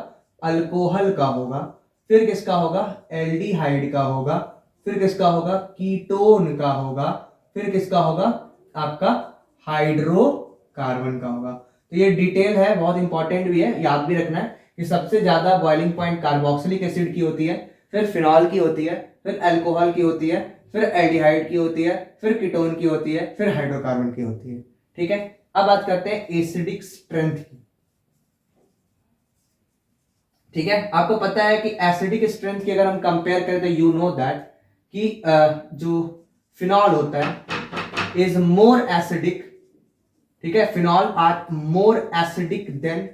अल्कोहल का होगा, फिर किसका होगा, एल्डिहाइड का होगा, फिर किसका होगा, कीटोन का होगा, फिर किसका होगा, आपका हाइड्रोकार्बन का होगा। तो ये डिटेल है, बहुत इंपॉर्टेंट भी है, याद भी रखना है कि सबसे ज्यादा बॉइलिंग पॉइंट कार्बोक्सिलिक एसिड की होती है, फिर फिनॉल की होती है, फिर अल्कोहल की होती है, फिर एल्डिहाइड की होती है, फिर कीटोन की होती है, फिर हाइड्रोकार्बन की होती है, ठीक है। अब बात करते हैं एसिडिक स्ट्रेंथ की, ठीक है। आपको पता है कि एसिडिक स्ट्रेंथ की अगर हम कंपेयर करें तो यू नो दैट कि जो फिनॉल होता है इज मोर एसिडिक, ठीक है। Phenol are more acidic than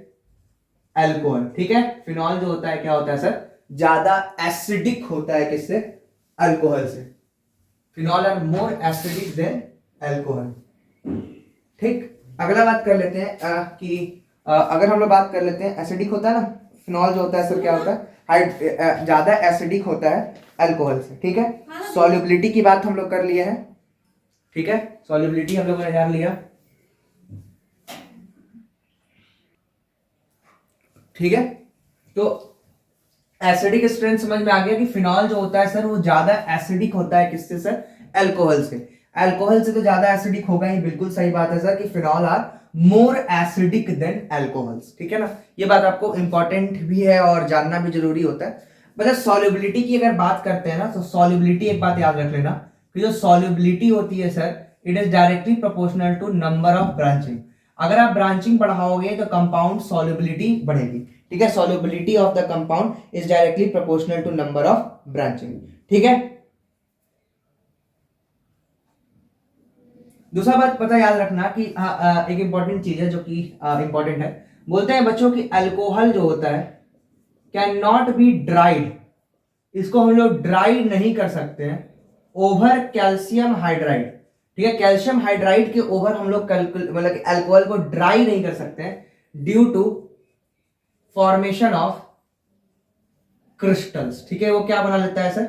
alcohol. ठीक है, फिनॉल जो होता है क्या होता है सर, ज्यादा एसिडिक होता है किससे, अल्कोहल से। Phenol are more acidic than alcohol. ठीक, अगला बात कर लेते हैं कि अगर हम लोग बात कर लेते हैं एसिडिक होता है ना फिनॉल जो होता है सर, क्या होता है ज्यादा एसिडिक होता है अल्कोहल से। ठीक है, सॉल्युबिलिटी की बात हम लोग कर लिए हैं। ठीक है, सॉल्युबिलिटी हम लोग ने जान लिया। ठीक है, तो एसिडिक स्ट्रेंथ समझ में आ गया कि फिनॉल जो होता है सर वो ज्यादा एसिडिक होता है किससे सर, अल्कोहल से। अल्कोहल से तो ज्यादा एसिडिक होगा ही, बिल्कुल सही बात है सर कि phenol are more acidic than alcohols. ठीक है ना, ये बात आपको इंपॉर्टेंट भी है और जानना भी जरूरी होता है। मतलब सॉल्युबिलिटी की अगर बात करते हैं ना, तो सॉल्युबिलिटी एक बात याद रख लेना कि जो सॉल्युबिलिटी होती है sir, it is directly proportional to number of branching. अगर आप ब्रांचिंग बढ़ाओगे तो कंपाउंड सॉल्युबिलिटी बढ़ेगी। ठीक है, solubility of the compound is directly proportional to number of branching. ठीक है, दूसरा बात पता याद रखना कि एक इंपॉर्टेंट चीज है जो कि इंपॉर्टेंट है। बोलते हैं बच्चों की अल्कोहल जो होता है कैन नॉट बी ड्राइड, इसको हम लोग ड्राई नहीं कर सकते हैं ओवर कैल्शियम हाइड्राइड। ठीक है, कैल्शियम हाइड्राइड के ओवर हम लोग मतलब अल्कोहल को ड्राई नहीं कर सकते हैं due to formation of crystals. ठीक है, वो क्या बना लेता है सर,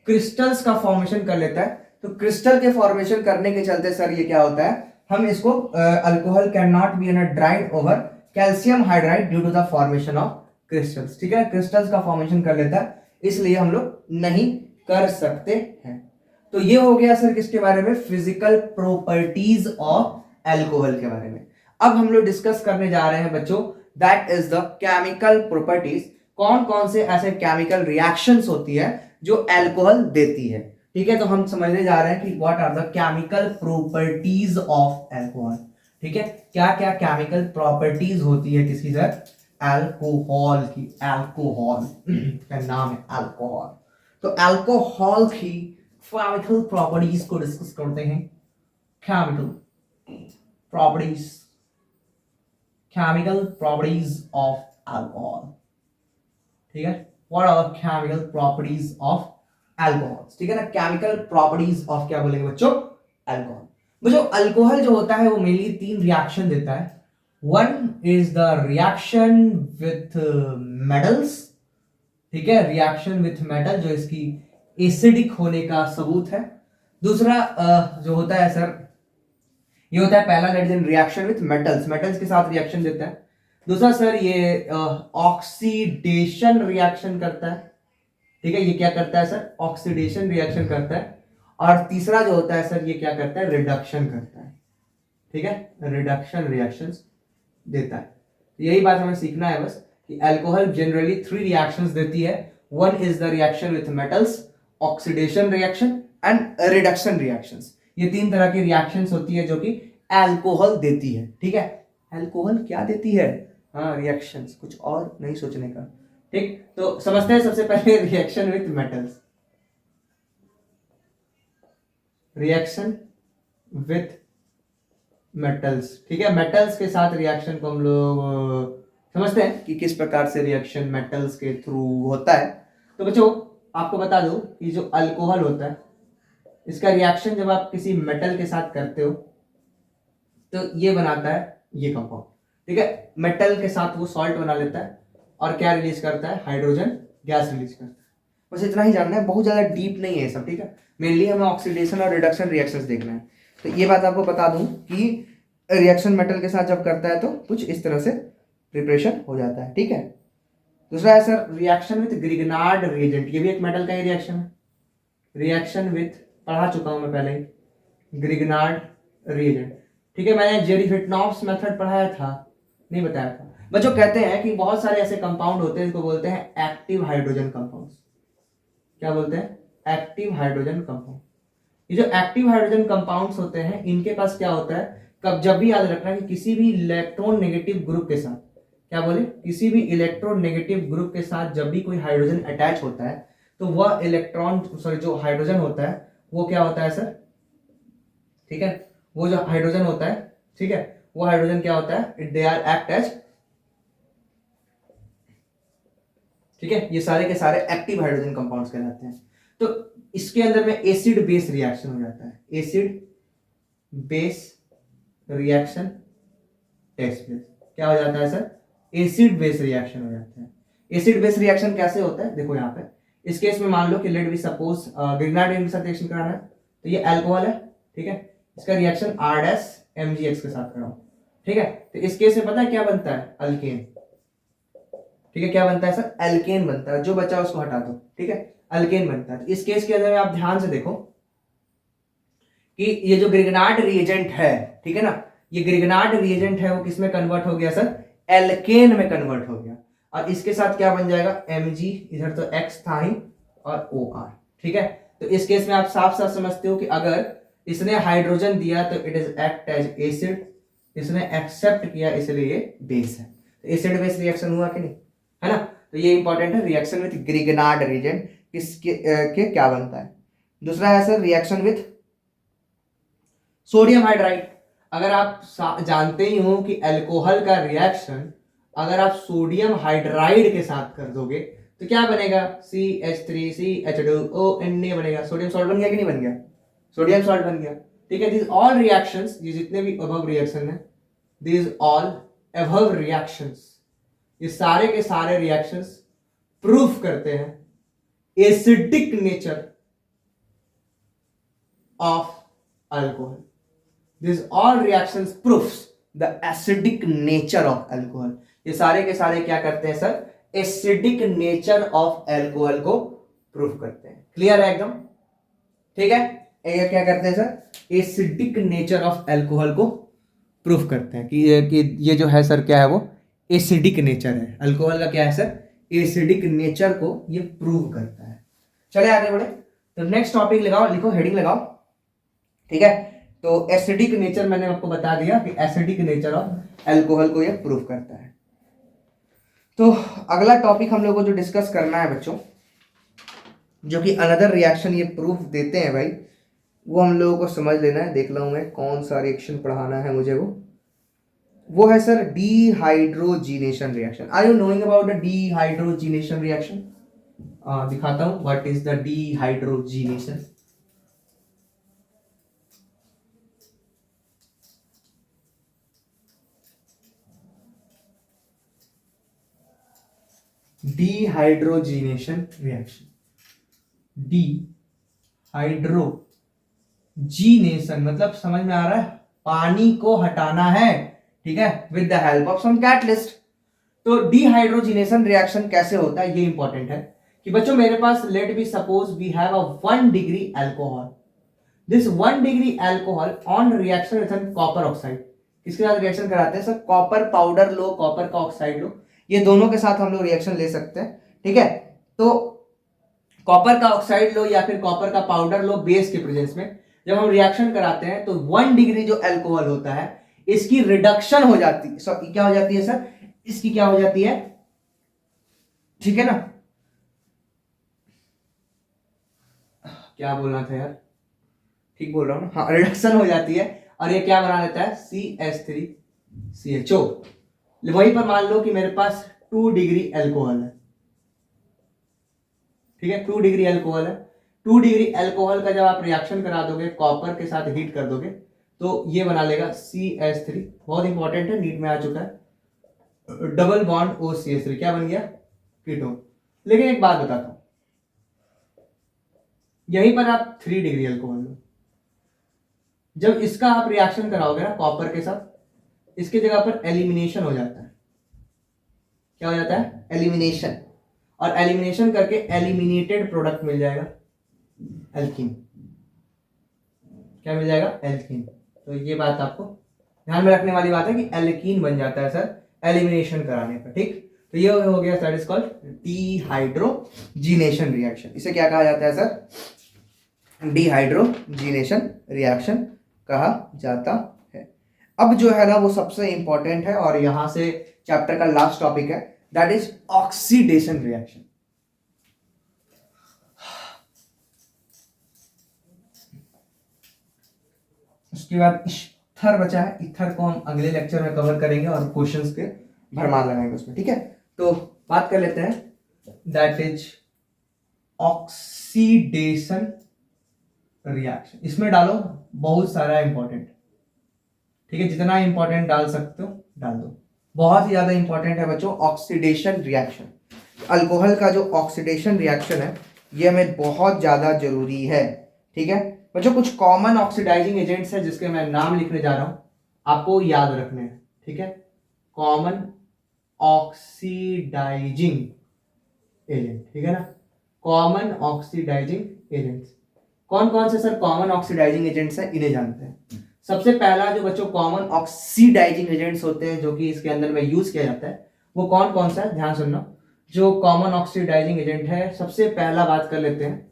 क्रिस्टल्स का फॉर्मेशन कर लेता है। तो क्रिस्टल के फॉर्मेशन करने के चलते सर ये क्या होता है, हम इसको alcohol can not be dried over calcium hydride due to the formation of crystals. ठीक है, क्रिस्टल्स का फॉर्मेशन कर लेता है, इसलिए हम लोग नहीं कर सकते हैं। तो ये हो गया सर किसके बारे में, फिजिकल प्रॉपर्टीज ऑफ अल्कोहल के बारे में। अब हम लोग डिस्कस करने जा रहे हैं बच्चों, that is the chemical properties. कौन कौन से ऐसे केमिकल रिएक्शंस होती है जो अल्कोहल देती है। ठीक है, तो हम समझने जा रहे हैं कि what are the chemical properties of alcohol. ठीक है, क्या क्या केमिकल प्रॉपर्टीज होती है किसी सर, अल्कोहल की। अल्कोहल का नाम है अल्कोहल, तो अल्कोहल की केमिकल प्रॉपर्टीज को डिस्कस करते हैं। Chemical properties, chemical properties of alcohol. ठीक है, what are chemical properties of alcohol. ठीक है ना, केमिकल प्रॉपर्टीज ऑफ क्या बोलेंगे बच्चों, अल्कोहल। बच्चों अल्कोहल जो होता है वो मेनली 3 रिएक्शन देता है। One is the reaction with metals. ठीक है, रिएक्शन विथ मेटल जो इसकी एसिडिक होने का सबूत है। दूसरा जो होता है सर, ये होता है पहला that is reaction with metals, metals के साथ रिएक्शन देता है। दूसरा सर ये ऑक्सीडेशन रिएक्शन करता है। ठीक है, ये क्या करता है सर, ऑक्सीडेशन रिएक्शन करता है। और तीसरा जो होता है सर, ये क्या करता है, रिडक्शन करता है। ठीक है, रिडक्शन रिएक्शंस देता है। यही बात हमें सीखना है बस कि अल्कोहल जनरली 3 रिएक्शंस देती है। One is the reaction with metals, oxidation reaction and reduction reactions. ये 3 तरह की रिएक्शंस होती है जो कि अल्कोहल देती है। ठीक है, अल्कोहल क्या देती है, हाँ रिएक्शंस, कुछ और नहीं सोचने का। ठीक, तो समझते हैं सबसे पहले reaction with metals. Reaction with metals, ठीक है, मेटल्स के साथ रिएक्शन को हम लोग समझते हैं कि किस प्रकार से रिएक्शन मेटल्स के थ्रू होता है। तो बच्चों आपको बता दूं कि जो अल्कोहल होता है इसका रिएक्शन जब आप किसी मेटल के साथ करते हो तो ये बनाता है ये कंपाउंड। ठीक है, मेटल के साथ वो सॉल्ट बना लेता है और क्या रिलीज करता है, हाइड्रोजन गैस रिलीज करता है। बस इतना ही जानना है, बहुत ज्यादा डीप नहीं है सब। ठीक है, मेनली हमें ऑक्सीडेशन और रिडक्शन रिएक्शंस देखना है। तो ये बात आपको बता दूं कि रिएक्शन मेटल के साथ जब करता है तो कुछ इस तरह से प्रिपरेशन हो जाता है। ठीक है, दूसरा है sir reaction with Grignard reagent, ये भी एक मेटल का ही रिएक्शन है। रिएक्शन विथ, पढ़ा चुका हूं मैं पहले ही, ग्रिगनार्ड रिएजेंट। ठीक है, मैंने जेरीफिटनॉफ्स मेथड पढ़ाया था, नहीं बताया था। बच्चों कहते हैं कि बहुत सारे ऐसे कंपाउंड होते हैं जिनको बोलते हैं एक्टिव हाइड्रोजन कंपाउंड्स। क्या बोलते हैं, एक्टिव हाइड्रोजन कंपाउंड। ये जो एक्टिव हाइड्रोजन कंपाउंड्स होते हैं इनके पास क्या होता है, कब जब भी याद रखना कि किसी भी इलेक्ट्रॉन नेगेटिव ग्रुप के साथ, क्या बोले, किसी भी इलेक्ट्रॉन नेगेटिव ग्रुप के साथ जब भी कोई हाइड्रोजन अटैच होता है तो वह इलेक्ट्रॉन सॉरी जो हाइड्रोजन होता है वो क्या होता है सर, ठीक है, वो जो हाइड्रोजन होता है, ठीक है, वो हाइड्रोजन क्या होता है, दे आर एक्ट एज ठीक है, ये सारे के सारे एक्टिव हाइड्रोजन कंपाउंड्स कहलाते हैं। तो इसके अंदर में एसिड बेस रिएक्शन हो जाता है, acid base reaction takes place. क्या हो जाता है सर? एसिड बेस रिएक्शन हो जाता है। एसिड बेस रिएक्शन कैसे होता है? देखो यहाँ पे इस केस में मान लो कि लेट बी सपोज ग्रिग्नाइट के साथ रिएक्शन कराना है, तो ये अल्कोहल है, ठीक है, इसका रिएक्शन R-MgX के साथ कराओ, ठीक है, तो इस केस में पता है क्या बनता है? अल्केन, ठीक है, क्या बनता है सर? अल्केन बनता है, जो बचा उसको हटा दो, ठीक है, अल्केन बनता है। तो इस केस के अंदर आप ध्यान से देखो कि ये जो ग्रिग्नार्ड रिएजेंट है, ठीक है ना, ये ग्रिग्नार्ड रिएजेंट है वो किसमें कन्वर्ट हो गया सर? एल्केन में कन्वर्ट हो गया, और इसके साथ क्या बन जाएगा? Mg, इधर तो X था ही, और OR, ठीक है। तो इस केस में आप साफ साफ समझते हो कि अगर इसने हाइड्रोजन दिया तो it is act as acid, इसने एक्सेप्ट किया इसलिए ये बेस है। तो एसिड बेस रिएक्शन हुआ कि नहीं, है ना? तो ये इंपॉर्टेंट है, रिएक्शन विथ ग्रिग्नार्ड रिएजेंट किसके के क्या बनता है। दूसरा है sir reaction with sodium hydride. अगर आप जानते ही हो कि अल्कोहल का रिएक्शन अगर आप सोडियम हाइड्राइड के साथ कर दोगे तो क्या बनेगा? CH3CH2ONA बनेगा। सोडियम सॉल्ट बन गया कि नहीं बन गया? सोडियम सॉल्ट बन गया, ठीक है। दिस ऑल रिएक्शंस, ये जितने भी अबव रिएक्शन है, दिस ऑल अबव रिएक्शंस, ये सारे के सारे रिएक्शंस प्रूफ करते हैं acidic nature of alcohol. These all reactions proves the acidic nature of alcohol। ये सारे के सारे क्या करते हैं sir? Acidic nature of alcohol को प्रूफ करते हैं। क्लियर है एकदम? ठीक है, ये क्या करते हैं sir? Acidic nature of alcohol को प्रूफ करते हैं कि ये जो है सर क्या है, वो एसिडिक नेचर है अल्कोहल का। क्या है सर? एसिडिक नेचर को ये प्रूव करता है। चले आगे बढ़े, तो नेक्स्ट टॉपिक लगाओ, लिखो, हेडिंग लगाओ, ठीक है। तो एसिडिक नेचर मैंने आपको बता दिया कि एसिडिक नेचर ऑफ अल्कोहल को ये प्रूव करता है। तो अगला टॉपिक हम लोगों को जो डिस्कस करना है बच्चों, जो कि अनदर रिएक्शन ये प्रूफ देते हैं भाई, वो हम लोगों को समझ लेना है। देख लूँ मैं कौन सा रिएक्शन पढ़ाना है मुझे, वो है sir dehydrogenation reaction. Are you knowing about the dehydrogenation reaction? दिखाता हूं what is the dehydrogenation. Dehydrogenation reaction, dehydrogenation मतलब समझ में आ रहा है, पानी को हटाना है, ठीक है, with the help of some catalyst. तो डिहाइड्रोजीनेशन रिएक्शन कैसे होता है ये इंपॉर्टेंट है कि बच्चों मेरे पास let be suppose we have a 1 degree alcohol. This 1 degree alcohol on reaction with copper oxide, किसके साथ रिएक्शन कराते हैं सर? कॉपर पाउडर लो, कॉपर का ऑक्साइड लो, ये दोनों के साथ हम लोग रिएक्शन ले सकते हैं, ठीक है। तो कॉपर का ऑक्साइड लो या फिर कॉपर का पाउडर लो बेस के प्रेजेंस में जब हम रिएक्शन कराते हैं तो 1 डिग्री जो अल्कोहल होता है इसकी रिडक्शन हो जाती है। क्या हो जाती है सर? इसकी क्या हो जाती है, ठीक है ना? क्या बोलना था यार, ठीक बोल रहा हूं ना? हाँ, रिडक्शन हो जाती है, और ये क्या बना देता है? CH3CHO। वहीं पर मान लो कि मेरे पास 2 डिग्री अल्कोहल है, ठीक है, 2 डिग्री अल्कोहल है। 2 डिग्री अल्कोहल का जब आप रिएक्शन करा दोगे, कॉपर के साथ हीट कर दोगे, तो ये बना लेगा CH3। बहुत इंपॉर्टेंट है, नीट में आ चुका है, डबल बॉन्ड OCH3, क्या बन गया? कीटोन। लेकिन एक बात बताता हूं, यहीं पर आप 3 डिग्री अल्कोहल लो, जब इसका आप रिएक्शन कराओगे ना कॉपर के साथ, इसकी जगह पर एलिमिनेशन हो जाता है। क्या हो जाता है? एलिमिनेशन। और एलिमिनेशन करके एलिमिनेटेड प्रोडक्ट मिल जाएगा, एल्कीन। क्या मिल जाएगा? एल्कीन। तो ये बात आपको ध्यान में रखने वाली बात है कि एल्कीन बन जाता है सर एलिमिनेशन कराने पर, ठीक। तो ये हो गया सर, इज कॉल्ड डिहाइड्रोजीनेशन रिएक्शन। इसे क्या कहा जाता है सर? डिहाइड्रोजीनेशन रिएक्शन कहा जाता है। अब जो है ना वो सबसे इंपॉर्टेंट है और यहां से चैप्टर का लास्ट टॉपिक है, दैट इज ऑक्सीडेशन रिएक्शन। उसके बाद ईथर बचा है, ईथर को हम अगले लेक्चर में कवर करेंगे और क्वेश्चंस के भरमार लगाएंगे उसमें, ठीक है। तो बात कर लेते हैं दैट इज ऑक्सीडेशन रिएक्शन। इसमें डालो बहुत सारा इंपॉर्टेंट, ठीक है, जितना इंपॉर्टेंट डाल सकते हो डाल दो। बहुत ही ज्यादा इंपॉर्टेंट है बच्चों ऑक्सीडेशन रिएक्शन। अल्कोहल का जो ऑक्सीडेशन रिएक्शन है ये हमें बहुत ज्यादा जरूरी है, ठीक है बच्चों। कुछ कॉमन ऑक्सीडाइजिंग एजेंट्स है जिसके मैं नाम लिखने जा रहा हूं, आपको याद रखने हैं, ठीक है। कॉमन ऑक्सीडाइजिंग एजेंट, ठीक है ना, कॉमन ऑक्सीडाइजिंग एजेंट्स। कौन कौन से सर कॉमन ऑक्सीडाइजिंग एजेंट्स हैं, इन्हें जानते हैं। सबसे पहला जो बच्चों कॉमन ऑक्सीडाइजिंग एजेंट्स होते हैं जो कि इसके अंदर में यूज किया जाता है वो कौन कौन सा है, ध्यान सुनना। जो कॉमन ऑक्सीडाइजिंग एजेंट है, सबसे पहला बात कर लेते हैं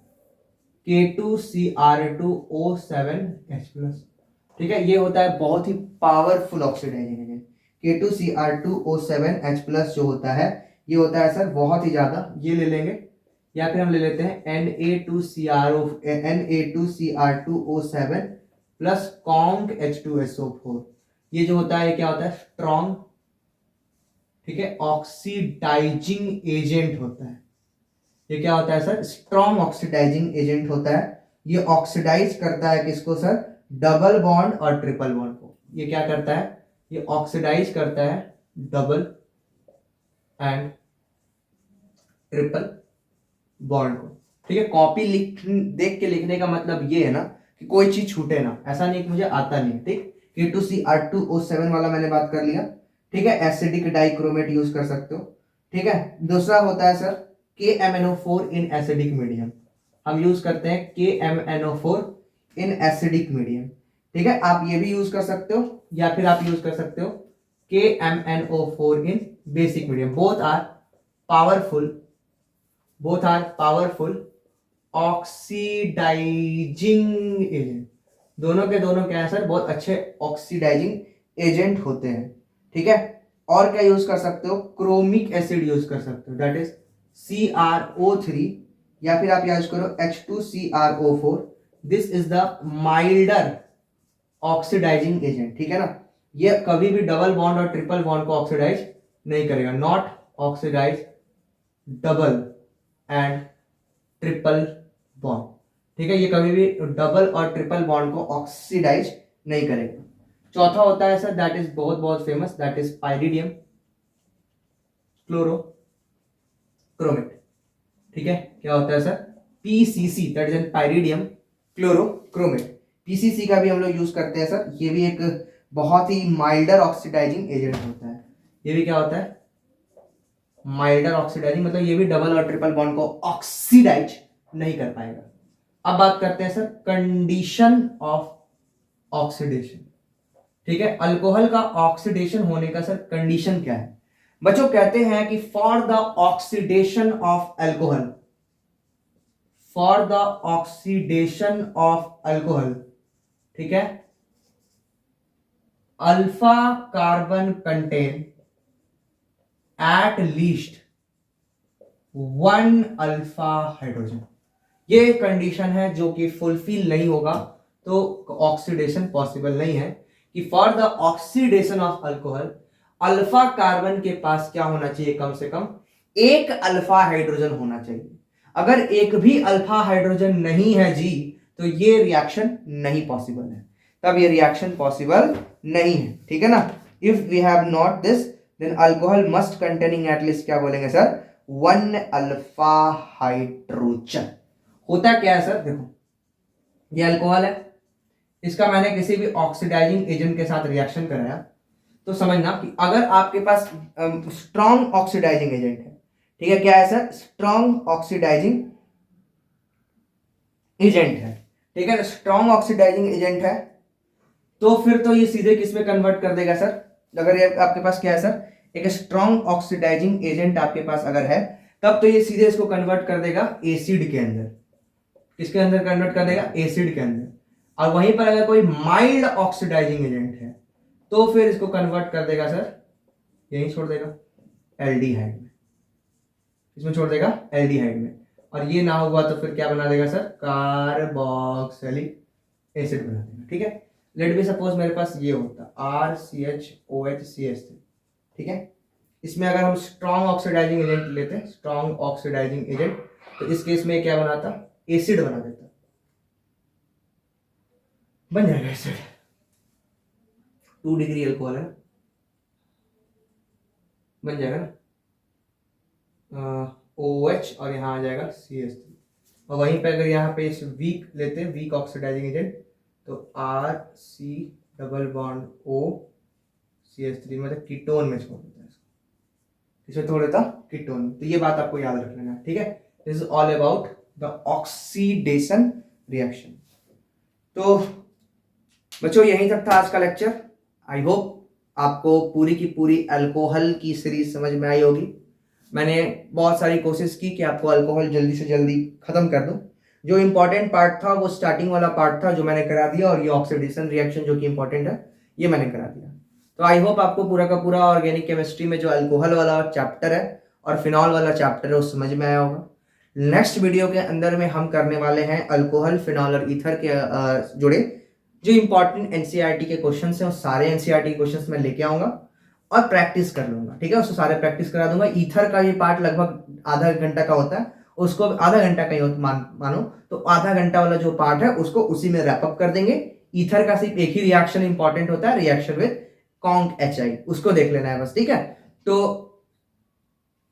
K2Cr2O7H+, ठीक है। ये होता है बहुत ही पावरफुल ऑक्सीडाइजिंग एजेंट। K2Cr2O7H+ जो होता है ये होता है सर बहुत ही ज्यादा, ये ले लेंगे या फिर हम ले लेते हैं Na2Cr2O7 प्लस कॉन्क H2SO4। ये जो होता है क्या होता है, स्ट्रॉन्ग, ठीक है, ऑक्सीडाइजिंग एजेंट होता है। ये क्या होता है सर, स्ट्रॉन्ग ऑक्सीडाइजिंग एजेंट होता है। ये ऑक्सीडाइज करता है किसको सर, डबल बॉन्ड और ट्रिपल बॉन्ड को। ये क्या करता है, ये ऑक्सीडाइज करता है डबल एंड ट्रिपल बॉन्ड को, ठीक है। कॉपी लिख देख के लिखने का मतलब ये है ना कि कोई चीज छूटे ना, ऐसा नहीं कि मुझे आता नहीं, ठीक। K2Cr2O7 वाला मैंने बात कर लिया, ठीक है। एसिडिक डाइक्रोमेट यूज कर सकते हो, ठीक है। दूसरा होता है sir KMNO4 in acidic medium. हम यूज करते हैं KMNO4 इन एसिडिक मीडियम, ठीक है। आप ये भी यूज कर सकते हो या फिर आप यूज कर सकते हो KMNO4 in basic medium. Both are powerful oxidising agent. दोनों के दोनों क्या है सर, बहुत अच्छे ऑक्सीडाइजिंग एजेंट होते हैं, ठीक है। और क्या यूज कर सकते हो, क्रोमिक एसिड यूज कर सकते हो, दैट इज CrO3 या फिर आप यूज करो H2CrO4। This is the milder oxidising agent, ठीक है ना। ये कभी भी डबल बॉन्ड और ट्रिपल बॉन्ड को ऑक्सीडाइज नहीं करेगा, not oxidise double and triple bond, ठीक है। ये कभी भी डबल और ट्रिपल बॉन्ड को ऑक्सीडाइज नहीं करेगा। चौथा होता है सर, दैट इज बहुत बहुत famous, that is pyridinium chlorochromate, ठीक है। क्या होता है sir, PCC, that is pyridinium chlorochromate. PCC का भी हम लोग यूज करते हैं सर। ये भी एक बहुत ही माइल्डर ऑक्सीडाइजिंग एजेंट होता है। ये भी क्या होता है, माइल्डर ऑक्सीडाइजिंग, मतलब ये भी डबल और ट्रिपल बॉन्ड को ऑक्सीडाइज नहीं कर पाएगा। अब बात करते हैं सर कंडीशन ऑफ ऑक्सीडेशन, ठीक है। अल्कोहल का ऑक्सीडेशन होने का सर कंडीशन क्या है, बच्चों कहते हैं कि for the oxidation of alcohol, ठीक है, alpha carbon contain at least 1 alpha hydrogen. ये कंडीशन है जो कि फुलफिल नहीं होगा तो ऑक्सीडेशन पॉसिबल नहीं है। कि for the oxidation of alcohol alpha carbon के पास क्या होना चाहिए, कम से कम 1 अल्फा हाइड्रोजन होना चाहिए। अगर एक भी अल्फा हाइड्रोजन नहीं है जी तो ये रिएक्शन नहीं पॉसिबल है, तब ये रिएक्शन पॉसिबल नहीं है, ठीक है ना। If we have not this then alcohol must containing at least क्या बोलेंगे सर, 1 अल्फा हाइड्रोजन। होता क्या है सर, देखो ये अल्कोहल है, इसका मैंने किसी भी ऑक्सीडाइजिंग एजेंट के साथ रिएक्शन कराया तो समझना कि अगर आपके पास स्ट्रॉन्ग ऑक्सीडाइजिंग एजेंट है, ठीक है, क्या है सर, स्ट्रॉन्ग ऑक्सीडाइजिंग एजेंट है, ठीक है, स्ट्रॉन्ग ऑक्सीडाइजिंग एजेंट है तो फिर तो ये सीधे किस में कन्वर्ट कर देगा सर। अगर ये आपके पास क्या है सर, एक स्ट्रॉन्ग ऑक्सीडाइजिंग एजेंट आपके पास अगर है तब तो ये सीधे इसको कन्वर्ट कर देगा एसिड के अंदर। किसके अंदर कन्वर्ट कर देगा, एसिड के अंदर। और वहीं पर अगर कोई माइल्ड ऑक्सीडाइजिंग एजेंट है तो फिर इसको कन्वर्ट कर देगा सर, यहीं छोड़ देगा एल्डिहाइड में, इसमें छोड़ देगा एल्डिहाइड में। और ये ना हुआ तो फिर क्या बना देगा सर, कार्बोक्सिलिक एसिड बना देगा, ठीक है। लेट बी सपोज मेरे पास ये होता RCHOHCH3, ठीक है। इसमें अगर हम स्ट्रॉन्ग ऑक्सीडाइजिंग एजेंट लेते हैं, स्ट्रॉन्ग ऑक्सीडाइजिंग एजेंट, तो इस केस में क्या बनाता, एसिड बना देता, बन जाएगा एसिड। 2 डिग्री अल्कोहल है, बन जाएगा ना OH, और यहाँ आ जाएगा CH3। और वहीं पे अगर यहाँ पे इस वीक लेते हैं, वीक ऑक्सीडाइजिंग एजेंट, तो RC double bond O CH3, मतलब कीटोन में छोड़ देता है इसको, इसमें छोड़ देता कीटोन में। तो ये बात आपको याद रख लेना है, ठीक है। This is all about the oxidation reaction. तो बच्चों यहीं तक था आज का लेक्चर। आई होप आपको पूरी की पूरी अल्कोहल की सीरीज समझ में आई होगी। मैंने बहुत सारी कोशिश की कि आपको अल्कोहल जल्दी से जल्दी खत्म कर दूं। जो इंपॉर्टेंट पार्ट था वो स्टार्टिंग वाला पार्ट था, जो मैंने करा दिया, और ये ऑक्सीडेशन रिएक्शन जो कि इंपॉर्टेंट है ये मैंने करा दिया। तो आई होप आपको पूरा का पूरा ऑर्गेनिक केमिस्ट्री में जो अल्कोहल वाला चैप्टर है और फिनॉल वाला चैप्टर है वो समझ में आया होगा। नेक्स्ट वीडियो के अंदर में हम करने वाले हैं अल्कोहल, फिनॉल और ईथर के जुड़े जो इंपॉर्टेंट एनसीईआरटी के क्वेश्चंस हैं, वो सारे एनसीईआरटी के क्वेश्चंस मैं लेके आऊंगा और प्रैक्टिस कर लूंगा, ठीक है। उसको सारे प्रैक्टिस करा दूंगा। ईथर का ये पार्ट लगभग आधा घंटा का होता है, उसको आधा घंटा का ही मानो, तो आधा घंटा वाला जो पार्ट है उसको उसी में रैपअप कर देंगे। ईथर का सिर्फ एक ही रिएक्शन इंपॉर्टेंट होता है, रिएक्शन विद कॉन्क HI, उसको देख लेना है बस, ठीक है। तो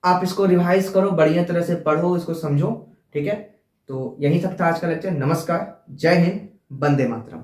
आप इसको रिवाइज करो, बढ़िया तरह से पढ़ो, इसको समझो, ठीक है। तो यही तक था आज का लेक्चर। नमस्कार, जय हिंद, वंदे मातरम।